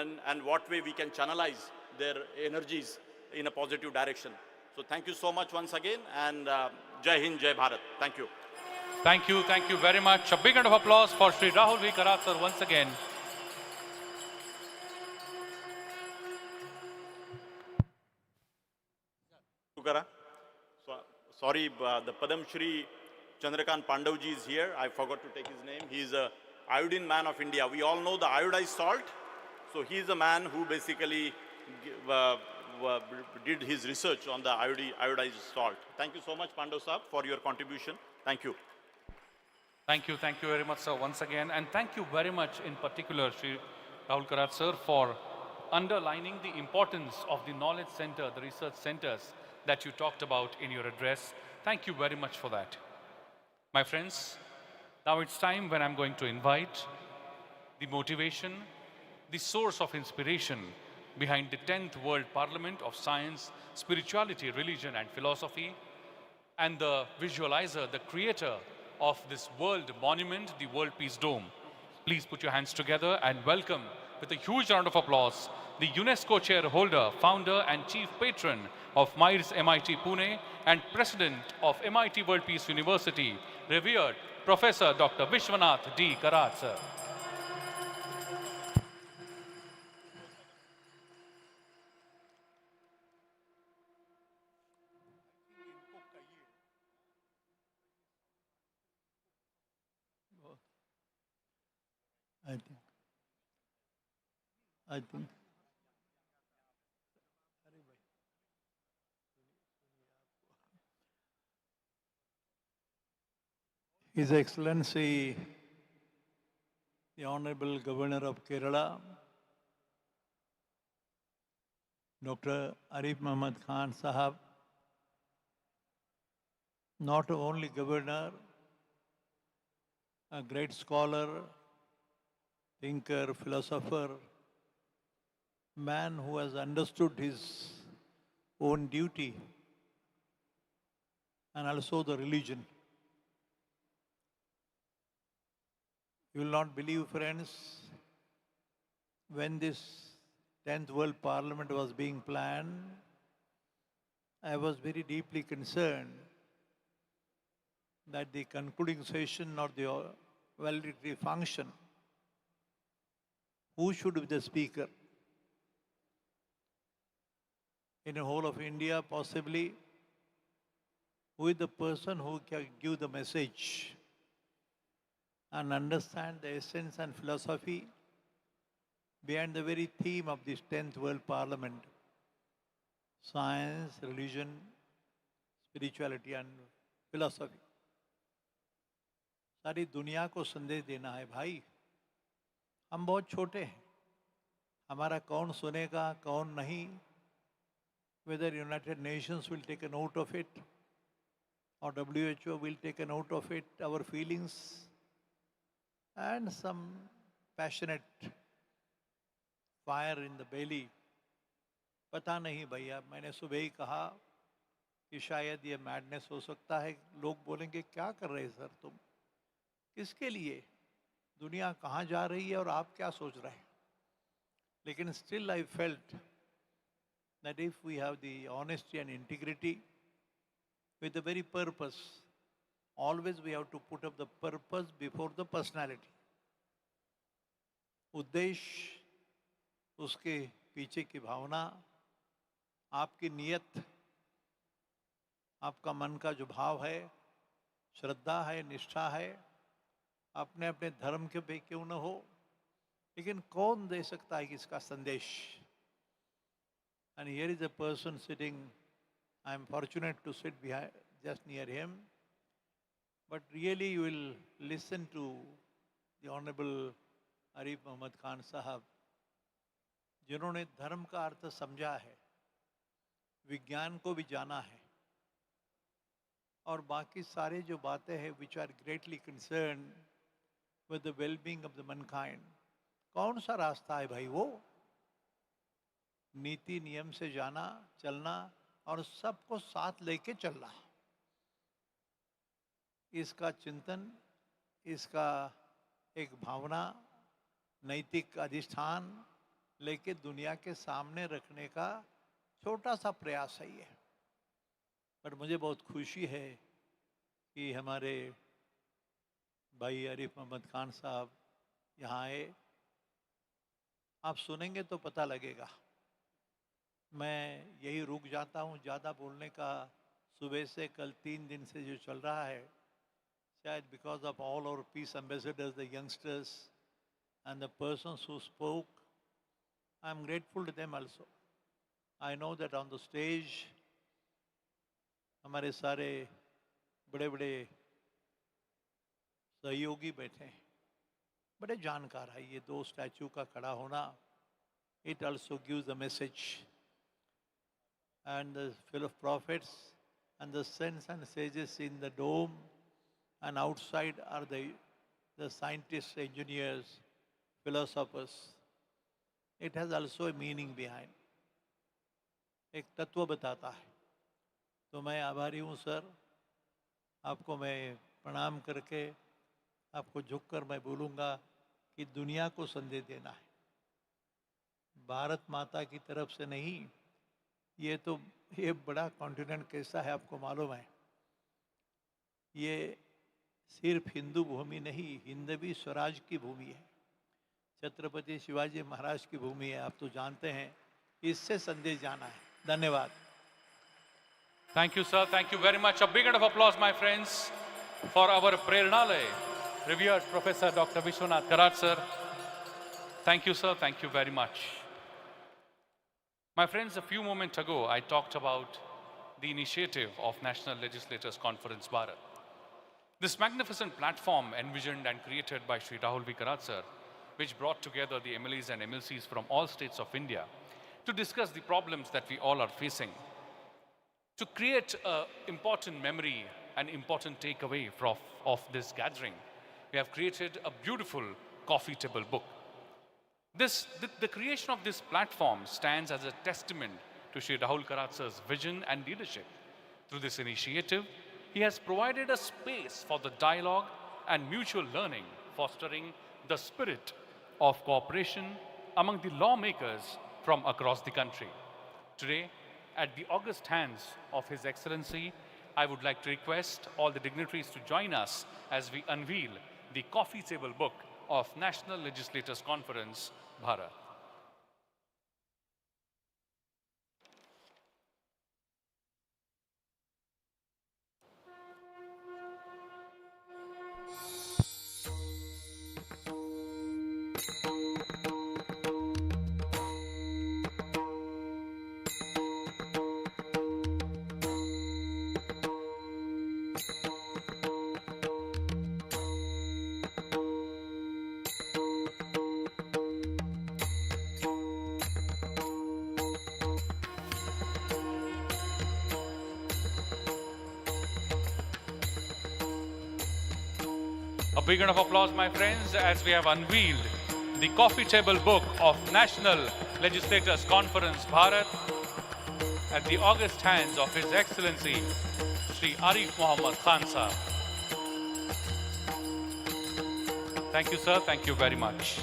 and what way we can channelize their energies in a positive direction. So thank you so much once again, and Jai Hind, Jai Bharat. Thank you. Thank you very much. A big round of applause for Shri Rahul V. Karat, sir, once again. Sorry, the Padam Shri Chandrakant Pandavji is here. I forgot to take his name. He is a iodine man of India. We all know the iodized salt. So he is a man who basically did his research on the iodized salt. Thank you so much, Pandav Saab, for your contribution. Thank you. Thank you very much, sir, once again. And thank you very much in particular, Shri Rahul Karat, sir, for underlining the importance of the knowledge center, the research centers that you talked about in your address. Thank you very much for that. My friends, now it's time when I'm going to invite the motivation, the source of inspiration behind the 10th World Parliament of Science, Spirituality, Religion and Philosophy, and the visualizer, the creator of this world monument, the World Peace Dome. Please put your hands together and welcome with a huge round of applause the UNESCO chair holder, founder and chief patron of MITES MIT Pune and president of MIT World Peace University, revered Professor Dr. Vishwanath D. Karat, sir. I think His Excellency, the Honorable Governor of Kerala, Dr. Arif Muhammad Khan Sahab, not only Governor, a great scholar, thinker, philosopher, man who has understood his own duty and also the religion. You will not believe, friends, when this 10th World Parliament was being planned, I was very deeply concerned that the concluding session or the valedictory function, who should be the speaker? In the whole of India, possibly, who is the person who can give the message and understand the essence and philosophy behind the very theme of this 10th World Parliament: science, religion, spirituality and philosophy. सारी दुनिया को संदेश देना है भाई, हम बहुत छोटे हैं, हमारा कौन सुनेगा कौन नहीं, whether United Nations will take a note of it or WHO will take a note of it, our feelings and some passionate fire in the belly. पता नहीं भैया, मैंने सुबह ही कहा कि शायद ये मैडनेस हो सकता है, लोग बोलेंगे क्या कर रहे हैं सर तुम, किसके लिए, दुनिया कहाँ जा रही है और आप क्या सोच रहे हैं. लेकिन still I felt that if we have the honesty and integrity with the very purpose, always we have to put up the purpose before the personality. उद्देश्य, उसके पीछे की भावना, आपकी नियत, आपका मन का जो भाव है, श्रद्धा है, निष्ठा है, अपने अपने धर्म के पे क्यों न हो, लेकिन कौन दे सकता है इसका संदेश. And here is a person sitting, I am fortunate to sit behind, just near him, but really you will listen to the Honorable Arif Muhammad Khan Sahab, जिन्होंने धर्म का अर्थ समझा है, विज्ञान को भी जाना है, और बाकी सारे जो बातें हैं which are greatly concerned with the well-being of the mankind. कौन सा रास्ता है भाई वो, नीति नियम से जाना, चलना और सबको साथ लेके चलना, इसका चिंतन, इसका एक भावना, नैतिक अधिष्ठान लेके दुनिया के सामने रखने का छोटा सा प्रयास है ये. पर मुझे बहुत खुशी है कि हमारे भाई आरिफ मोहम्मद खान साहब यहाँ आए. आप सुनेंगे तो पता लगेगा. मैं यही रुक जाता हूँ, ज़्यादा बोलने का सुबह से कल 3 दिन से जो चल रहा है, शायद because of all our peace ambassadors, the youngsters and the persons who spoke, I am grateful to them also. I know that on the stage, हमारे सारे बड़े बड़े सहयोगी बैठे हैं, बड़े जानकार है. ये दो स्टैचू का खड़ा होना, it also gives a message. And the fill of prophets and the saints and sages in the dome, and outside are the scientists, engineers, philosophers. It has also a meaning behind. एक तत्व बताता है. तो मैं आभारी हूँ sir, आपको मैं प्रणाम करके आपको झुककर मैं बोलूँगा कि दुनिया को संदेश देना है. भारत माता की तरफ से नहीं, ये बड़ा कॉन्टिनेंट कैसा है आपको मालूम है. ये सिर्फ हिंदू भूमि नहीं, हिंदवी स्वराज की भूमि है. छत्रपति शिवाजी महाराज की भूमि है, आप तो जानते हैं. इससे संदेश जाना है. धन्यवाद. Thank you, sir. Thank you very much. A big round of applause, my friends, for our Prernalay, revered Professor Dr. Vishwanath Karat, sir. Thank you, sir. Thank you very much. My friends, a few moments ago, I talked about the initiative of National Legislators Conference, Bharat. This magnificent platform envisioned and created by Shri Rahul Karat, sir, which brought together the MLAs and MLCs from all states of India to discuss the problems that we all are facing, to create an important memory and important takeaway of this gathering. We have created a beautiful coffee table book. The creation of this platform stands as a testament to Shri Rahul Karat sir's vision and leadership. Through this initiative, he has provided a space for the dialogue and mutual learning, fostering the spirit of cooperation among the lawmakers from across the country. Today, at the august hands of His Excellency, I would like to request all the dignitaries to join us as we unveil the coffee table book of National Legislators Conference, Bharat. A big round of applause, my friends, as we have unveiled the coffee table book of National Legislators Conference, Bharat, at the august hands of His Excellency, Shri Arif Mohammad Khan Sahab. Thank you, sir. Thank you very much.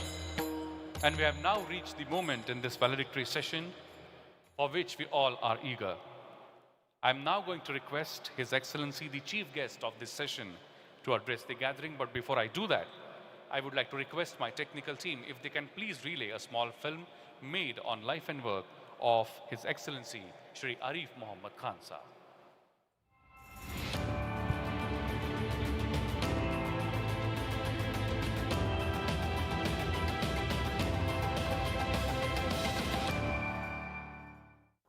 And we have now reached the moment in this valedictory session for which we all are eager. I am now going to request His Excellency, the chief guest of this session, to address the gathering. But before I do that, I would like to request my technical team if they can please relay a small film made on life and work of His Excellency Shri Arif Mohammad Khan Sahab.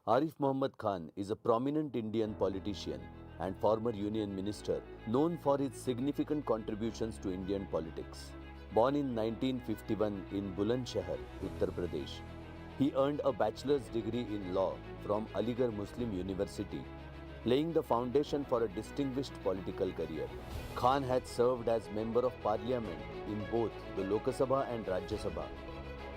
Arif Mohammad Khan is a prominent Indian politician and former Union Minister known for his significant contributions to Indian politics. Born in 1951 in Bulandshahr, Uttar Pradesh, he earned a bachelor's degree in law from Aligarh Muslim University, laying the foundation for a distinguished political career. Khan had served as Member of Parliament in both the Lok Sabha and Rajya Sabha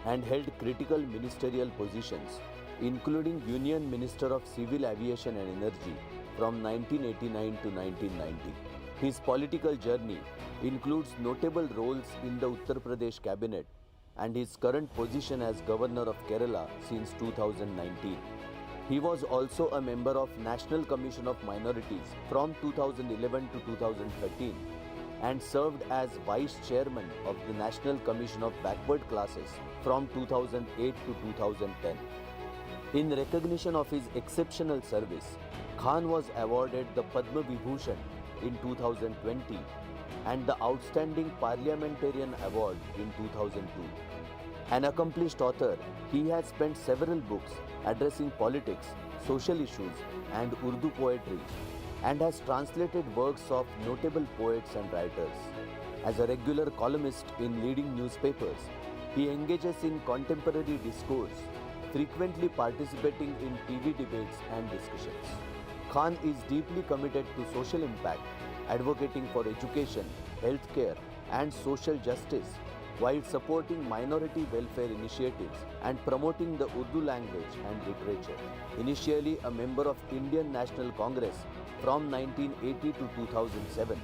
and held critical ministerial positions, including Union Minister of Civil Aviation and Energy from 1989 to 1990. His political journey includes notable roles in the Uttar Pradesh cabinet and his current position as Governor of Kerala since 2019. He was also a member of National Commission of Minorities from 2011 to 2013 and served as Vice Chairman of the National Commission of Backward Classes from 2008 to 2010. In recognition of his exceptional service, Khan was awarded the Padma Vibhushan in 2020 and the Outstanding Parliamentarian Award in 2002. An accomplished author, he has spent several books addressing politics, social issues, and Urdu poetry, and has translated works of notable poets and writers. As a regular columnist in leading newspapers, he engages in contemporary discourse, frequently participating in TV debates and discussions. Khan is deeply committed to social impact, advocating for education, healthcare, and social justice, while supporting minority welfare initiatives and promoting the Urdu language and literature. Initially a member of Indian National Congress from 1980 to 2007,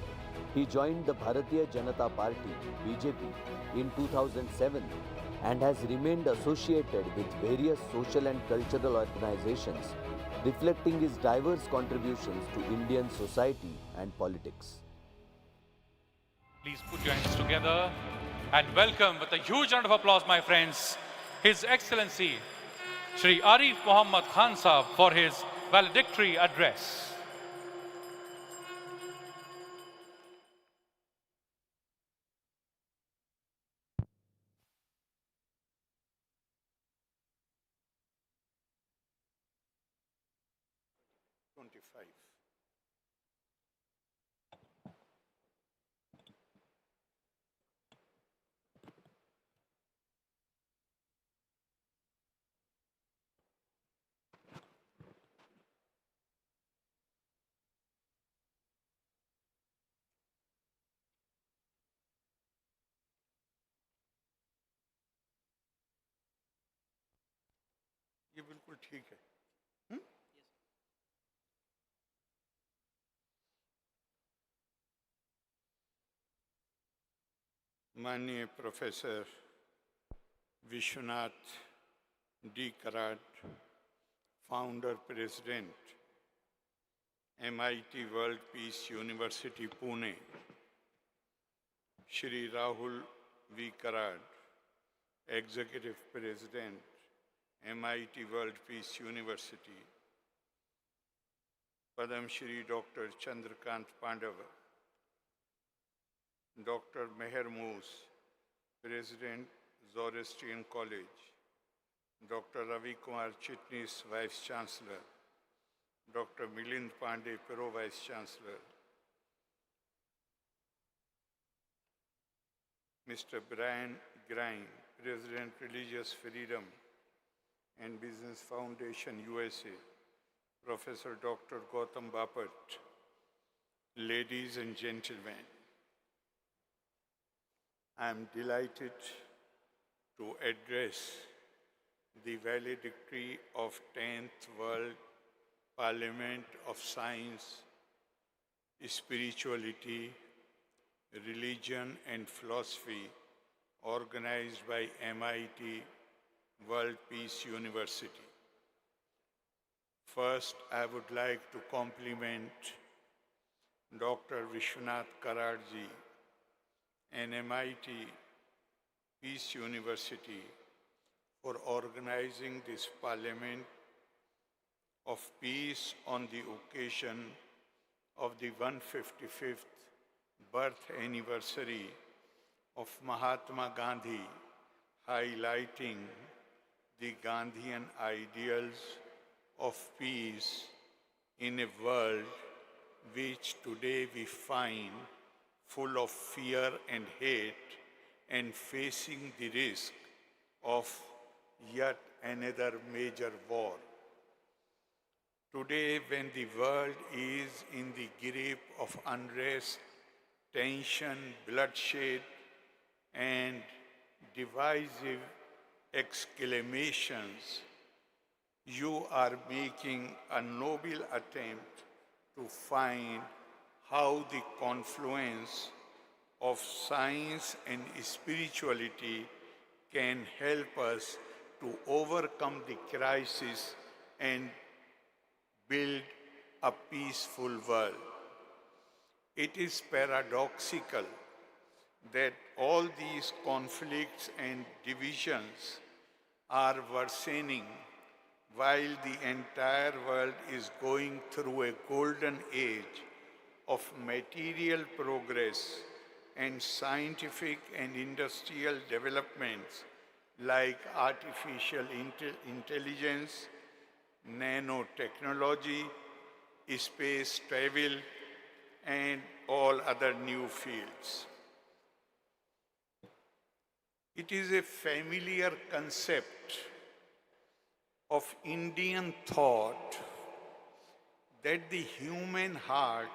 he joined the Bharatiya Janata Party (BJP) in 2007 and has remained associated with various social and cultural organizations, reflecting his diverse contributions to Indian society and politics. Please put your hands together and welcome with a huge round of applause, my friends, His Excellency Shri Arif Muhammad Khan Sahab for his valedictory address. ये बिल्कुल ठीक है। माननीय professor Vishwanath D Karad, founder president MIT world peace university Pune, Shri Rahul V Karad, executive president MIT world peace university, Padma Shri doctor Chandrakant Pandav, doctor Meher Moos, president Zoroastrian college, doctor Ravi Kumar Chitnis, vice chancellor, doctor Milind Pande, pro vice chancellor, mister Brian Grim, president religious freedom and Business Foundation USA, Professor Dr. Gautam Bapat, ladies and gentlemen, I am delighted to address the valedictory of 10th World Parliament of Science, Spirituality, Religion and Philosophy organized by MIT World Peace University. First, I would like to compliment Dr. Vishwanath Kararji and MIT Peace University for organizing this Parliament of Peace on the occasion of the 155th birth anniversary of Mahatma Gandhi, highlighting the Gandhian ideals of peace in a world which today we find full of fear and hate and facing the risk of yet another major war. Today, when the world is in the grip of unrest, tension, bloodshed, and divisive exclamations, you are making a noble attempt to find how the confluence of science and spirituality can help us to overcome the crisis and build a peaceful world. It is paradoxical that all these conflicts and divisions are worsening while the entire world is going through a golden age of material progress and scientific and industrial developments like artificial intelligence, nanotechnology, space travel, and all other new fields. It is a familiar concept of Indian thought that the human heart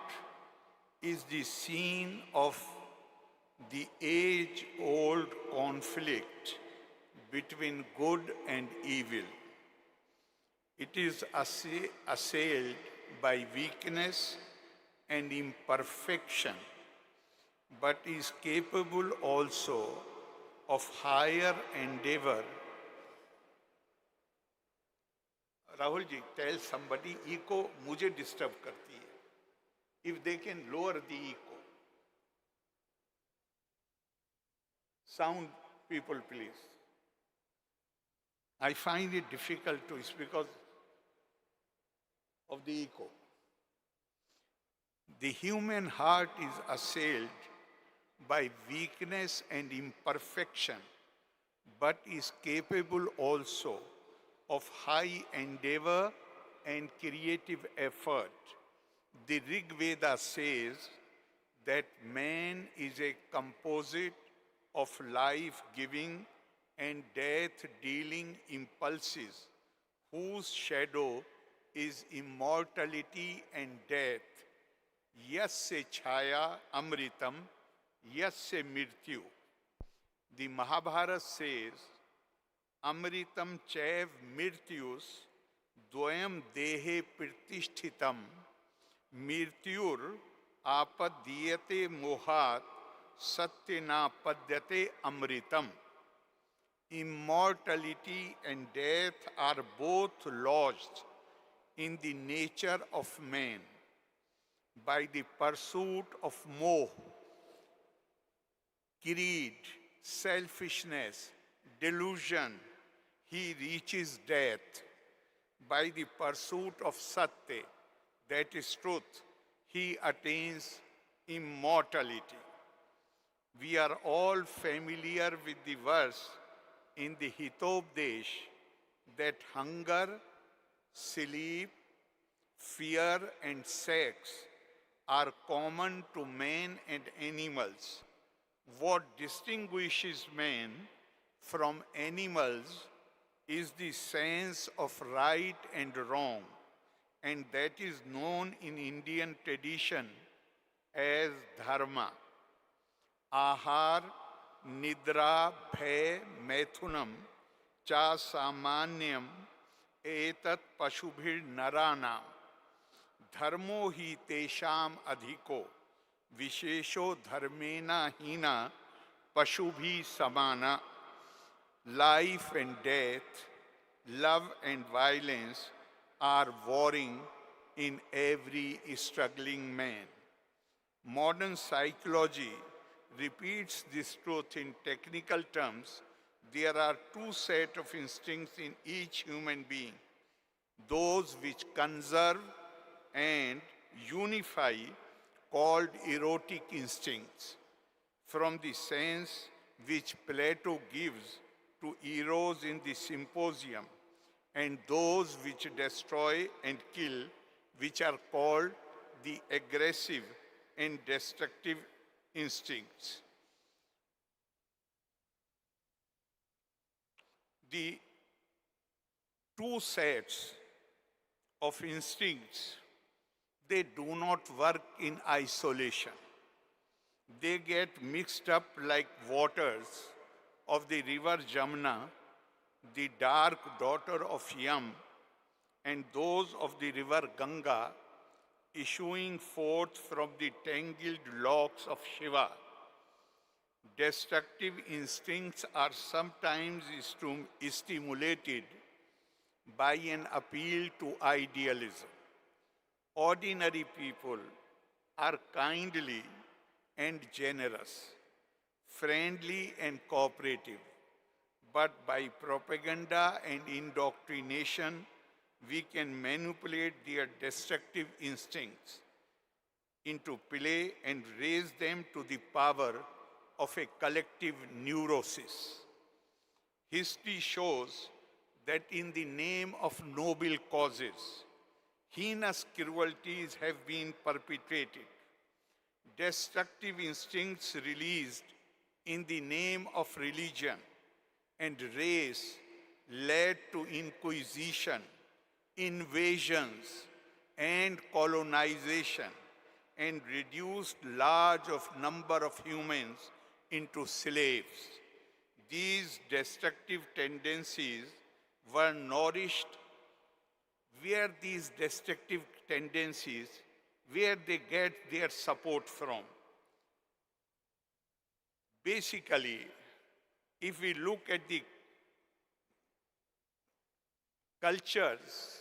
is the scene of the age-old conflict between good and evil. It is assailed by weakness and imperfection, but is capable also of higher endeavor. Rahul ji, tell somebody, echo mujhe disturb karti hai. If they can lower the echo. Sound people, please. I find it difficult to speak because of the echo. The human heart is assailed by weakness and imperfection, but is capable also of high endeavor and creative effort. The Rig Veda says that man is a composite of life-giving and death-dealing impulses, whose shadow is immortality and death. Yasya chaya amritam, yasya mrityu. The Mahabharata says, amritam chaiv mrityus dvayam dehe pratishthitam mrityur apadiyate mohat satyana padyate amritam. Immortality and death are both lodged in the nature of man. By the pursuit of moh, greed, selfishness, delusion, he reaches death. By the pursuit of satya, that is truth, he attains immortality. We are all familiar with the verse in the Hitopdesh that hunger, sleep, fear, and sex are common to man and animals. What distinguishes man from animals is the sense of right and wrong, and that is known in Indian tradition as dharma. Ahar, nidra, bhay, maithunam, cha samanyam, etat pashubhir naranam. Dharmo hi tesham adhiko, vishesho dharmena hina, pashubhi samana. Life and death, love and violence are warring in every struggling man. Modern psychology repeats this truth in technical terms. There are two sets of instincts in each human being, those which conserve and unify, called erotic instincts, from the sense which Plato gives to Eros in the Symposium, and those which destroy and kill, which are called the aggressive and destructive instincts. The two sets of instincts, they do not work in isolation. They get mixed up like waters of the river Jamna, the dark daughter of Yam, and those of the river Ganga, issuing forth from the tangled locks of Shiva. Destructive instincts are sometimes stimulated by an appeal to idealism. Ordinary people are kindly and generous, friendly and cooperative, but by propaganda and indoctrination, we can manipulate their destructive instincts into play and raise them to the power of a collective neurosis. History shows that in the name of noble causes, heinous cruelties have been perpetrated. Destructive instincts released in the name of religion and race led to inquisition, invasions, and colonization, and reduced large number of humans into slaves. These destructive tendencies were nourished. Where these destructive tendencies, where they get their support from? Basically, if we look at the cultures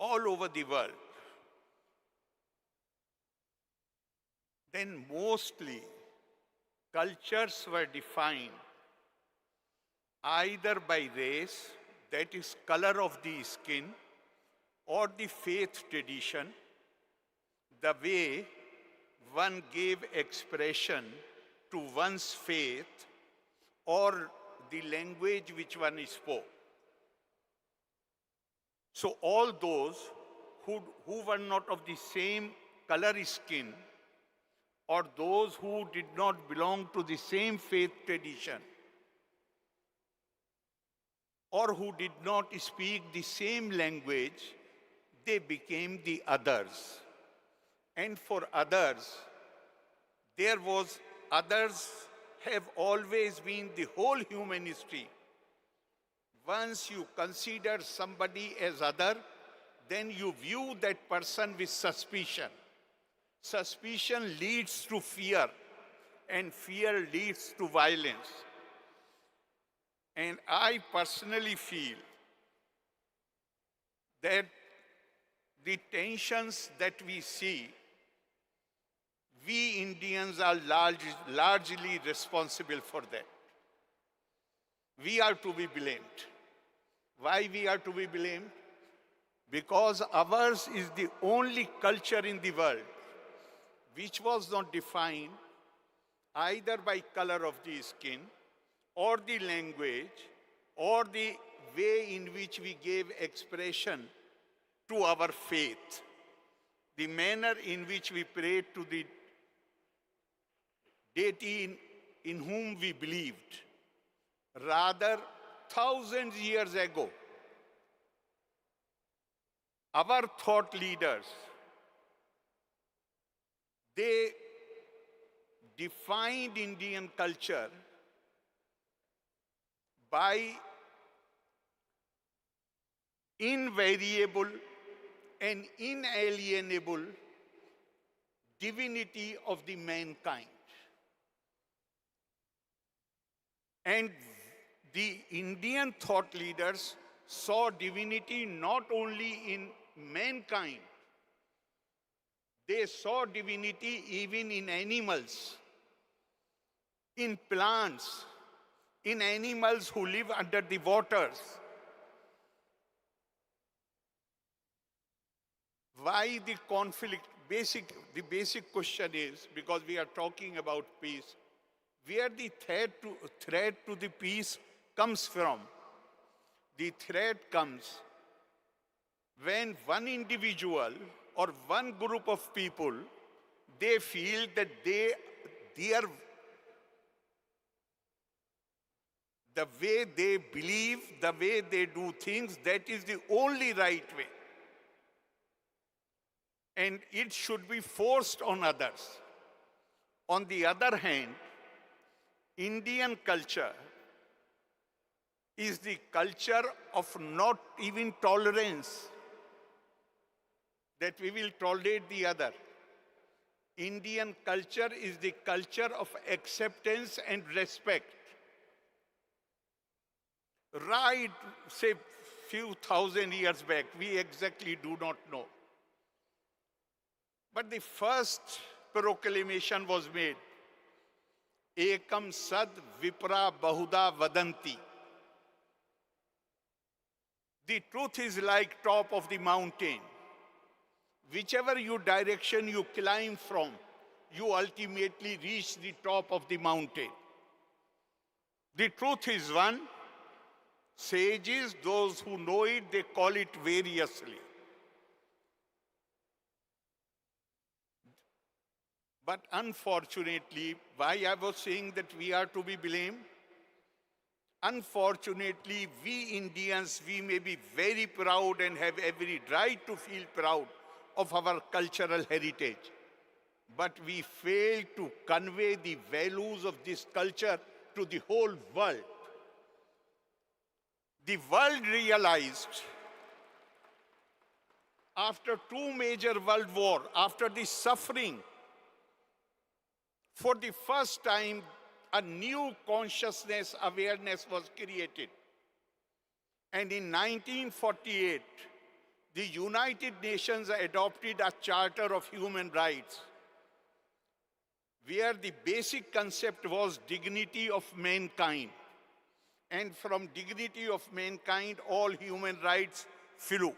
all over the world, then mostly cultures were defined either by race, that is color of the skin, or the faith tradition, the way one gave expression to one's faith, or the language which one spoke. So all those who were not of the same color skin, or those who did not belong to the same faith tradition, or who did not speak the same language, they became the others. And for others, others have always been the whole human history. Once you consider somebody as other, then you view that person with suspicion. Suspicion leads to fear, and fear leads to violence. And I personally feel that the tensions that we see, we Indians are largely responsible for that. We are to be blamed. Why we are to be blamed? Because ours is the only culture in the world which was not defined either by color of the skin, or the language, or the way in which we gave expression to our faith, the manner in which we prayed to the deity in whom we believed. Rather, thousands of years ago, our thought leaders, they defined Indian culture by invariable and inalienable divinity of the mankind. And the Indian thought leaders saw divinity not only in mankind, they saw divinity even in animals, in plants, in animals who live under the waters. Why the conflict? The basic question is, because we are talking about peace, where the threat to the peace comes from. The threat comes when one individual or one group of people, they feel that the way they believe, the way they do things, that is the only right way. And it should be forced on others. On the other hand, Indian culture is the culture of not even tolerance, that we will tolerate the other. Indian culture is the culture of acceptance and respect. Right, say, few thousand years back, we exactly do not know. But the first proclamation was made, Ekam sad vipra bahuda vadanti. The truth is like top of the mountain. Whichever direction you climb from, you ultimately reach the top of the mountain. The truth is one. Sages, those who know it, they call it variously. But unfortunately, why I was saying that we are to be blamed? Unfortunately, we Indians, we may be very proud and have every right to feel proud of our cultural heritage. But we fail to convey the values of this culture to the whole world. The world realized after two major world wars, after the suffering, for the first time, a new consciousness, awareness was created. And in 1948, the United Nations adopted a Charter of Human Rights, where the basic concept was dignity of mankind. And from dignity of mankind, all human rights flow.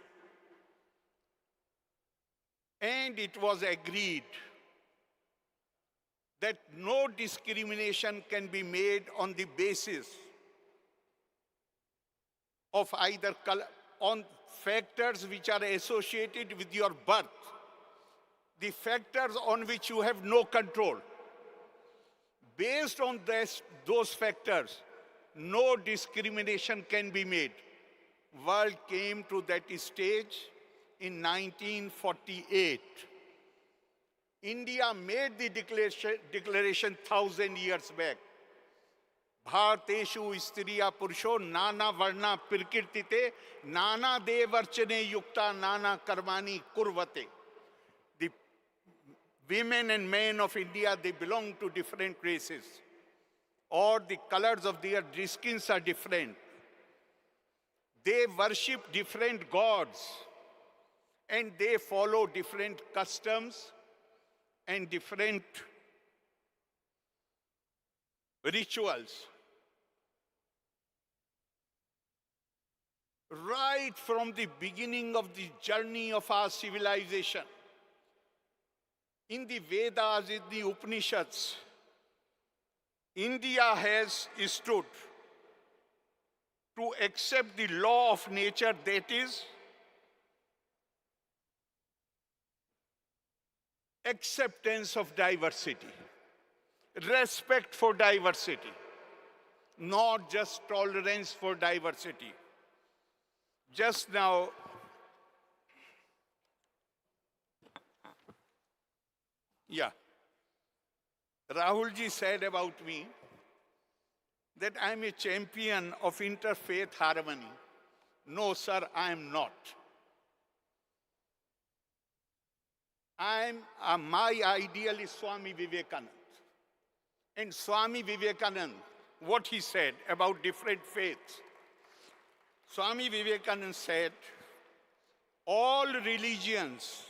And it was agreed that no discrimination can be made on the basis of either color, on factors which are associated with your birth, the factors on which you have no control. Based on those factors, no discrimination can be made. World came to that stage in 1948. India made the declaration 1,000 years back. Bharateshu striya purusho nana varna prakirtite nana devarchane yukta nana karmani kurvate. The women and men of India, they belong to different races, or the colors of their skins are different. They worship different gods, and they follow different customs and different rituals. Right from the beginning of the journey of our civilization, in the Vedas, in the Upanishads, India has stood to accept the law of nature, that is, acceptance of diversity, respect for diversity, not just tolerance for diversity. Just now, Rahul ji said about me that I am a champion of interfaith harmony. No, sir, I am not. My ideal is Swami Vivekananda. And Swami Vivekananda, what he said about different faiths, Swami Vivekananda said, all religions,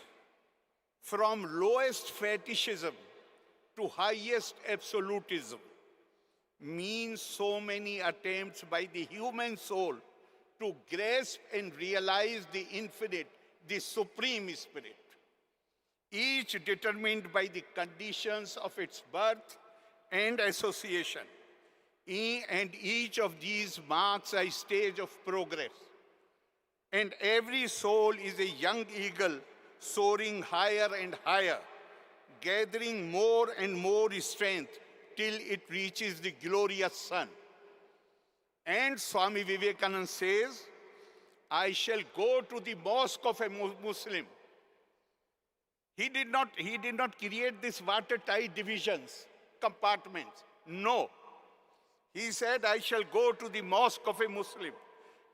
from lowest fetishism to highest absolutism, mean so many attempts by the human soul to grasp and realize the infinite, the supreme spirit, each determined by the conditions of its birth and association. And each of these marks a stage of progress. And every soul is a young eagle soaring higher and higher, gathering more and more strength till it reaches the glorious sun. And Swami Vivekananda says, I shall go to the mosque of a Muslim. He did not create these watertight divisions, compartments. No. He said, I shall go to the mosque of a Muslim.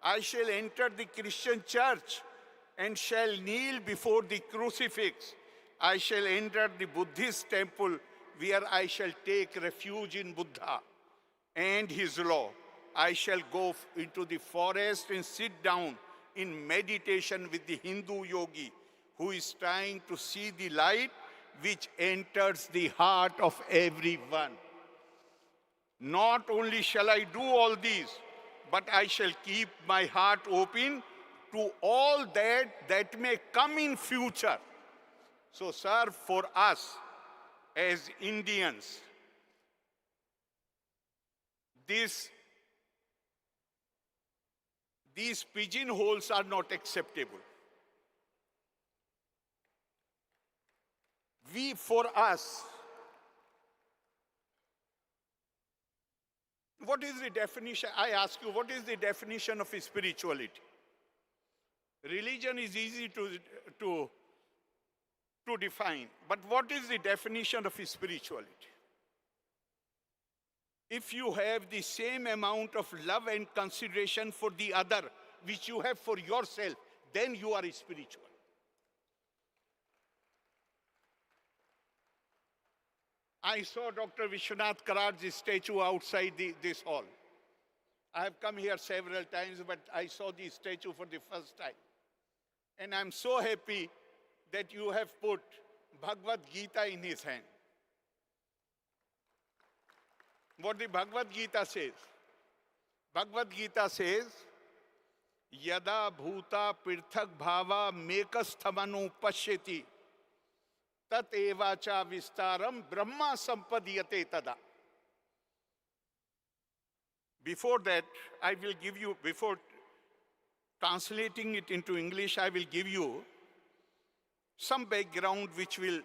I shall enter the Christian church and shall kneel before the crucifix. I shall enter the Buddhist temple where I shall take refuge in Buddha and his law. I shall go into the forest and sit down in meditation with the Hindu yogi who is trying to see the light which enters the heart of everyone. Not only shall I do all these, but I shall keep my heart open to all that may come in future. So, sir, for us as Indians, this These pigeonholes are not acceptable. For us, what is the definition? I ask you, what is the definition of spirituality? Religion is easy to define, but what is the definition of spirituality? If you have the same amount of love and consideration for the other which you have for yourself, then you are spiritual. I saw Dr. Vishwanath Karat's statue outside this hall. I have come here several times, but I saw the statue for the first time. And I'm so happy that you have put Bhagavad Gita in his hand. What the Bhagavad Gita says? Bhagavad Gita says, Yada bhuta pirthak bhava mekasthamanu pashyati tat evacha vistaram brahma sampadiyate tada. Before that, I will give you, before translating it into English, I will give you some background which will,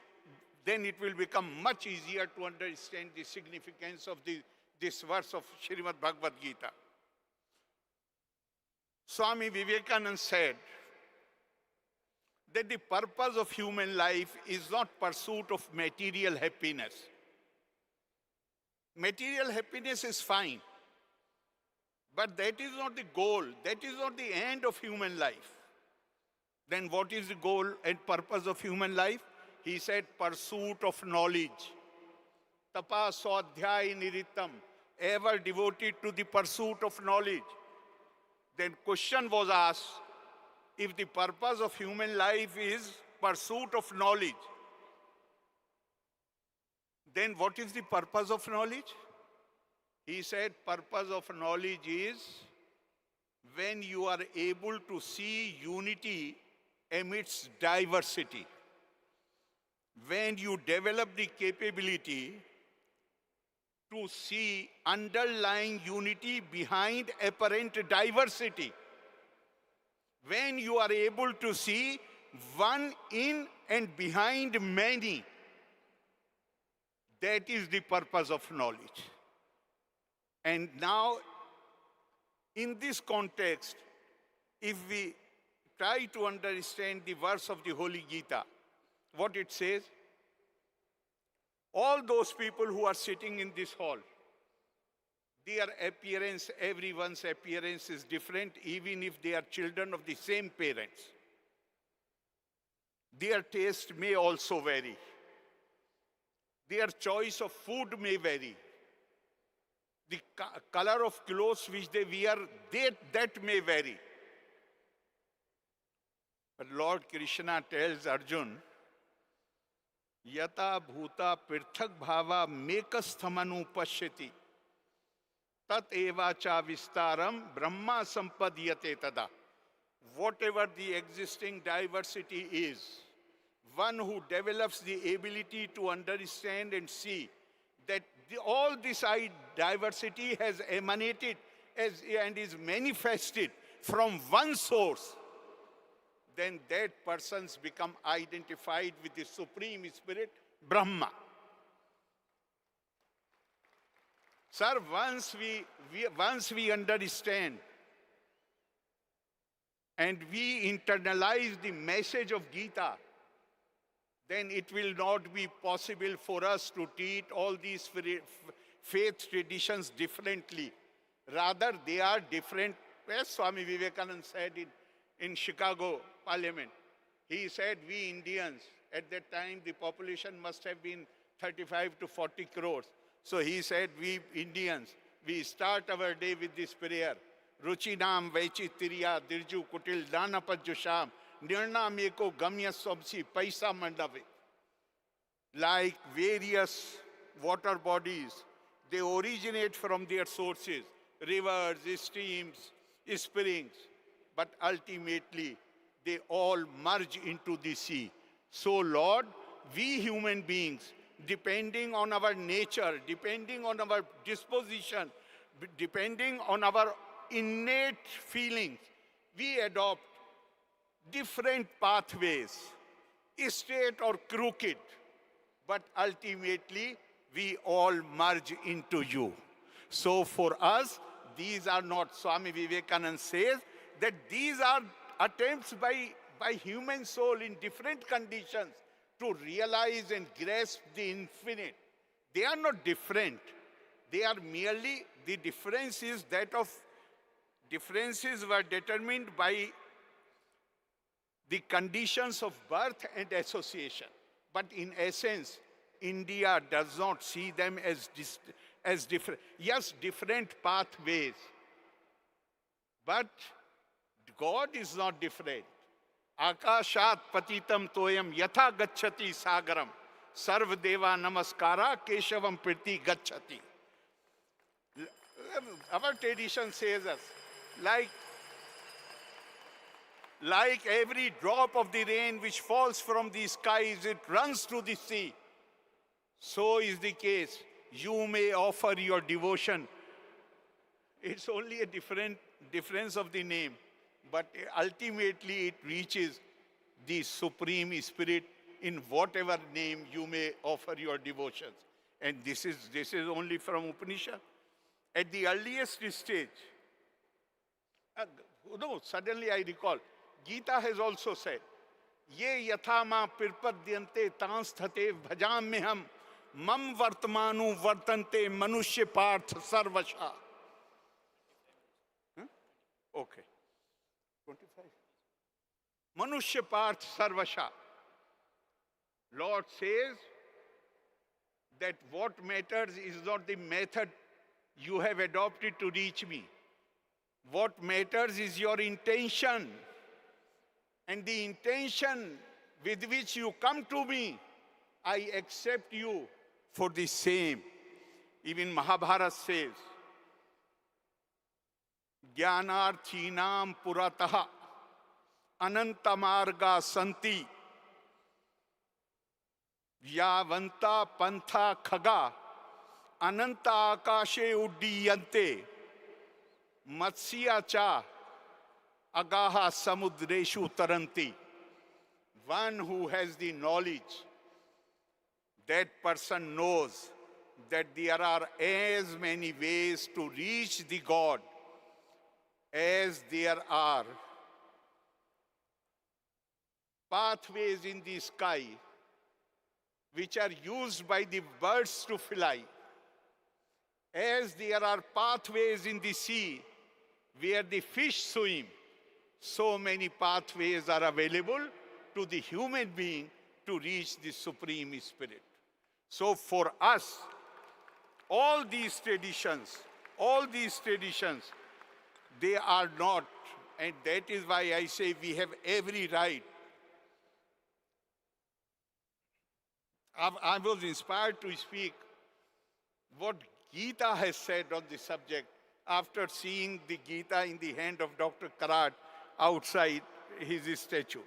then it will become much easier to understand the significance of this verse of Srimad Bhagavad Gita. Swami Vivekananda said that the purpose of human life is not pursuit of material happiness. Material happiness is fine, but that is not the goal. That is not the end of human life. Then what is the goal and purpose of human life? He said, pursuit of knowledge. Tapa swadhyay niritam, ever devoted to the pursuit of knowledge. Then question was asked, if the purpose of human life is pursuit of knowledge, then what is the purpose of knowledge? He said, purpose of knowledge is when you are able to see unity amidst diversity. When you develop the capability to see underlying unity behind apparent diversity. When you are able to see one in and behind many, that is the purpose of knowledge. And now, in this context, if we try to understand the verse of the Holy Gita, what it says, all those people who are sitting in this hall, their appearance, everyone's appearance is different, even if they are children of the same parents. Their taste may also vary. Their choice of food may vary. The color of clothes which they wear, that may vary. But Lord Krishna tells Arjun, Yata bhuta pirthak bhava mekasthamanu pashyati tat eva cha vistaram brahma sampadiyate tada. Whatever the existing diversity is, one who develops the ability to understand and see that all this diversity has emanated and is manifested from one source, then that person's become identified with the Supreme Spirit, Brahma. Sir, once we understand and we internalize the message of Gita, then it will not be possible for us to treat all these faith traditions differently. Rather, they are different. As Swami Vivekananda said in Chicago Parliament, he said, we Indians, at that time the population must have been 35 to 40 crores. So he said, we Indians, we start our day with this prayer. Ruchinam Vaichitiriya Dirju Kutil Danapajusham Nirnam Eko Gamya Sobsi Paisa Mandave. Like various water bodies, they originate from their sources, rivers, streams, springs, but ultimately they all merge into the sea. So Lord, we human beings, depending on our nature, depending on our disposition, depending on our innate feelings, we adopt different pathways, straight or crooked, but ultimately we all merge into you. So for us, these are not, Swami Vivekananda says, that these are attempts by human soul in different conditions to realize and grasp the infinite. They are not different. They are merely, the difference is that of, differences were determined by the conditions of birth and association. But in essence, India does not see them as different. Yes, different pathways. But God is not different. Akashat patitam toyam yatha gacchati sagaram. Sarva deva namaskara keshavam priti gacchati. Our tradition says us, like every drop of the rain which falls from the skies, it runs to the sea. So is the case. You may offer your devotion. It's only a difference of the name, but ultimately it reaches the Supreme Spirit in whatever name you may offer your devotions. And this is only from Upanishad. At the earliest stage, suddenly I recall, Gita has also said, Ye yatha ma pirpadyante tansthate bhajam meham mam vartamanu vartante manushya parth sarvasha. Okay. 25. Manushya parth sarvasha. Lord says that what matters is not the method you have adopted to reach me. What matters is your intention. And the intention with which you come to me, I accept you for the same. Even Mahabharata says, Jnanarthinam purataha anantamarga santi yavanta pantha khaga ananta akashe uddiyante matsya cha agaha samudreshu taranti. One who has the knowledge, that person knows that there are as many ways to reach the God as there are pathways in the sky which are used by the birds to fly, as there are pathways in the sea where the fish swim. So many pathways are available to the human being to reach the Supreme Spirit. So for us, all these traditions, they are not, and that is why I say we have every right. I was inspired to speak what Gita has said on the subject after seeing the Gita in the hand of Dr. Karat outside his statue.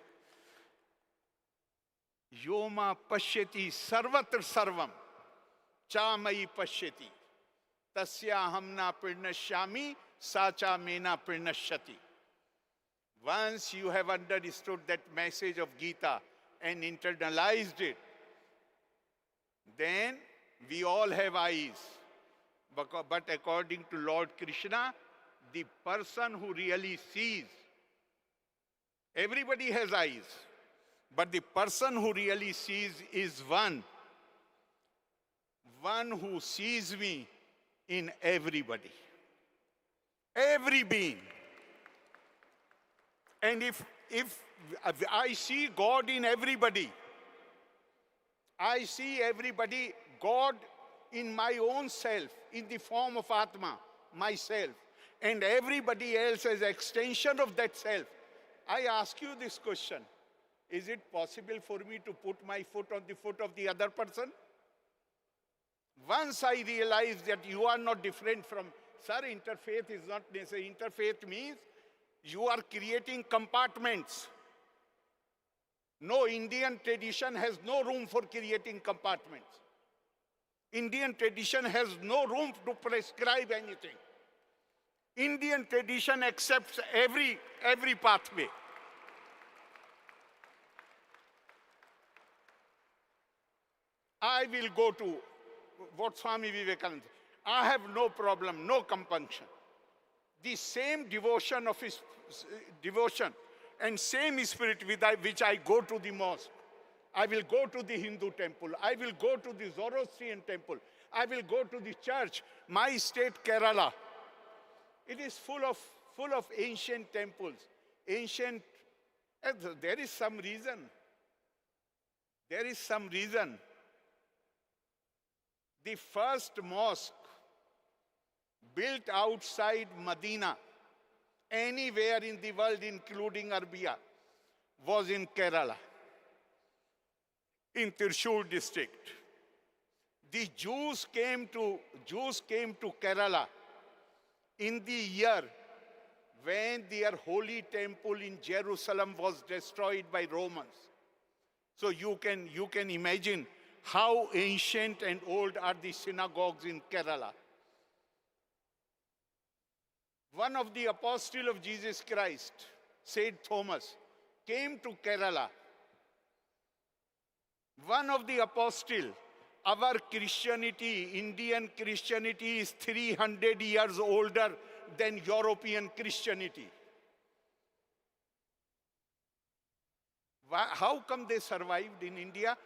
Yoma pashyati sarvatra sarvam chamai pashyati tasya hamna pirnashyami sacha mena pirnashyati. Once you have understood that message of Gita and internalized it, then we all have eyes. But according to Lord Krishna, the person who really sees, everybody has eyes, but the person who really sees is one who sees me in everybody, every being. And if I see God in everybody, I see everybody, God in my own self, in the form of Atma, myself, and everybody else as extension of that self. I ask you this question. Is it possible for me to put my foot on the foot of the other person? Once I realize that you are not different from, sir, interfaith is not necessary. Interfaith means you are creating compartments. No, Indian tradition has no room for creating compartments. Indian tradition has no room to prescribe anything. Indian tradition accepts every pathway. I will go to what Swami Vivekananda said. I have no problem, no compunction. The same devotion of his devotion and same spirit with which I go to the mosque. I will go to the Hindu temple. I will go to the Zoroastrian temple. I will go to the church. My state, Kerala, it is full of ancient temples, ancient. There is some reason. There is some reason. The first mosque built outside Medina, anywhere in the world, including Arabia, was in Kerala, in Thrissur district. The Jews came to Kerala in the year when their holy temple in Jerusalem was destroyed by Romans. So you can imagine how ancient and old are the synagogues in Kerala. One of the apostles of Jesus Christ, Saint Thomas, came to Kerala. One of the apostles, our Christianity, Indian Christianity is 300 years older than European Christianity. How come they survived in India?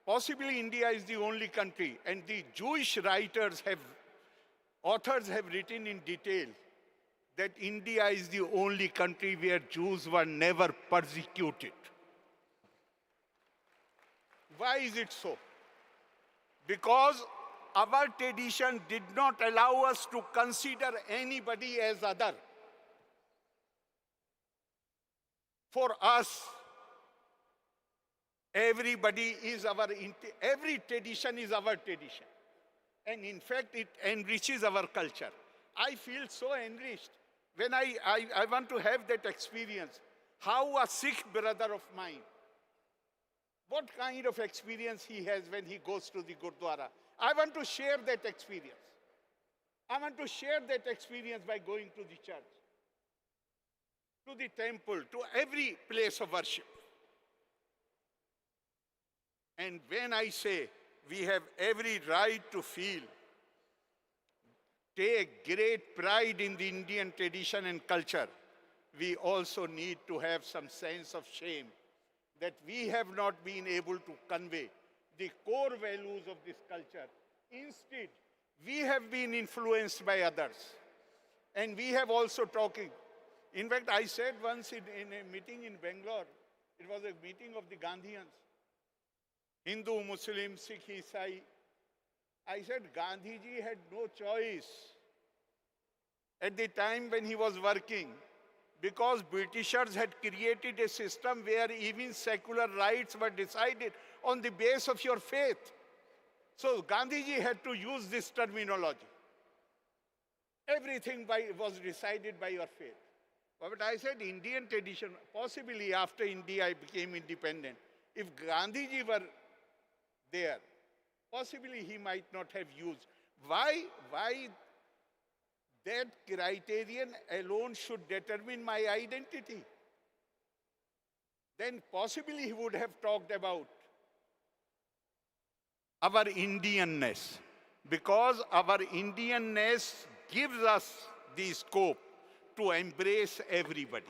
Possibly India is the only country, and the Jewish authors have written in detail that India is the only country where Jews were never persecuted. Why is it so? Because our tradition did not allow us to consider anybody as other. For us, every tradition is our tradition. And in fact, it enriches our culture. I feel so enriched when I want to have that experience. How a Sikh brother of mine, what kind of experience he has when he goes to the Gurdwara. I want to share that experience. I want to share that experience by going to the church, to the temple, to every place of worship. And when I say we have every right to take great pride in the Indian tradition and culture, we also need to have some sense of shame that we have not been able to convey the core values of this culture. Instead, we have been influenced by others. And we have also talking. In fact, I said once in a meeting in Bangalore, it was a meeting of the Gandhians, Hindu, Muslim, Sikh, Isai. I said Gandhiji had no choice at the time when he was working, because Britishers had created a system where even secular rights were decided on the basis of your faith. So Gandhiji had to use this terminology. Everything was decided by your faith. But I said Indian tradition, possibly after India became independent, if Gandhiji were there, possibly he might not have used. Why that criterion alone should determine my identity? Then possibly he would have talked about our Indianness, because our Indianness gives us the scope to embrace everybody,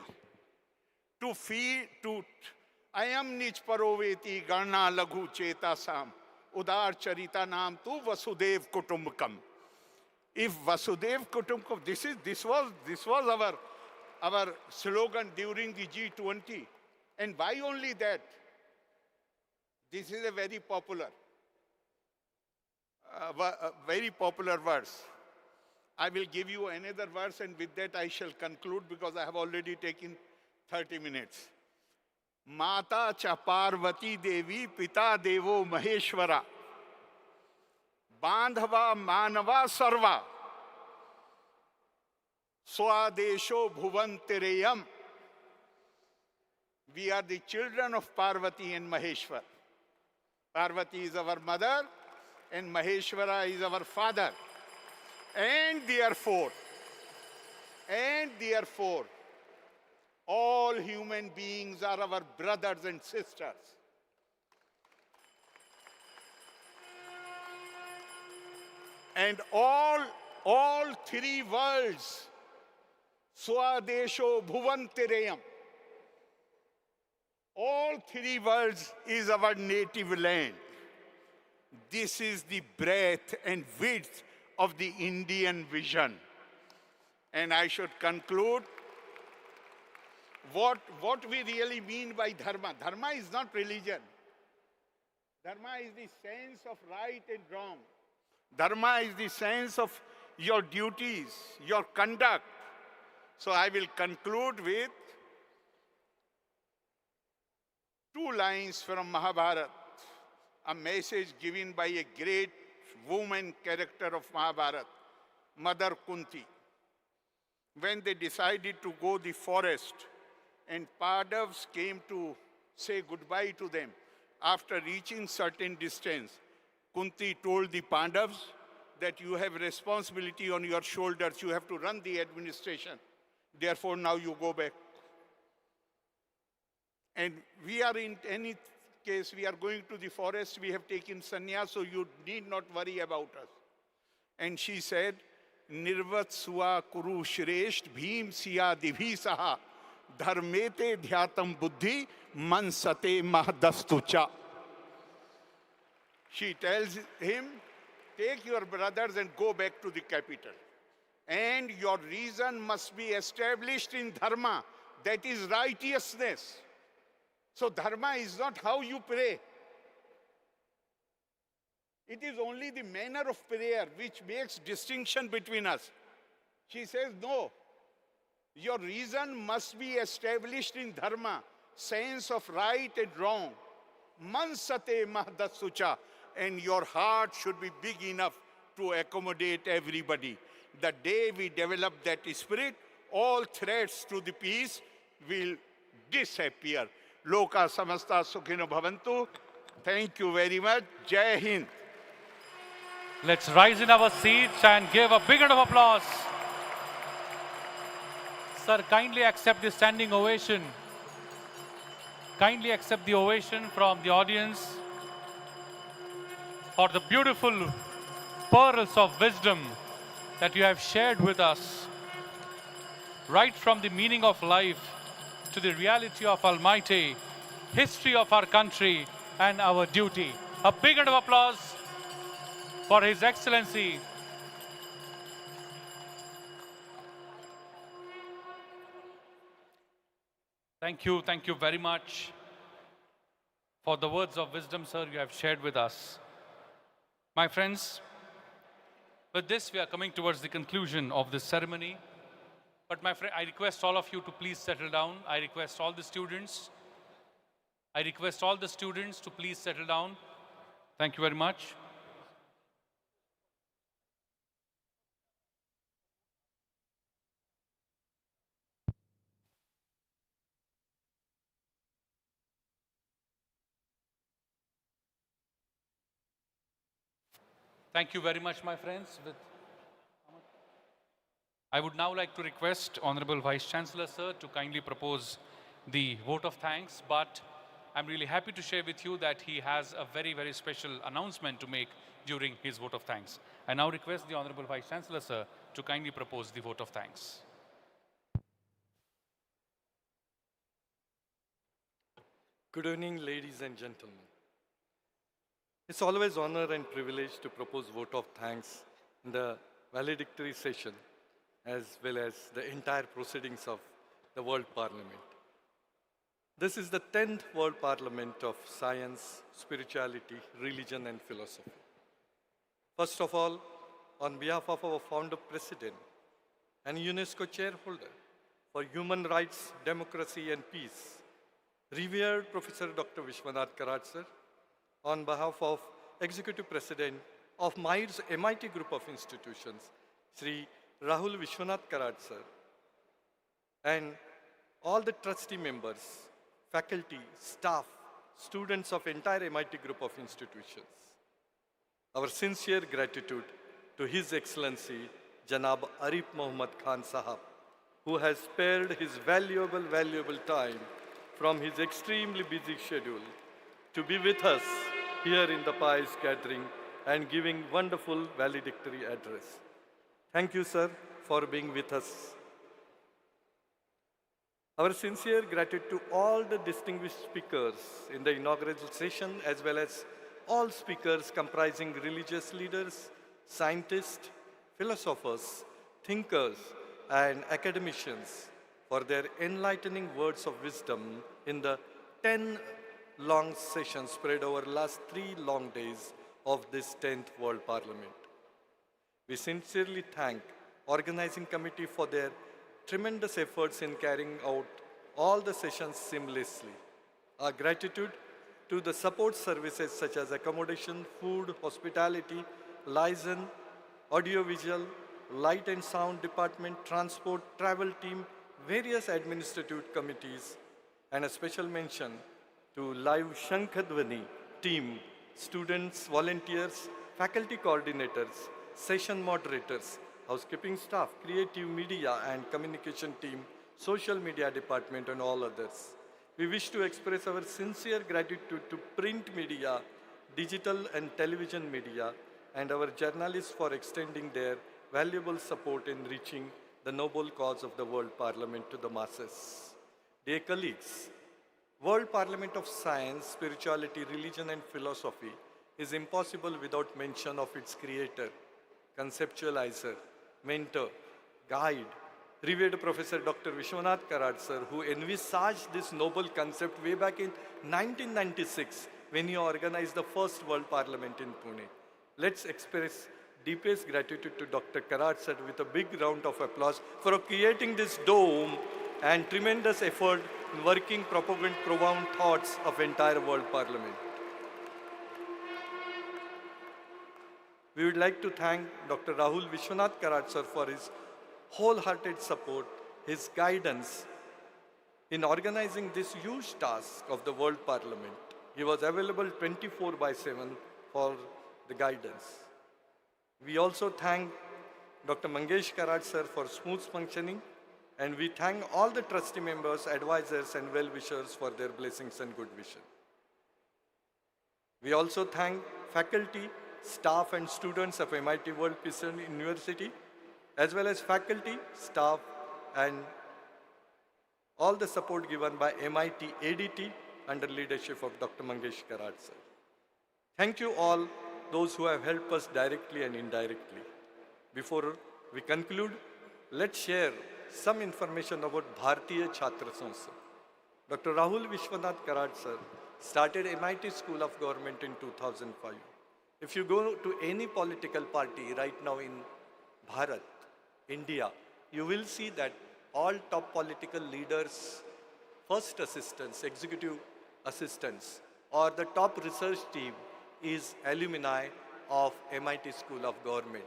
to feel, ayam nich paroveti garna laghu cheta sam, udar charita nam tu vasudev kutumbakam. If Vasudev Kutumbakam, this was our slogan during the G20. And why only that? This is a very popular verse. I will give you another verse, and with that I shall conclude, because I have already taken 30 minutes. Mata cha Parvati Devi Pita Devo Maheshwara Bandhava Manava Sarva Swadesho Bhuvantireyam. We are the children of Parvati and Maheshwar. Parvati is our mother and Maheshwara is our father. And therefore, And therefore, all human beings are our brothers and sisters. And all three worlds, Swadesho Bhuvantirayam, all three worlds is our native land. This is the breadth and width of the Indian vision. And I should conclude what we really mean by dharma. Dharma is not religion. Dharma is the sense of right and wrong. Dharma is the sense of your duties, your conduct. So I will conclude with two lines from Mahabharata, a message given by a great woman character of Mahabharata, Mother Kunti. When they decided to go the forest and Pandavas came to say goodbye to them, after reaching certain distance, Kunti told the Pandavas that you have responsibility on your shoulders, you have to run the administration. Therefore, now you go back. And we are in any case, we are going to the forest, we have taken sannyas, so you need not worry about us. And she said, Nirvat Swa Kuru Shresht Bhim Siya Divhi Saha Dharmete Dhyatam Buddhi Mansate Mahdastucha. She tells him, take your brothers and go back to the capital. And your reason must be established in dharma, that is righteousness. So dharma is not how you pray. It is only the manner of prayer which makes distinction between us. She says, no, your reason must be established in dharma, sense of right and wrong. Mansate Mahdasucha, and your heart should be big enough to accommodate everybody. The day we develop that spirit, all threats to the peace will disappear. Loka samasta sukhino bhavantu. Thank you very much. Jai Hind. Let's rise in our seats and give a big round of applause. Sir, kindly accept the standing ovation. Kindly accept the ovation from the audience for the beautiful pearls of wisdom that you have shared with us. Right from the meaning of life to the reality of Almighty, history of our country and our duty. A big round of applause for His Excellency. Thank you very much for the words of wisdom, sir, you have shared with us. My friends, with this we are coming towards the conclusion of this ceremony. But my friend, I request all of you to please settle down. I request all the students to please settle down. Thank you very much. Thank you very much, my friends. I would now like to request Honorable Vice Chancellor, sir, to kindly propose the vote of thanks. But I'm really happy to share with you that he has a very, very special announcement to make during his vote of thanks. I now request the Honorable Vice Chancellor, sir, to kindly propose the vote of thanks. Good evening, ladies and gentlemen. It's always honor and privilege to propose vote of thanks in the valedictory session, as well as the entire proceedings of the World Parliament. This is the 10th World Parliament of Science, Spirituality, Religion and Philosophy. First of all, on behalf of our founder president and UNESCO chairholder for Human Rights, Democracy and Peace, revered Professor Dr. Vishwanath Karat sir, on behalf of Executive President of MIT Group of Institutions, Shri Rahul Vishwanath Karat sir, and all the trustee members, faculty, staff, students of entire MIT Group of Institutions. Our sincere gratitude to His Excellency Janab Arif Mohammad Khan Sahab who has spared his valuable time from his extremely busy schedule to be with us here in the pious gathering and giving wonderful valedictory address. Thank you, sir, for being with us. Our sincere gratitude to all the distinguished speakers in the inaugural session, as well as all speakers comprising religious leaders, scientists, philosophers, thinkers, and academicians for their enlightening words of wisdom in the 10 long sessions spread over the last 3 long days of this 10th World Parliament. We sincerely thank organizing committee for their tremendous efforts in carrying out all the sessions seamlessly. Our gratitude to the support services such as accommodation, food, hospitality, liaison, audiovisual, light and sound department, transport, travel team, various administrative committees, and a special mention to live Shankhadvani team, students, volunteers, faculty coordinators, session moderators, housekeeping staff, creative media and communication team, social media department, and all others. We wish to express our sincere gratitude to print media, digital and television media, and our journalists for extending their valuable support in reaching the noble cause of the World Parliament to the masses. Dear colleagues, World Parliament of Science, Spirituality, Religion and Philosophy is impossible without mention of its creator, conceptualizer, mentor, guide, revered Professor Dr. Vishwanath Karad sir, who envisaged this noble concept way back in 1996 when he organized the first World Parliament in Pune. Let's express deepest gratitude to Dr. Karad sir with a big round of applause for creating this dome and tremendous effort in working propaganda profound thoughts of entire World Parliament. We would like to thank Dr. Rahul Vishwanath Karad sir for his wholehearted support, his guidance in organizing this huge task of the World Parliament. He was available 24/7 for the guidance. We also thank Dr. Mangesh Karad sir for smooth functioning, and we thank all the trustee members, advisors and well-wishers for their blessings and good wishes. We also thank faculty, staff and students of MIT World Peace University, as well as faculty, staff and all the support given by MIT ADT under leadership of Dr. Mangesh Karad sir. Thank you all those who have helped us directly and indirectly. Before we conclude, let's share some information about Bharatiya Chhatra Samstha. Dr. Rahul Vishwanath Karad sir started MIT School of Government in 2005. If you go to any political party right now in Bharat, India, you will see that all top political leaders, first assistants, executive assistants, or the top research team is alumni of MIT School of Government.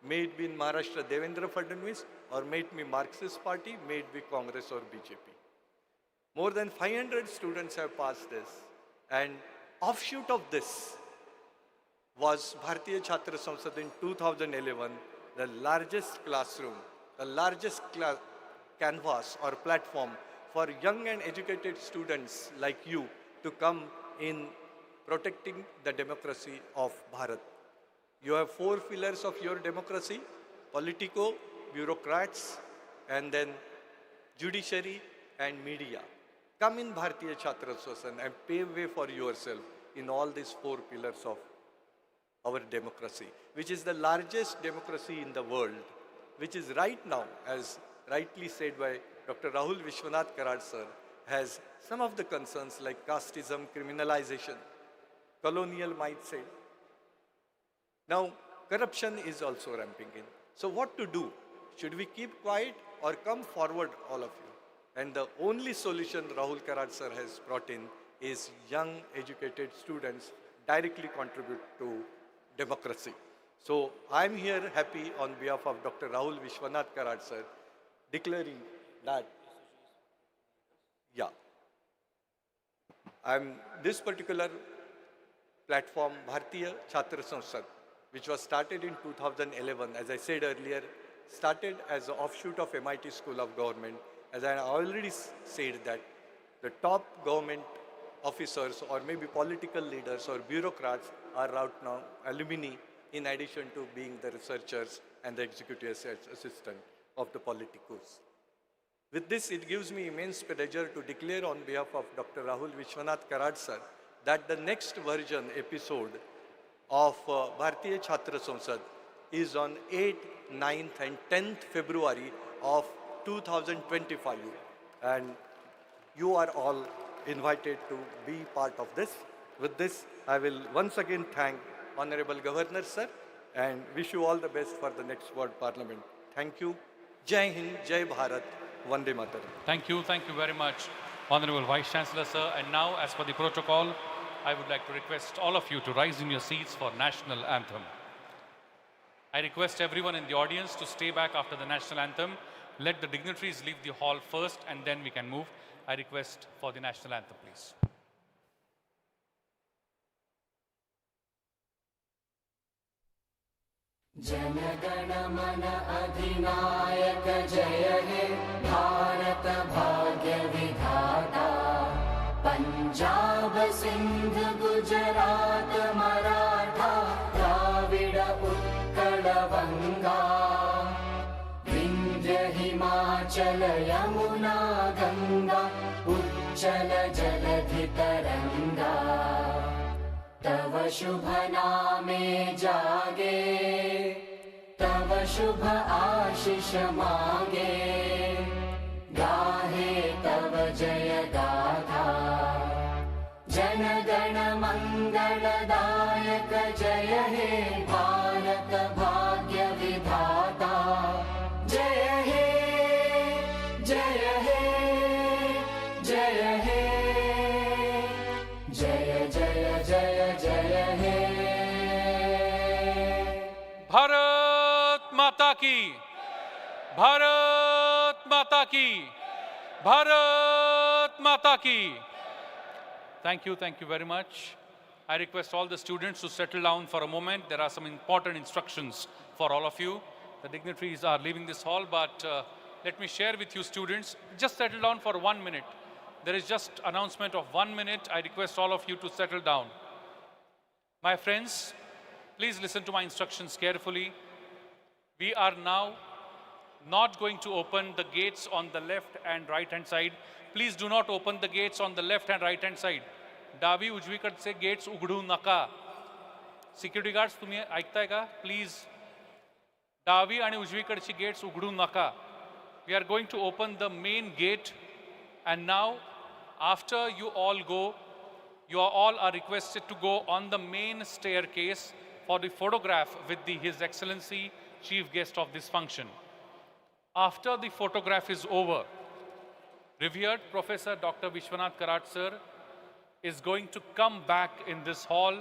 May it be in Maharashtra, Devendra Fadnavis, or may it be Marxist Party, may it be Congress or BJP. More than 500 students have passed this, and offshoot of this was Bharatiya Chhatra Samstha in 2011, the largest classroom, the largest canvas or platform for young and educated students like you to come in protecting the democracy of Bharat. You have 4 pillars of your democracy: politico, bureaucrats, and then judiciary and media. Come in Bharatiya Chhatra Samstha and pave way for yourself in all these 4 pillars of our democracy, which is the largest democracy in the world, which is right now, as rightly said by Dr. Rahul Vishwanath Karad sir, has some of the concerns like casteism, criminalization, colonial mindset. Now, corruption is also ramping in. So what to do? Should we keep quiet or come forward, all of you? And the only solution Rahul Karad sir has brought in is young educated students directly contribute to democracy. So I'm here happy on behalf of Dr. Rahul Vishwanath Karad sir, declaring that, this particular platform, Bharatiya Chhatra Samstha, which was started in 2011, as I said earlier, started as an offshoot of MIT School of Government. As I already said that the top government officers or maybe political leaders or bureaucrats are right now alumni in addition to being the researchers and the executive assistant of the politicos. With this, it gives me immense pleasure to declare on behalf of Dr. Rahul Vishwanath Karad sir that the next version episode of Bharatiya Chhatra Samsad is on 8th, 9th and 10th February of 2025. And you are all invited to be part of this. With this, I will once again thank Honorable Governor sir and wish you all the best for the next World Parliament. Thank you. Jai Hind, Jai Bharat, Vande Mataram. Thank you very much, Honorable Vice Chancellor sir. And now, as per the protocol, I would like to request all of you to rise in your seats for National Anthem. I request everyone in the audience to stay back after the National Anthem. Let the dignitaries leave the hall first and then we can move. I request for the National Anthem, please. जनगण मन अधिनायक जय हे भारत भाग्य विधाता पंजाब सिंध गुजरात मराठा द्राविड उत्कल बंगा विंध्य हिमाचल यमुना गंगा उच्चल जलधि तरंगा तव शुभ नामे जागे तव शुभ आशीष मागे गाहे तव जय गाथा जन गण मंगलदायक जय हे भारत भाग्य विधाता जय हे जय हे जय हे जय जय जय जय हे भारत माता की, भारत माता की, भारत माता की. Thank you very much. I request all the students to settle down for a moment. There are some important instructions for all of you. The dignitaries are leaving this hall, but let me share with you students, just settle down for 1 minute. There is just announcement of 1 minute. I request all of you to settle down. My friends, please listen to my instructions carefully. We are now not going to open the gates on the left and right hand side. Please do not open the gates on the left and right hand side. डावी उजवीकडचे gates उघडू नका. Security guards, तुम्ही ऐकताय का? Please. डावी आणि उजवीकडची gates उघडू नका. We are going to open the main gate, and now, after you all go, you all are requested to go on the main staircase for the photograph with His Excellency, Chief Guest of this function. After the photograph is over, revered Professor Dr. Vishwanath Karad sir is going to come back in this hall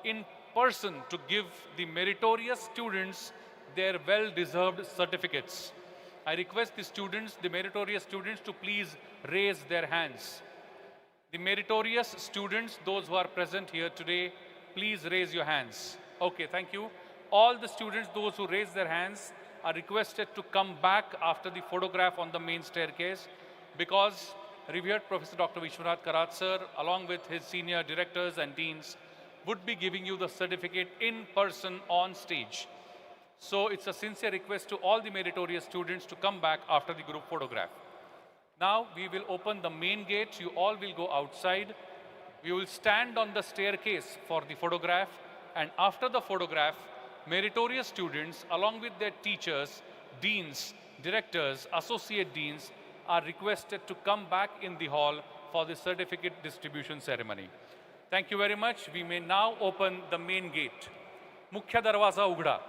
in person to give the meritorious students their well-deserved certificates. I request the students, the meritorious students, to please raise their hands. The meritorious students, those who are present here today, please raise your hands. Okay, thank you. All the students, those who raise their hands, are requested to come back after the photograph on the main staircase, because revered Professor Dr. Vishwanath Karad sir, along with his senior directors and deans, would be giving you the certificate in person on stage. So it's a sincere request to all the meritorious students to come back after the group photograph. Now we will open the main gate. You all will go outside. We will stand on the staircase for the photograph, and after the photograph, meritorious students along with their teachers, deans, directors, associate deans are requested to come back in the hall for the certificate distribution ceremony. Thank you very much. We may now open the main gate. Mukhya darwaza ugda.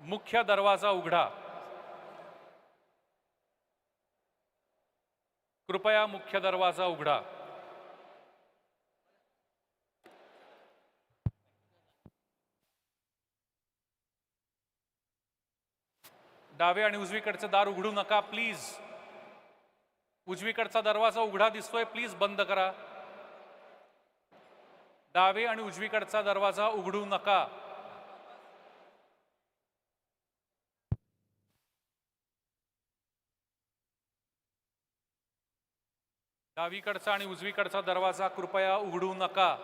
Mukhya darwaza ugda. कृपया मुख्य दरवाजा उघडा. डावे आणि उजवीकडचे दार उघडू नका please. उजवीकडचा दरवाजा उघडा दिसतोय, प्लीज बंद करा. डावे आणि उजवीकडचा दरवाजा उघडू नका. डावीकडचा आणि उजवीकडचा दरवाजा कृपया उघडू नका.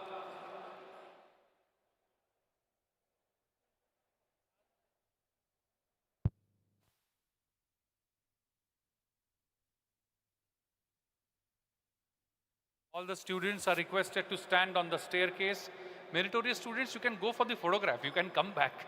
All the students are requested to stand on the staircase. Meritorious students, you can go for the photograph. You can come back.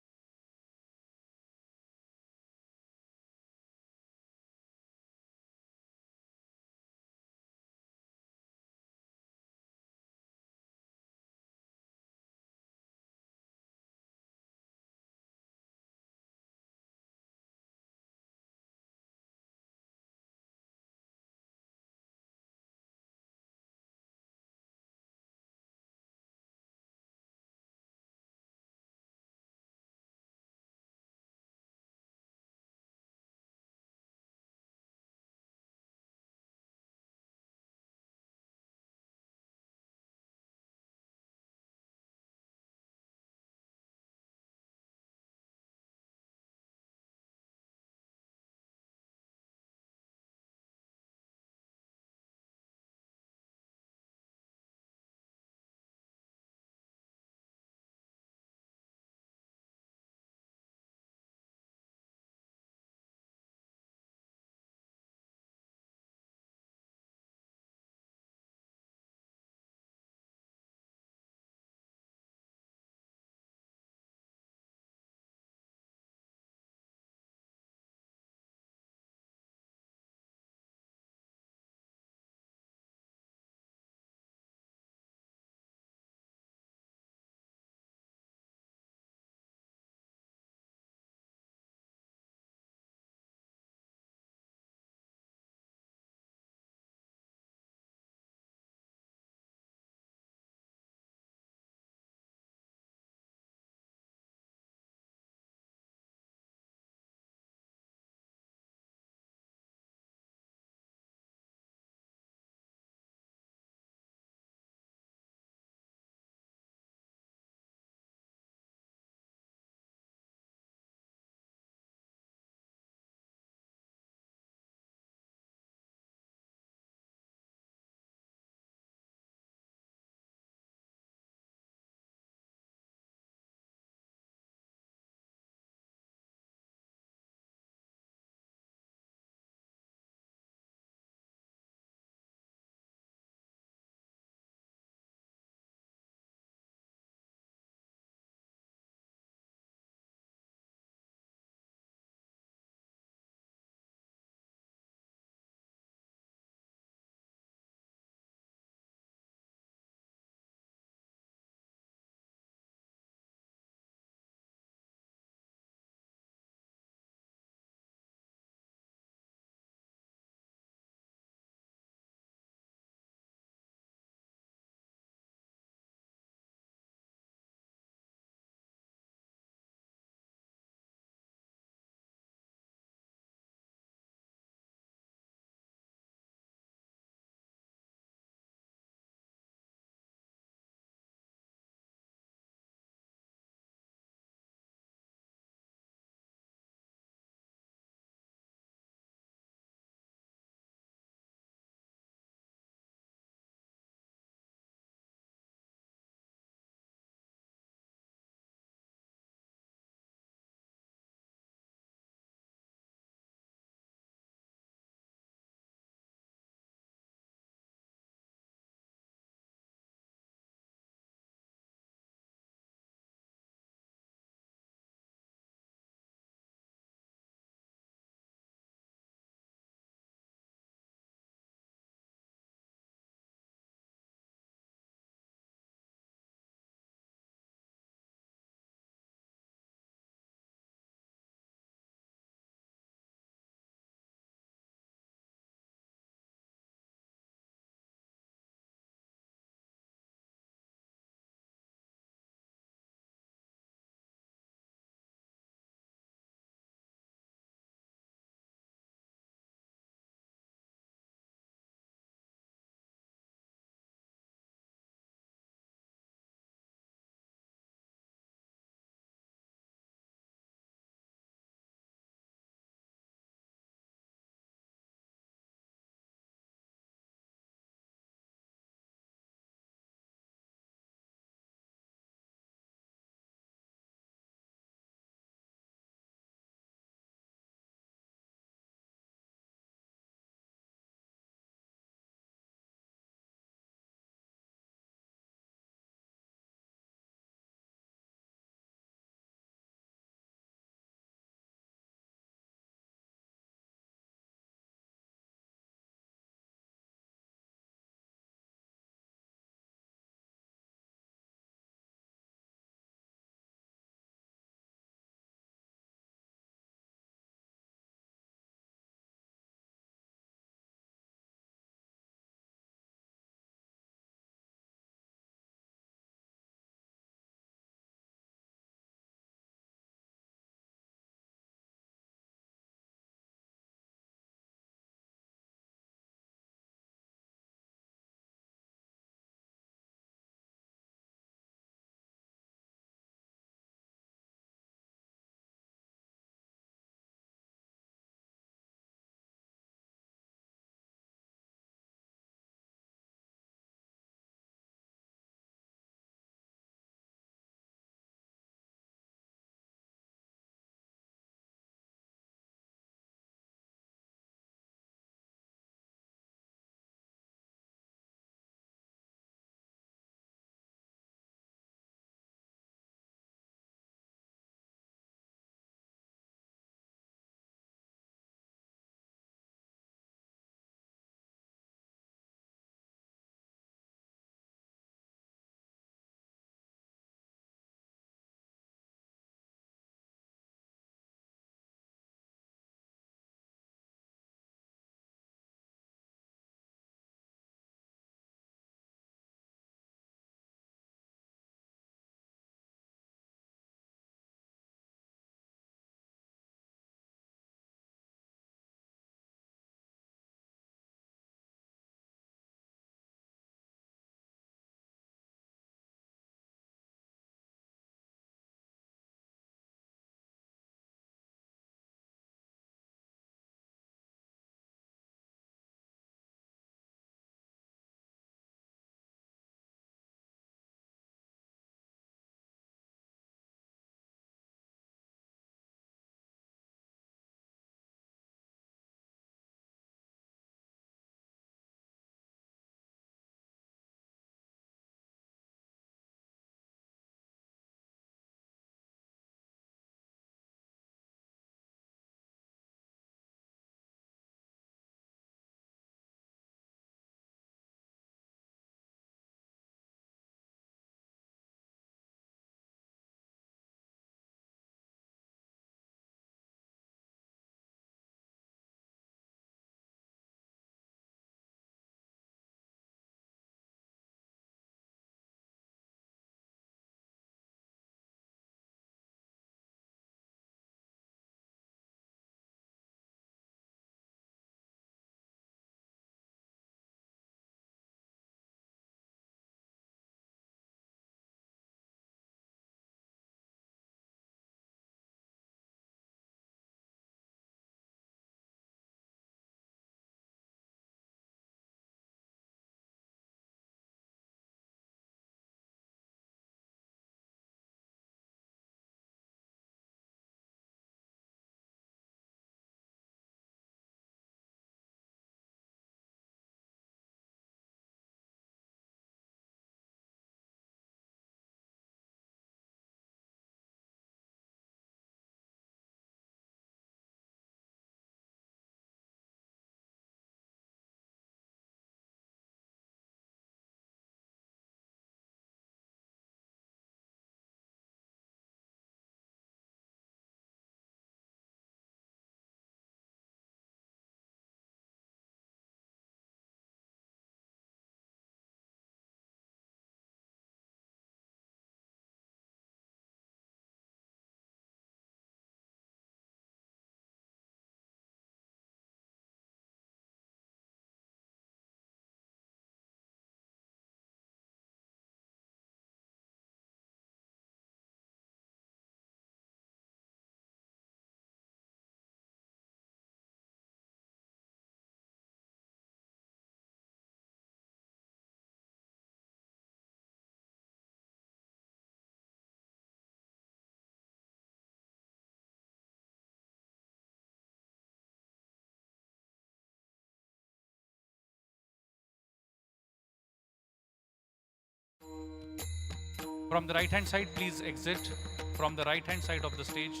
From the right hand side, please exit from the right hand side of the stage.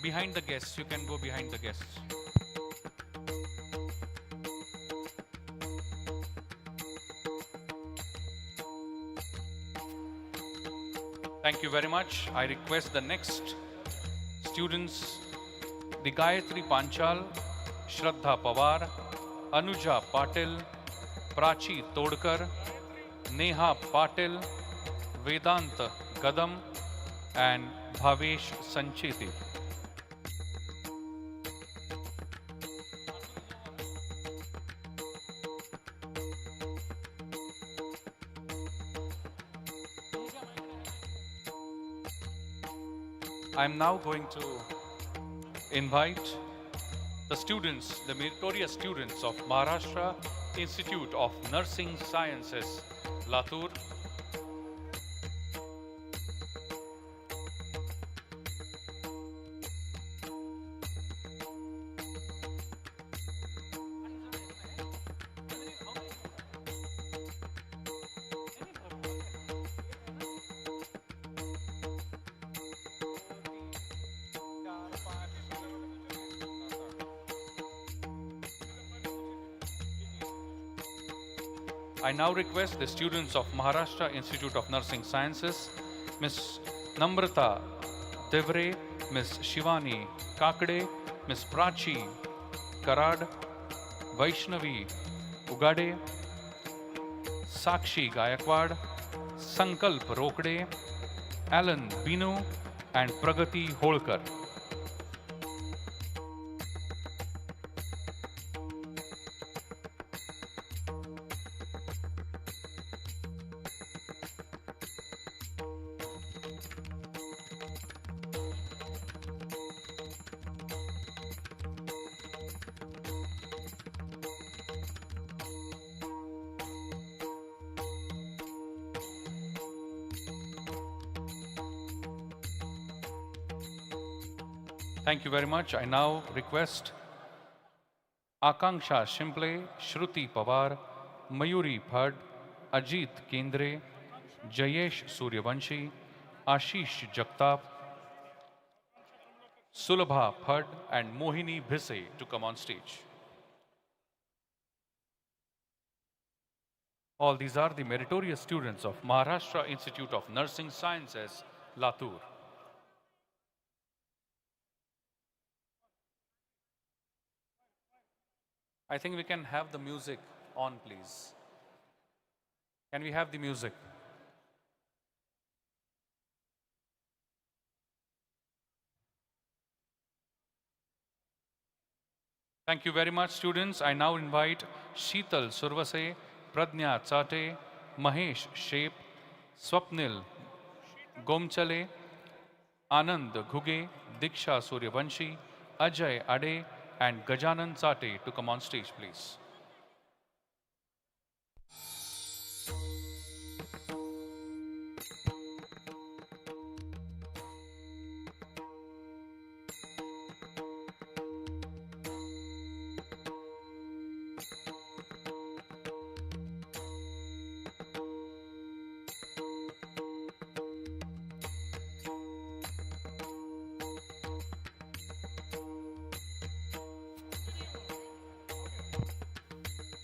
Behind the guests, you can go behind the guests. Thank you very much. I request the next students, the Gayatri Panchal, Shraddha Pawar, Anuja Patil, Prachi Todkar, Neha Patil, Vedant Gadam, and Bhavesh Sancheti. I am now going to invite the students, the meritorious students of Maharashtra Institute of Nursing Sciences, Latur. I now request the students of Maharashtra Institute of Nursing Sciences, Ms. Namrata Devre, Ms. Shivani Kakade, Ms. Prachi Karad, Vaishnavi Ugade, Sakshi Gayakwad, Sankalp Rokde, Alan Binu, and Pragati Holkar. Thank you very much. I now request Akanksha Shimple, Shruti Pawar, Mayuri Phad, Ajit Kendre, Jayesh Suryavanshi, Ashish Jagtap, Sulabha Phad, and Mohini Bhise to come on stage. All these are the meritorious students of Maharashtra Institute of Nursing Sciences, Latur. I think we can have the music on, please. Can we have the music? Thank you very much, students. I now invite Sheetal Survase, Pradnya Chate, Mahesh Shep, Swapnil Gomchale, Anand Ghuge, Diksha Suryavanshi, Ajay Ade, and Gajanan Sate to come on stage, please.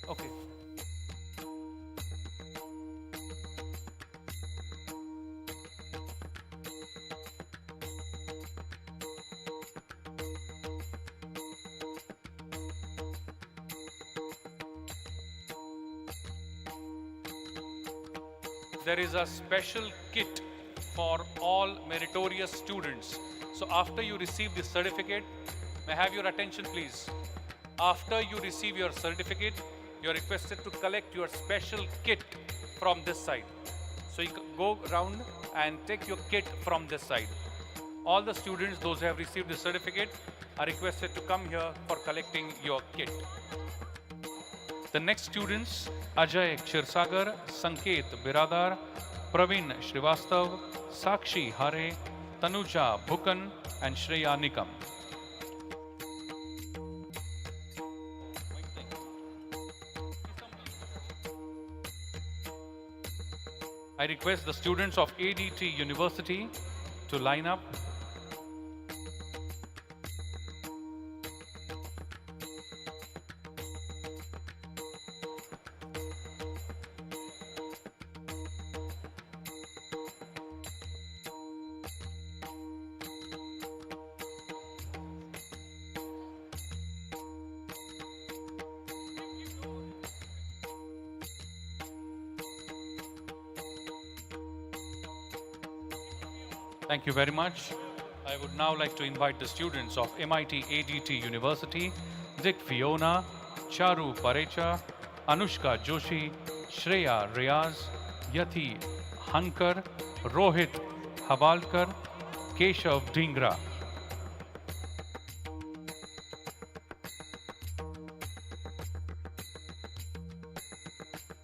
Okay. There is a special kit for all meritorious students. So after you receive the certificate, may I have your attention, please? After you receive your certificate, you are requested to collect your special kit from this side. So you go around and take your kit from this side. All the students, those who have received the certificate, are requested to come here for collecting your kit. The next students, Ajay Kshirsagar, Sanket Biradar, Praveen Srivastav, Sakshi Hare, Tanuja Bhukan, and Shreya Nikam. I request the students of ADT University to line up. Thank you very much. I would now like to invite the students of MIT ADT University, Dick Fiona, Charu Parecha, Anushka Joshi, Shreya Riaz, Yati Hankar, Rohit Havalkar, Keshav Dhingra.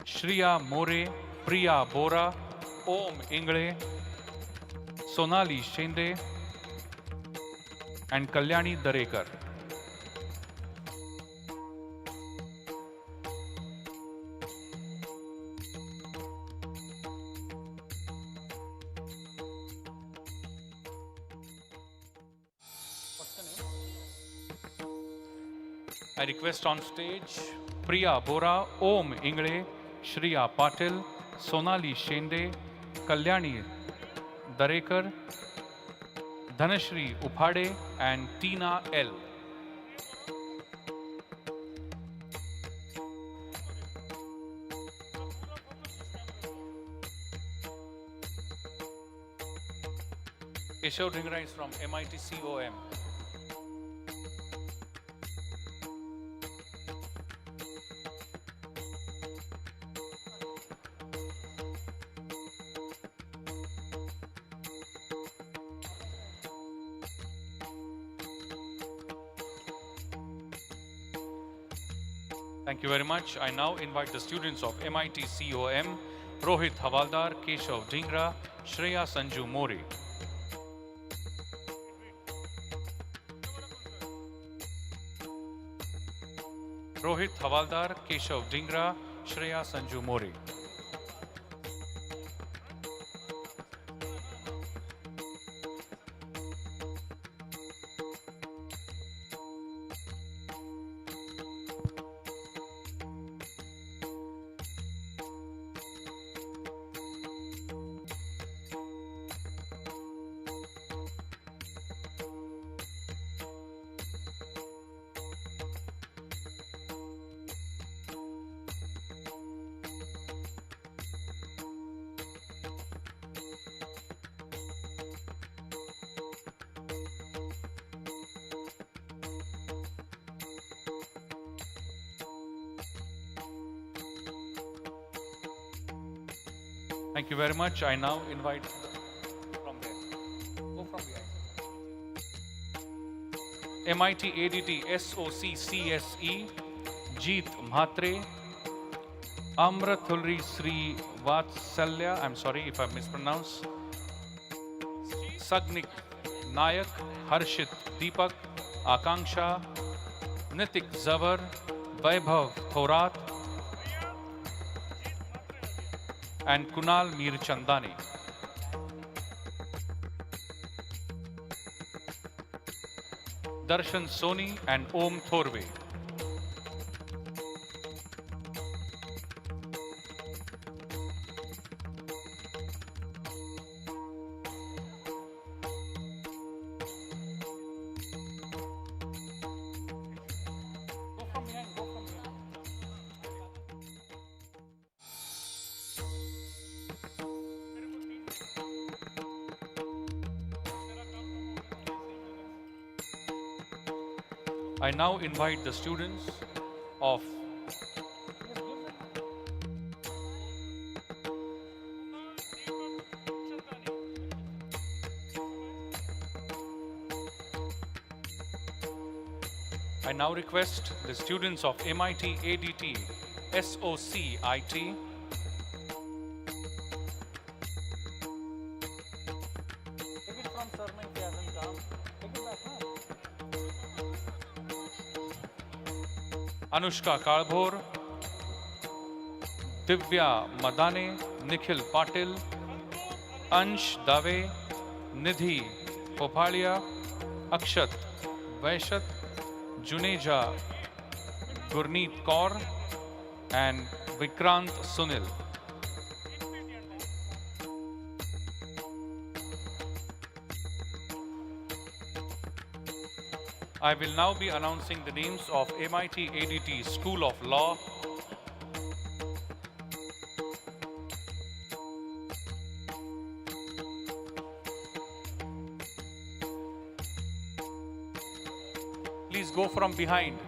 Shriya More, Priya Bora, Om Ingle, Sonali Shende and Kalyani Darekar. I request on stage Priya Bora, Om Ingle, Shriya Patil, Sonali Shende, Kalyani Darekar, Dhanashri Uphade and Tina L. Keshav Dhingra is from MIT COM. Thank you very much. I now invite the students of MIT COM, Rohit Havaldar, Keshav Dhingra, Shreya Sanju Mori. Rohit Havaldar, Keshav Dhingra, Shreya Sanju Mori. Thank you very much. I now invite from there. Go from behind. MIT ADT SOC CSE, Jeet Mhatre, Amrathulri Sri Vatsalya, I'm sorry if I mispronounce, Sagnik Nayak, Harshit Deepak, Akanksha, Nitik Zavar, Vaibhav Thorat, and Kunal Mir Chandani. Darshan Soni and Om Thorve. I now invite the students of I now request the students of MIT ADT SOC IT Anushka Kalbhor, Divya Madane, Nikhil Patil, Ansh Dave, Nidhi Popalia, Akshat Vaishat, Juneja Gurneet Kaur, and Vikrant Sunil. I will now be announcing the names of MIT ADT School of Law. Please go from behind.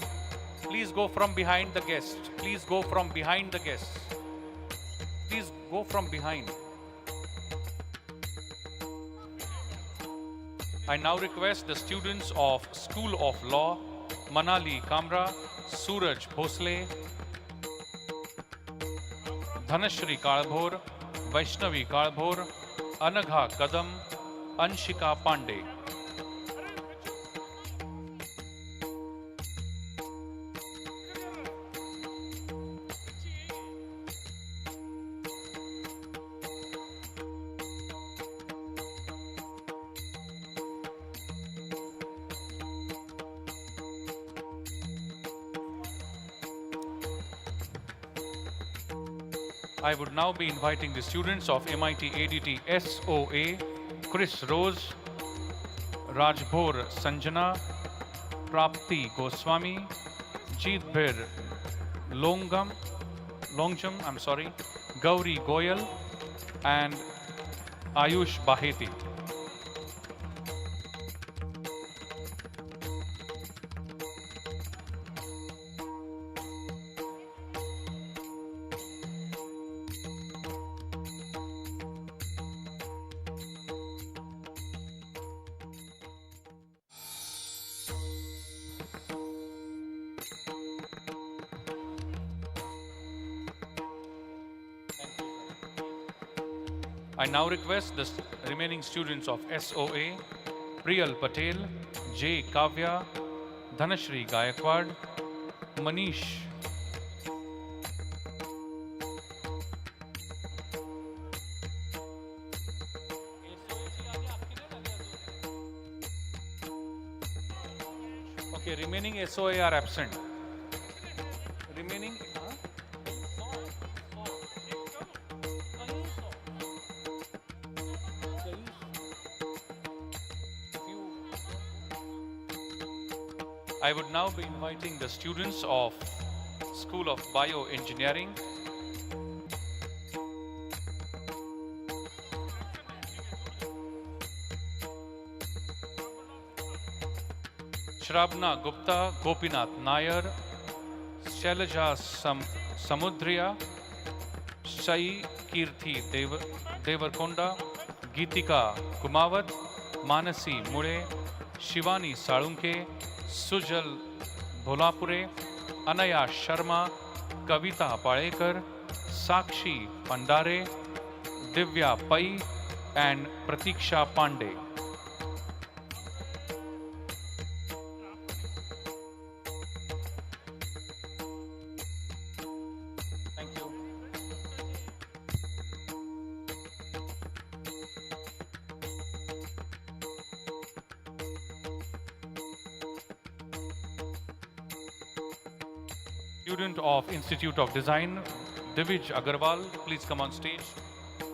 Please go from behind the guest. Please go from behind the guests. Please go from behind. I now request the students of School of Law, Manali Kamra, Suraj Bhosle, Dhanashri Kalbhor, Vaishnavi Kalbhor, Anagha Kadam, Anshika Pandey. I would now be inviting the students of MIT ADT SOA, Chris Rose, Rajbhor Sanjana, Prapti Goswami, Jeetbhir Longjam, Gauri Goyal, and Ayush Baheti. I now request the remaining students of SOA, Priyal Patel, J. Kavya, Dhanashri Gayakwad, Manish, okay, remaining SOA are absent. Remaining, I would now be inviting the students of School of Bioengineering, Shrabna Gupta, Gopinath Nair, Shailaja Samudriya, Sai Kirthi Devarkonda, Geetika Kumawat, Manasi Mure, Shivani Salunke, Sujal Bholapure, Anaya Sharma, Kavita Palekar, Sakshi Pandare, Divya Pai, and Pratiksha Pandey. Thank you. Student of Institute of Design, Divij Agarwal, please come on stage.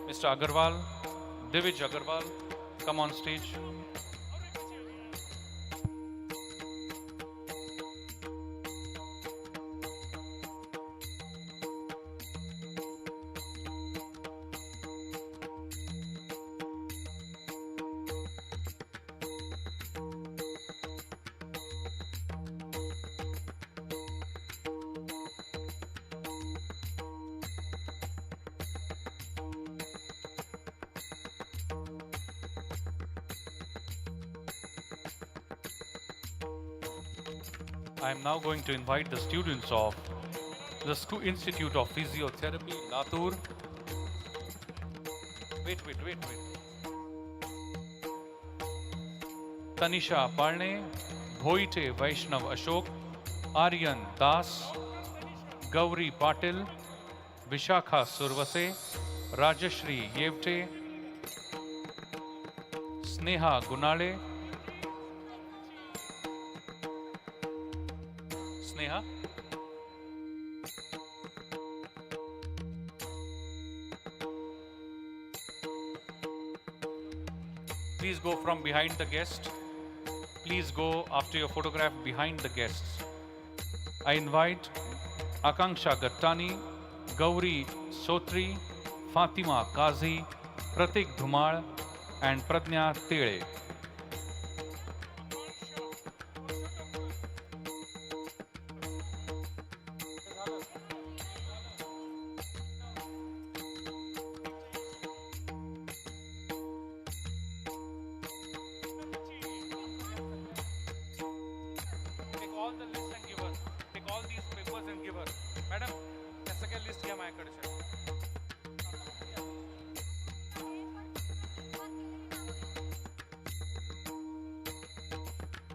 Mr. Agarwal, Divij Agarwal, come on stage. I am now going to invite the students of the School Institute of Physiotherapy, Latur. Wait. Tanisha Parne, Bhoite Vaishnav Ashok, Aryan Das, Gauri Patil, Vishakha Survase, Rajashri Yevte, Sneha Gunale, Sneha, please go from behind the guest. Please go after your photograph behind the guests. I invite Akanksha Gattani, Gauri Sotri, Fatima Kazi, Pratik Dhumal, and Pradnya Tele. Take all the list and give her. Take all these papers and give her. Madam, ऐसा क्या list किया मैं कर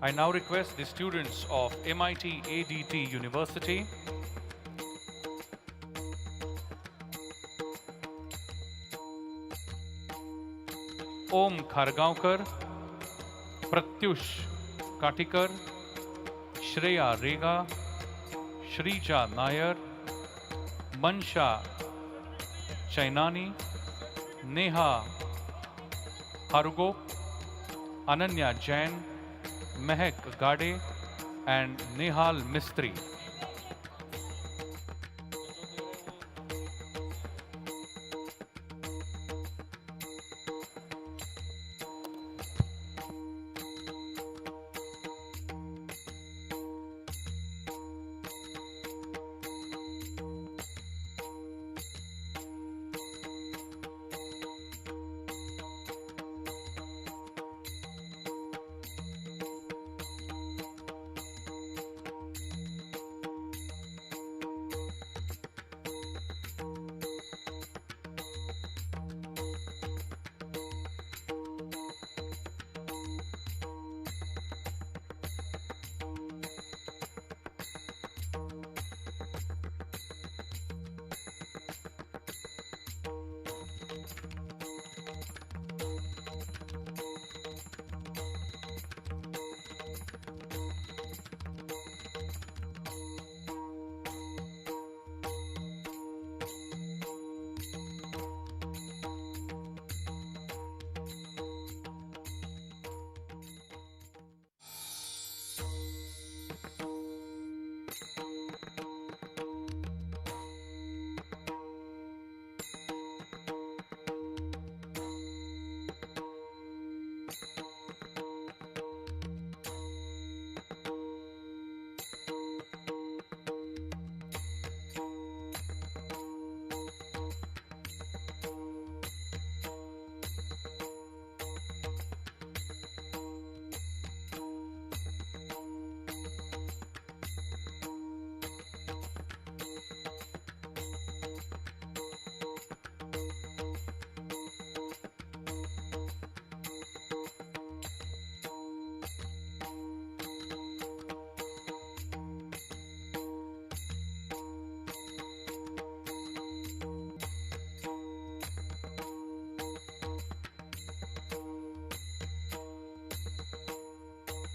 I now request the students of MIT ADT University Om Khargaonkar, Pratyush Katikar, Shreya Rega, Shrija Nair, Mansha Chainani, Neha Harugop, Ananya Jain, Mehak Gade, and Nehal Mistri.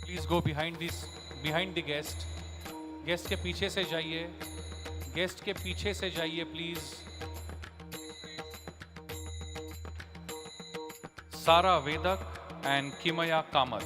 Please go behind the guest. Guest के पीछे से जाइए. Guest के पीछे से जाइए please. Sara Vedak and Kimaya Kamat.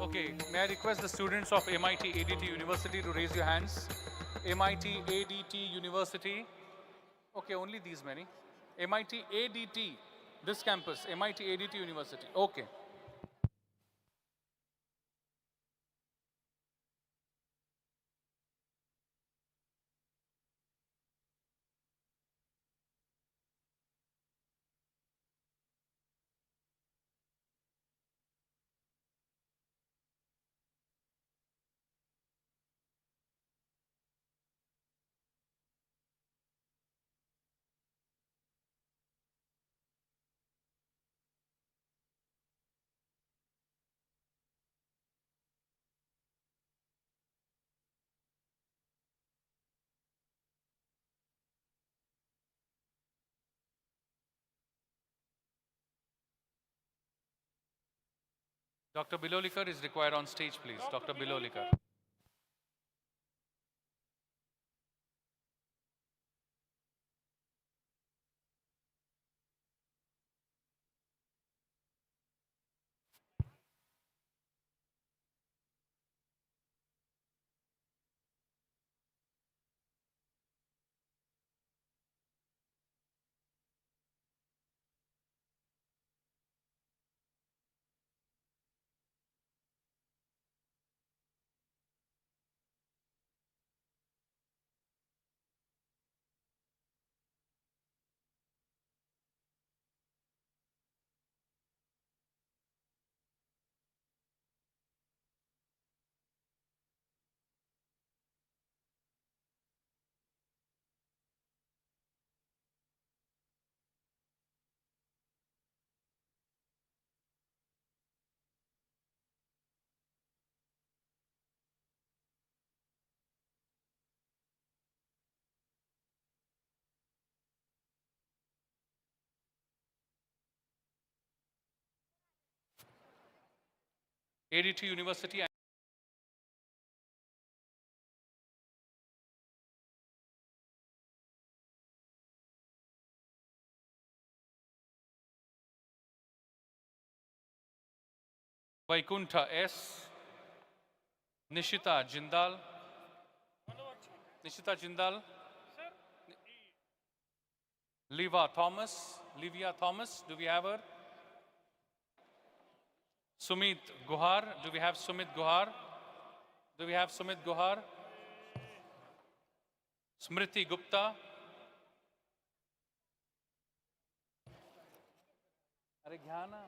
Okay, may I request the students of MIT ADT University to raise your hands? MIT ADT University. Okay, only these many. MIT ADT, this campus, MIT ADT University. Okay. Dr. Bilolikar is required on stage, please. Dr. Bilolikar. ADT University. Vaikuntha S. Nishita Jindal. Nishita Jindal. Livia Thomas. Do we have her? Sumit Guhar. Do we have Sumit Guhar? Smriti Gupta. Are Ghana.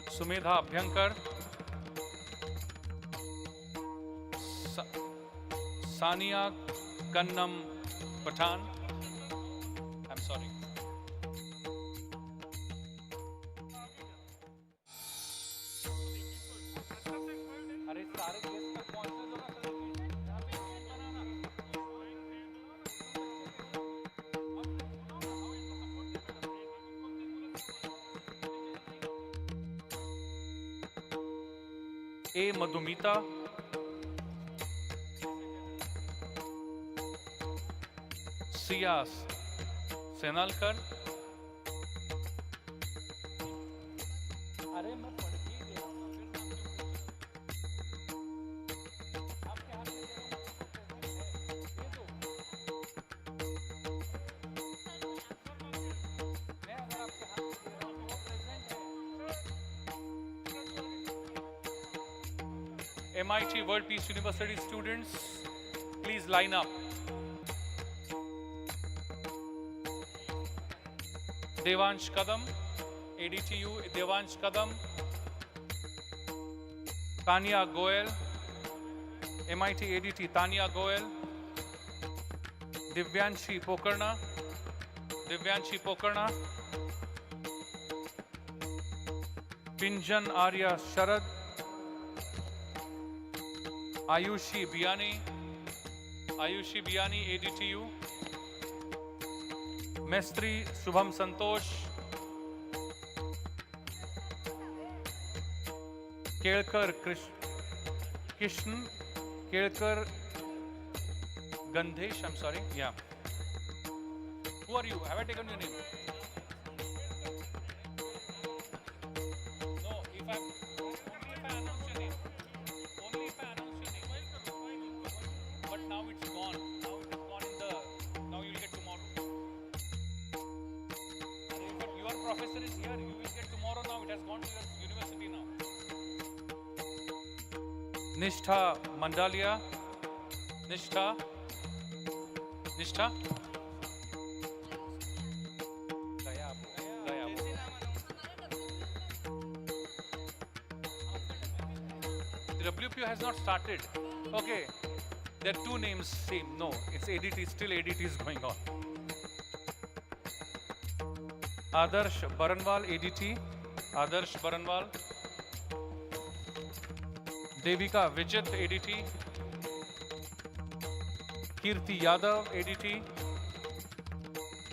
Sumedha Abhyankar. Sania Kannam Pathan. I'm sorry. A. Madhumita. Sia Senalkar. MIT World Peace University students, please line up. Devansh Kadam, ADTU, Devansh Kadam. Tanya Goel, MIT ADT, Tanya Goel. Divyanshi Pokarna. Pinjan Arya Sharad. Ayushi Biani, ADTU. Mestri Subham Santosh. Kelkar Kishan. Kelkar Gandhesh, I'm sorry. Yeah. Who are you? Have I taken your name? No, if I announce your name. Only if I announce your name. But now it's gone. Now it is gone in the. Now you will get tomorrow. And if your professor is here, you will get tomorrow. Now it has gone to your university now. Nishtha Mandalia. Nishtha. The WPU has not started. Okay. There are two names same. No, it's ADT. Still ADT is going on. Adarsh Baranwal, ADT. Adarsh Baranwal. Devika Vijit, ADT. Kirti Yadav, ADT.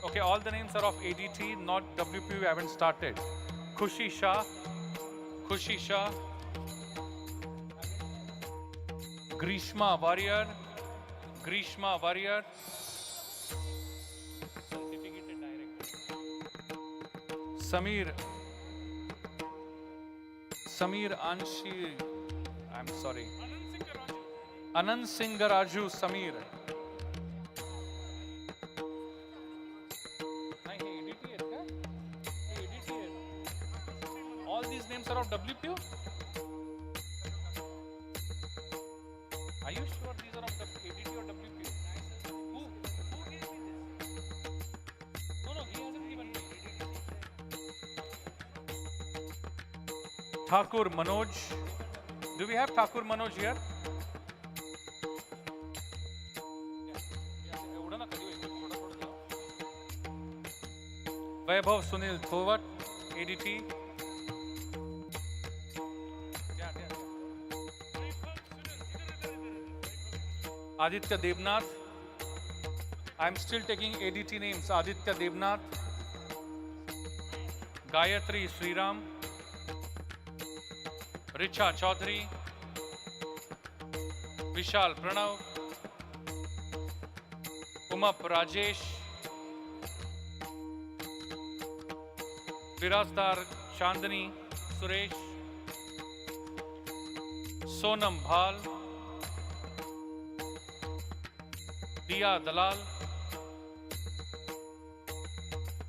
Okay, all the names are of ADT, not WPU. We haven't started. Khushi Shah. Grishma Warrior. Certificated Director. Samir Anshi. I'm sorry. Anand Singaraju Samir. All these names are of WPU? Are you sure these are of ADT or WPU? Who gave me this? No, he hasn't given me. Thakur Manoj. Do we have Thakur Manoj here? Vaibhav Sunil Thovat, ADT. Aditya Devnath. I'm still taking ADT names. Aditya Devnath. Gayatri Sriram. Richa Chaudhary. Vishal Pranav. Umap Rajesh. Virazdar Chandani Suresh. Sonam Bhal. Diya Dalal.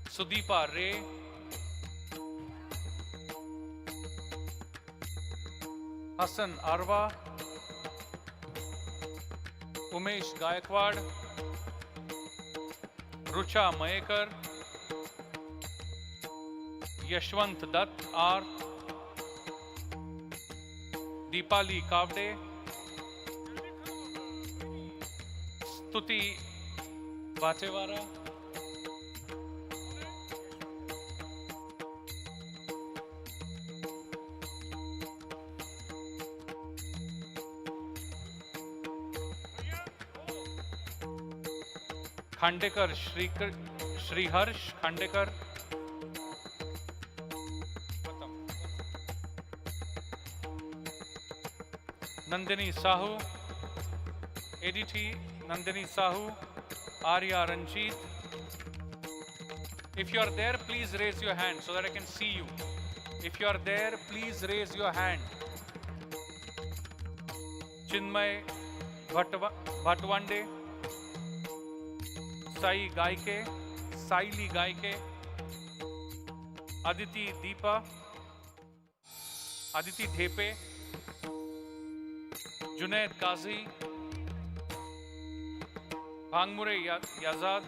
Sudeepa Ray. Hassan Arwa. Umesh Gaikwad. Rucha Malekar. Yashwant Dutt R. Deepali Kavde. Stuti Bachewara. Khandekar Shri Harsh Khandekar. Nandini Sahu, ADT, Nandini Sahu, Arya Ranjit. If you are there, please raise your hand so that I can see you. If you are there, please raise your hand. Chinmay Bhatwande, Sai Gaike, Saili Gaike, Aditi Deepa, Aditi Dhepe, Junaid Qazi, Bhangmure Yazad,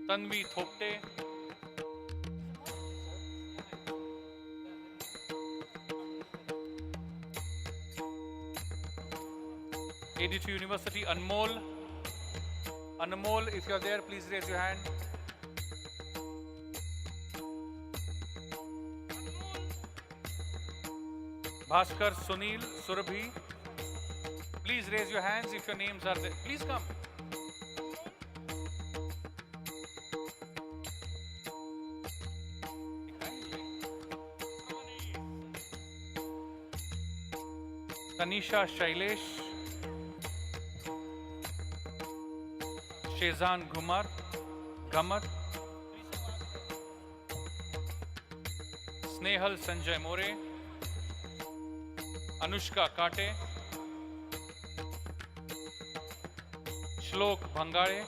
Tanvi Thopte, ADT University, Anmol. Anmol, if you are there, please raise your hand. Bhaskar, Sunil, Surabhi. Please raise your hands if your names are there. Please come. Tanisha Shailesh. Shezan Ghamar, Snehal Sanjay More, Anushka Kate, Shlok Bhangare,